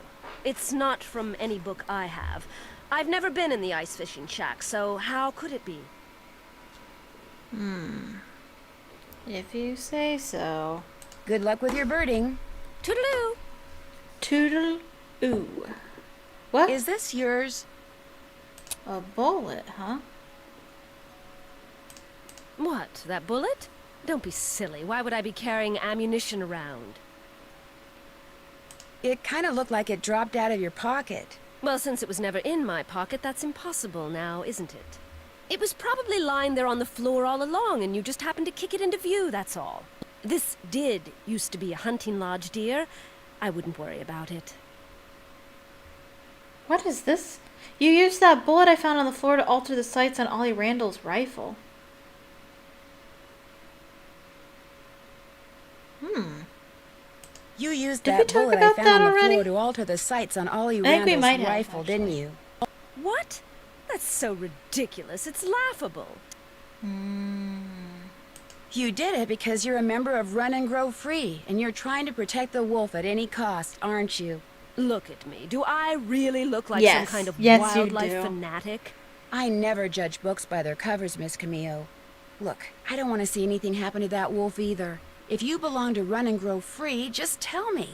It's not from any book I have. I've never been in the ice fishing shack, so how could it be? If you say so. Good luck with your birding. Toodaloo! Toodle-oo. What? Is this yours? A bullet, huh? What, that bullet? Don't be silly. Why would I be carrying ammunition around? It kind of looked like it dropped out of your pocket. Well, since it was never in my pocket, that's impossible now, isn't it? It was probably lying there on the floor all along, and you just happened to kick it into view, that's all. This did used to be a hunting lodge, dear. I wouldn't worry about it. What is this? You used that bullet I found on the floor to alter the sights on Ollie Randall's rifle. You used Did we that talk bullet I about found that on the already? floor to alter the sights on Ollie I think we might Randall's have, rifle, actually. didn't you? What? That's so ridiculous. It's laughable. You did it because you're a member of Run and Grow Free, and you're trying to protect the wolf at any cost, aren't you? Look at me. Do I really look like Yes. some kind of Yes, you wildlife do. fanatic? I never judge books by their covers, Miss Camillo. Look, I don't want to see anything happen to that wolf either. If you belong to Run and Grow Free, just tell me.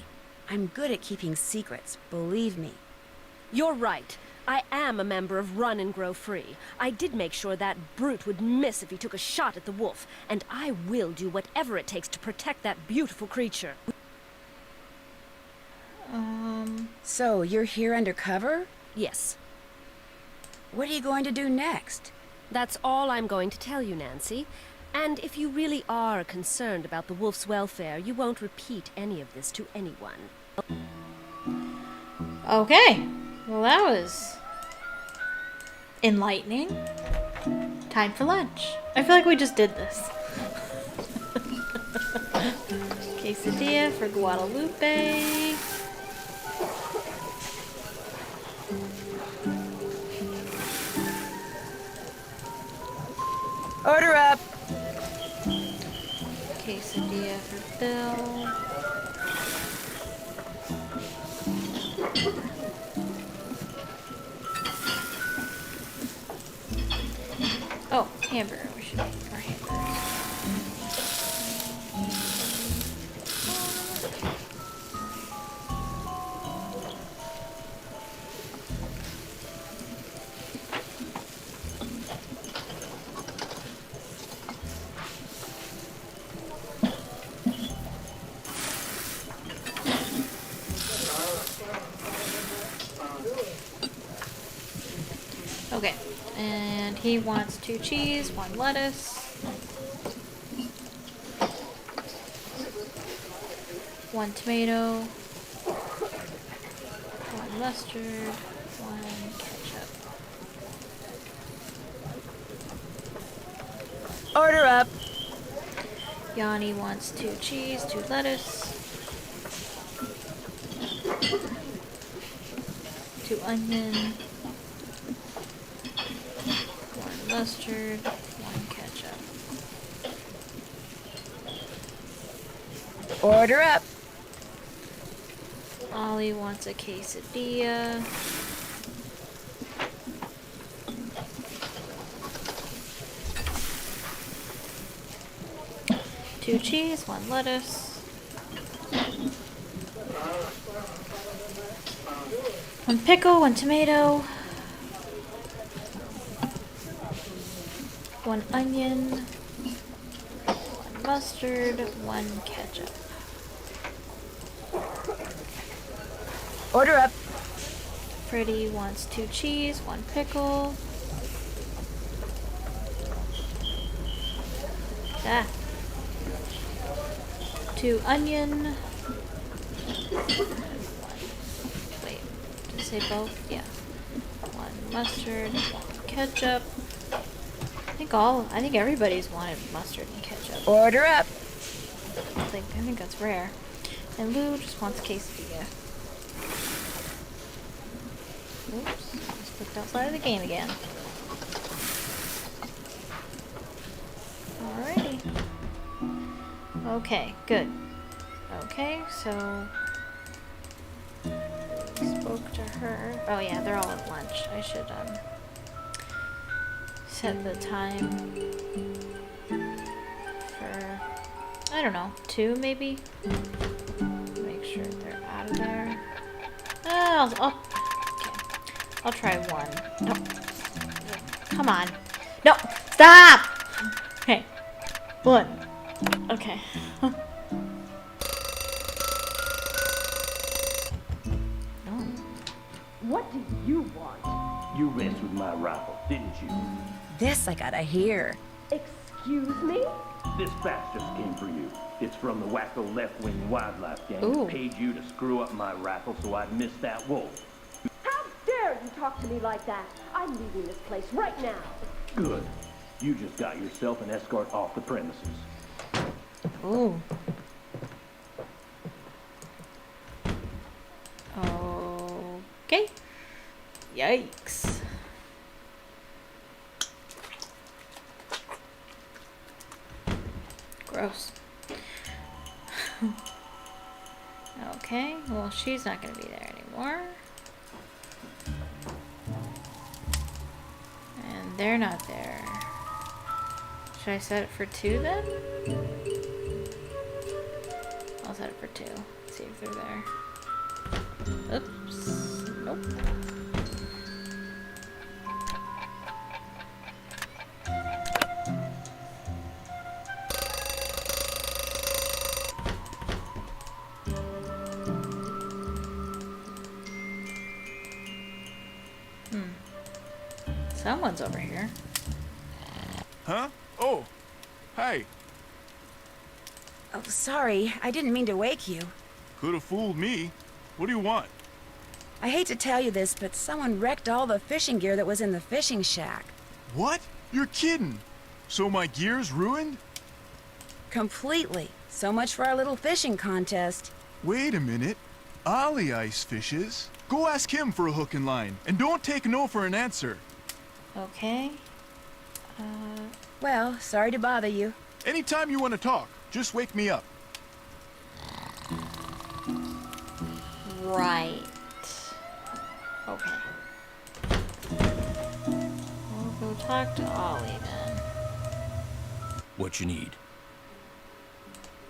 I'm good at keeping secrets, believe me. You're right. I am a member of Run and Grow Free. I did make sure that brute would miss if he took a shot at the wolf, and I will do whatever it takes to protect that beautiful creature. So, you're here undercover? Yes. What are you going to do next? That's all I'm going to tell you, Nancy. And if you really are concerned about the wolf's welfare, you won't repeat any of this to anyone. Okay. Well, that was enlightening. Time for lunch. I feel like we just did this. Quesadilla for Guadalupe. Order up! Quesadilla for Bill. Oh, hamburger. We should make our hamburgers. Okay, and he wants 2 cheese, 1 lettuce, 1 tomato, 1 mustard, 1 ketchup. Order up! Yanni wants 2 cheese, 2 lettuce, 2 onion, 1 mustard, 1 ketchup. Order up! Ollie wants a quesadilla. 2 cheese, 1 lettuce. 1 pickle, 1 tomato. 1 onion. 1 mustard, 1 ketchup. Order up. Freddie wants 2 cheese, 1 pickle. Ah. 2 onion. Wait, did I say both? Yeah. 1 mustard, 1 ketchup. I think everybody's wanted mustard and ketchup. Order up. I think that's rare. And Lou just wants quesadilla. Oops, just clicked outside of the game again. Alrighty. Okay, good. Okay, so spoke to her. Oh yeah, they're all at lunch. I should set the time for, I don't know, 2 maybe? Make sure they're out of there. Okay. I'll try 1. No. Come on. No! Stop! Okay. 1. Okay. What do you want? You messed with my rifle, didn't you? This I gotta hear. Excuse me? This fax just came for you. It's from the wacko left-wing wildlife gang Ooh. that paid you to screw up my rifle so I'd miss that wolf. How dare you talk to me like that? I'm leaving this place right now. Good. You just got yourself an escort off the premises. Ooh. Okay. Yikes. Gross. Okay, well, she's not gonna be there anymore. And they're not there. Should I set it for 2 then? I'll set it for 2. See if they're there. Oops. Nope. Someone's over here. Huh? Oh, hi. Oh, sorry. I didn't mean to wake you. Could have fooled me. What do you want? I hate to tell you this, but someone wrecked all the fishing gear that was in the fishing shack. What? You're kidding. So my gear's ruined? Completely. So much for our little fishing contest. Wait a minute. Ollie ice fishes. Go ask him for a hook and line, and don't take no for an answer. Okay. Well, sorry to bother you. Anytime you want to talk, just wake me up. Right. Okay. We'll go talk to Ollie then. What you need?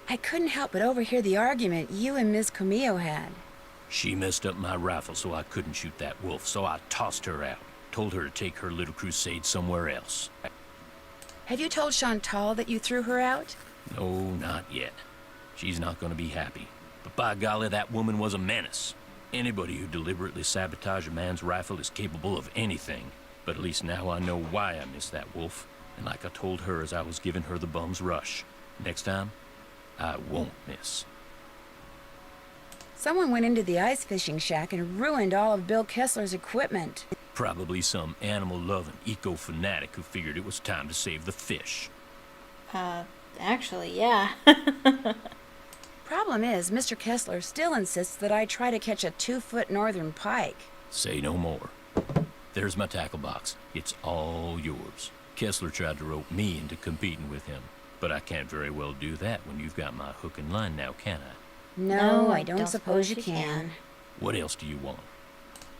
I couldn't help but overhear the argument you and Miss Camillo had. She messed up my rifle so I couldn't shoot that wolf, so I tossed her out. Told her to take her little crusade somewhere else. Have you told Chantal that you threw her out? No, not yet. She's not gonna be happy. But by golly, that woman was a menace. Anybody who deliberately sabotages a man's rifle is capable of anything. But at least now I know why I missed that wolf. And like I told her as I was giving her the bum's rush, next time, I won't miss. Someone went into the ice fishing shack and ruined all of Bill Kessler's equipment. Probably some animal-loving eco-fanatic who figured it was time to save the fish. Actually, yeah. Problem is, Mr. Kessler still insists that I try to catch a 2-foot northern pike. Say no more. There's my tackle box. It's all yours. Kessler tried to rope me into competing with him, but I can't very well do that when you've got my hook and line now, can I? No, I don't suppose you can. What else do you want?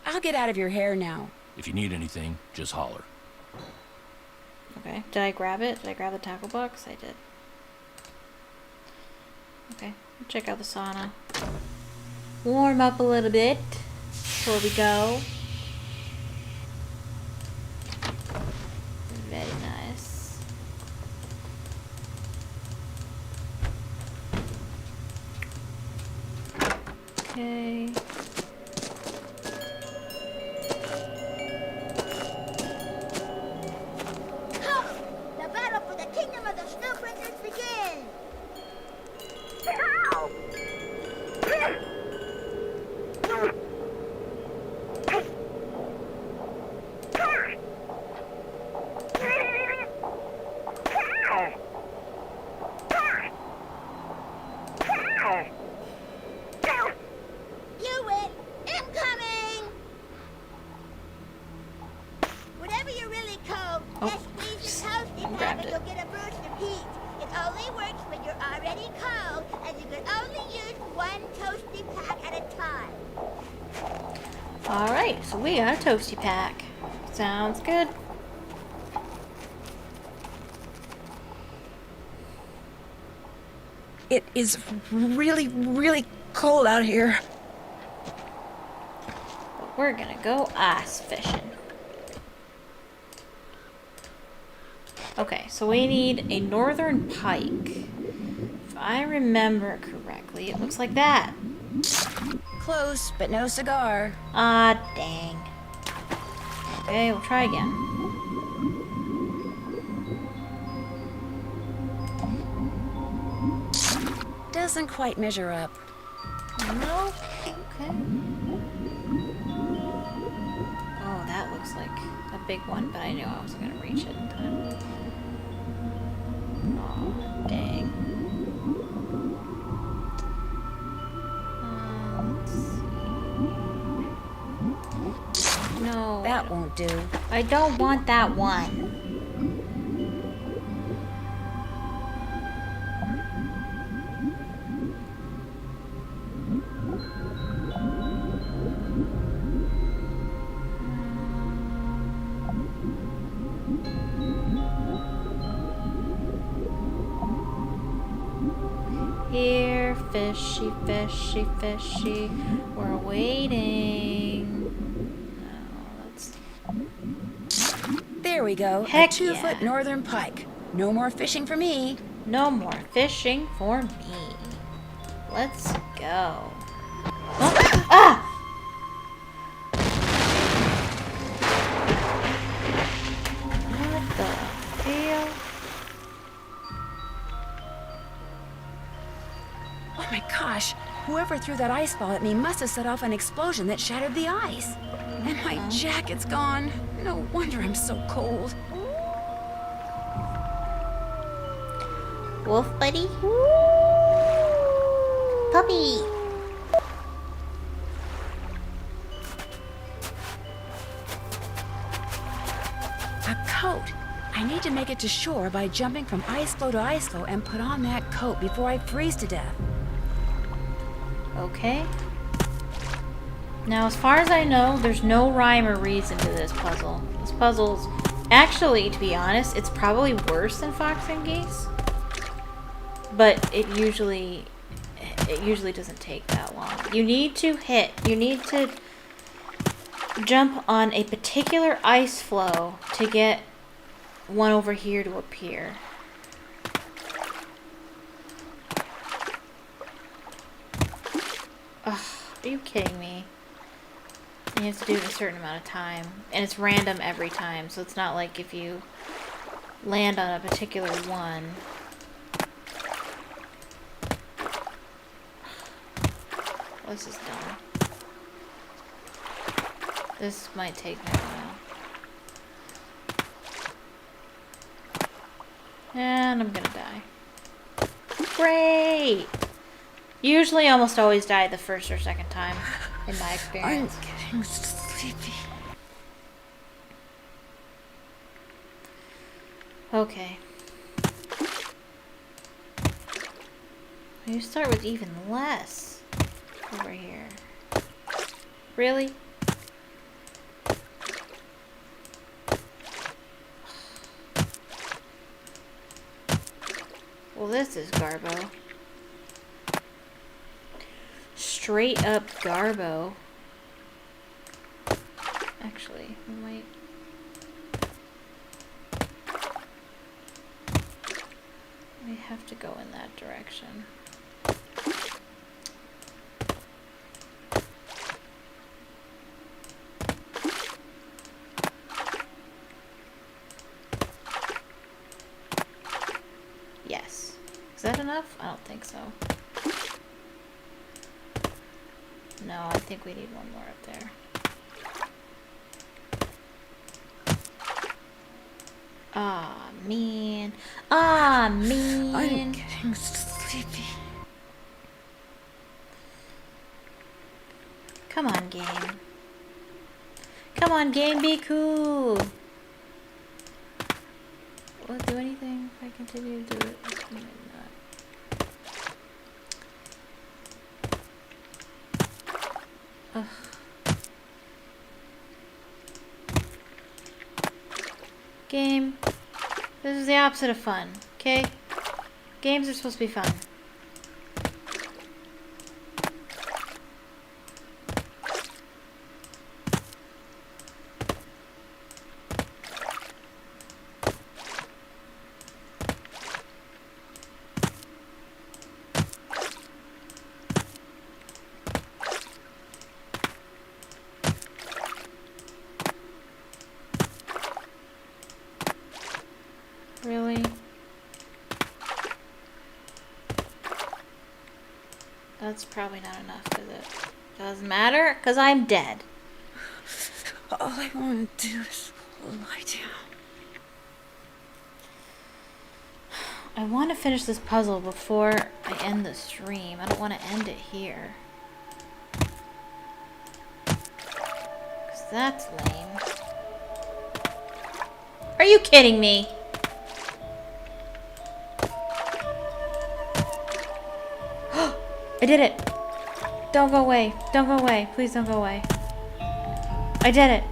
I'll get out of your hair now. If you need anything, just holler. Okay. Did I grab it? Did I grab the tackle box? I did. Okay, check out the sauna. Warm up a little bit before we go. Very nice. Okay. Come! The battle for the kingdom of the Snow Princess begins! You win! Incoming! Whatever you're really cold, just squeeze your toasty pad and you'll get a burst of heat. It only works when you're already cold, and you can only use one toasty pack at a time. Alright, so we got a toasty pack. Sounds good. It is really, really cold out here. But we're gonna go ice fishing. Okay, so we need a northern pike. If I remember correctly, it looks like that. Close, but no cigar. Ah, dang. Okay, we'll try again. Doesn't quite measure up. No? Okay. Oh, that looks like a big one, but I knew I wasn't gonna reach it in time. Oh, dang. Let's see. No. That won't do. I don't want that one. Here, fishy, fishy, fishy. We're waiting. No, let's... There we go. Heck a 2-foot yeah. northern pike. No more fishing for me. No more fishing for me. Let's go. Oh, ah! What the hell? Oh my gosh. Whoever threw that ice ball at me must have set off an explosion that shattered the ice. And my jacket's gone. No wonder I'm so cold. Wolf buddy? Puppy! A coat. I need to make it to shore by jumping from ice floe to ice floe and put on that coat before I freeze to death. Okay. Now, as far as I know, there's no rhyme or reason to this puzzle. This puzzle's... Actually, to be honest, it's probably worse than Fox and Geese. But it usually doesn't take that long. You need to jump on a particular ice floe to get one over here to appear. Ugh, are you kidding me? And you have to do it a certain amount of time. And it's random every time, so it's not like if you land on a particular one. This is dumb. This might take me a while. And I'm gonna die. Great! Usually almost always die the first or second time, in my experience. I'm getting sleepy. Okay. You start with even less over here. Really? Well, this is Garbo. straight up Garbo. Actually, we might... We have to go in that direction. Yes. Is that enough? I don't think so. No, I think we need one more up there. Ah, man. Ah, man. I'm getting sleepy. Come on, game. Come on, game, be cool. Will it do anything if I continue to do it? Maybe not. Ugh. Game. This is the opposite of fun, okay? Games are supposed to be fun. Really? That's probably not enough, is it? Doesn't matter, because I'm dead. All I want to do is lie down. I want to finish this puzzle before I end the stream. I don't want to end it here. Because that's lame. Are you kidding me? I did it. Don't go away. Don't go away. Please don't go away. I did it.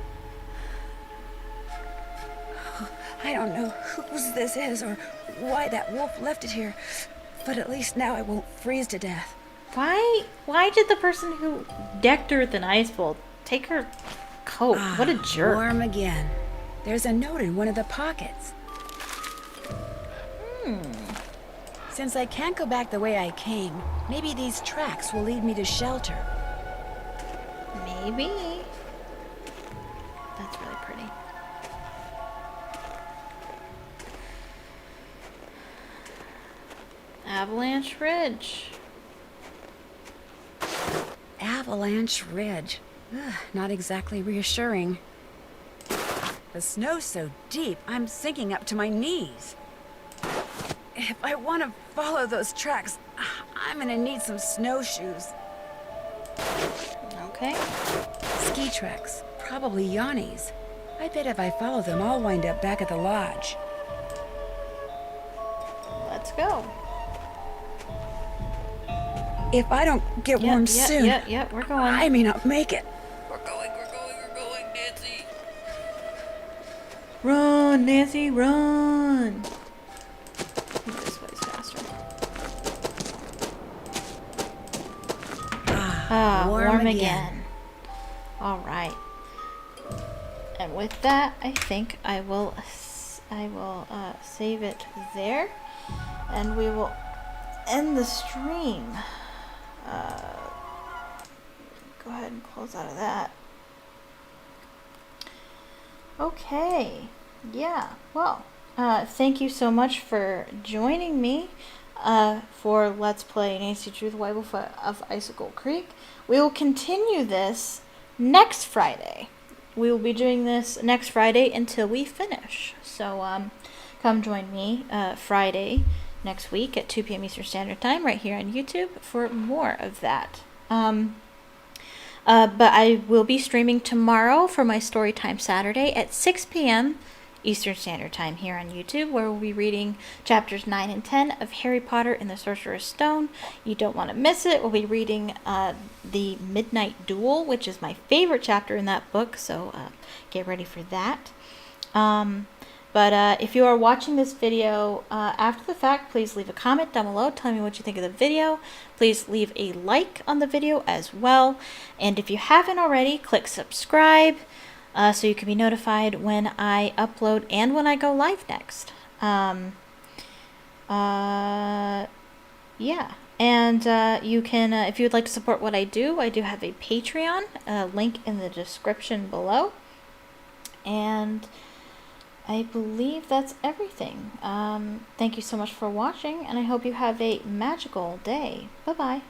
I don't know whose this is or why that wolf left it here, but at least now I won't freeze to death. Why did the person who decked her with an ice bolt take her coat? What a jerk. Warm again. There's a note in one of the pockets. Since I can't go back the way I came, maybe these tracks will lead me to shelter. Maybe. That's really pretty. Avalanche Ridge. Avalanche Ridge. Ugh, not exactly reassuring. The snow's so deep, I'm sinking up to my knees. If I want to follow those tracks, I'm gonna need some snowshoes. Okay. Ski tracks, probably Yanni's. I bet if I follow them, I'll wind up back at the lodge. Let's go. If I don't get warm soon, Yep, we're going. I may not make it. We're going, Nancy. Run, Nancy, run. This way's faster. Warm again. All right. And with that, I think I will save it there, and we will end the stream. Go ahead and close out of that. Okay. Yeah. Well, thank you so much for joining me for Let's Play Nancy Drew the White Wolf of Icicle Creek. We will continue this next Friday. We will be doing this next Friday until we finish. So come join me Friday next week at 2 p.m. Eastern Standard Time right here on YouTube for more of that. But I will be streaming tomorrow for my Storytime Saturday at 6 p.m. Eastern Standard Time here on YouTube, where we'll be reading chapters 9 and 10 of Harry Potter and the Sorcerer's Stone. You don't want to miss it. We'll be reading the Midnight Duel, which is my favorite chapter in that book, so get ready for that. But But if you are watching this video after the fact, please leave a comment down below. Tell me what you think of the video. Please leave a like on the video as well. And if you haven't already, click subscribe so you can be notified when I upload and when I go live next. Yeah. And you can, if you would like to support what I do have a Patreon, link in the description below. And I believe that's everything. Thank you so much for watching, and I hope you have a magical day. Bye-bye.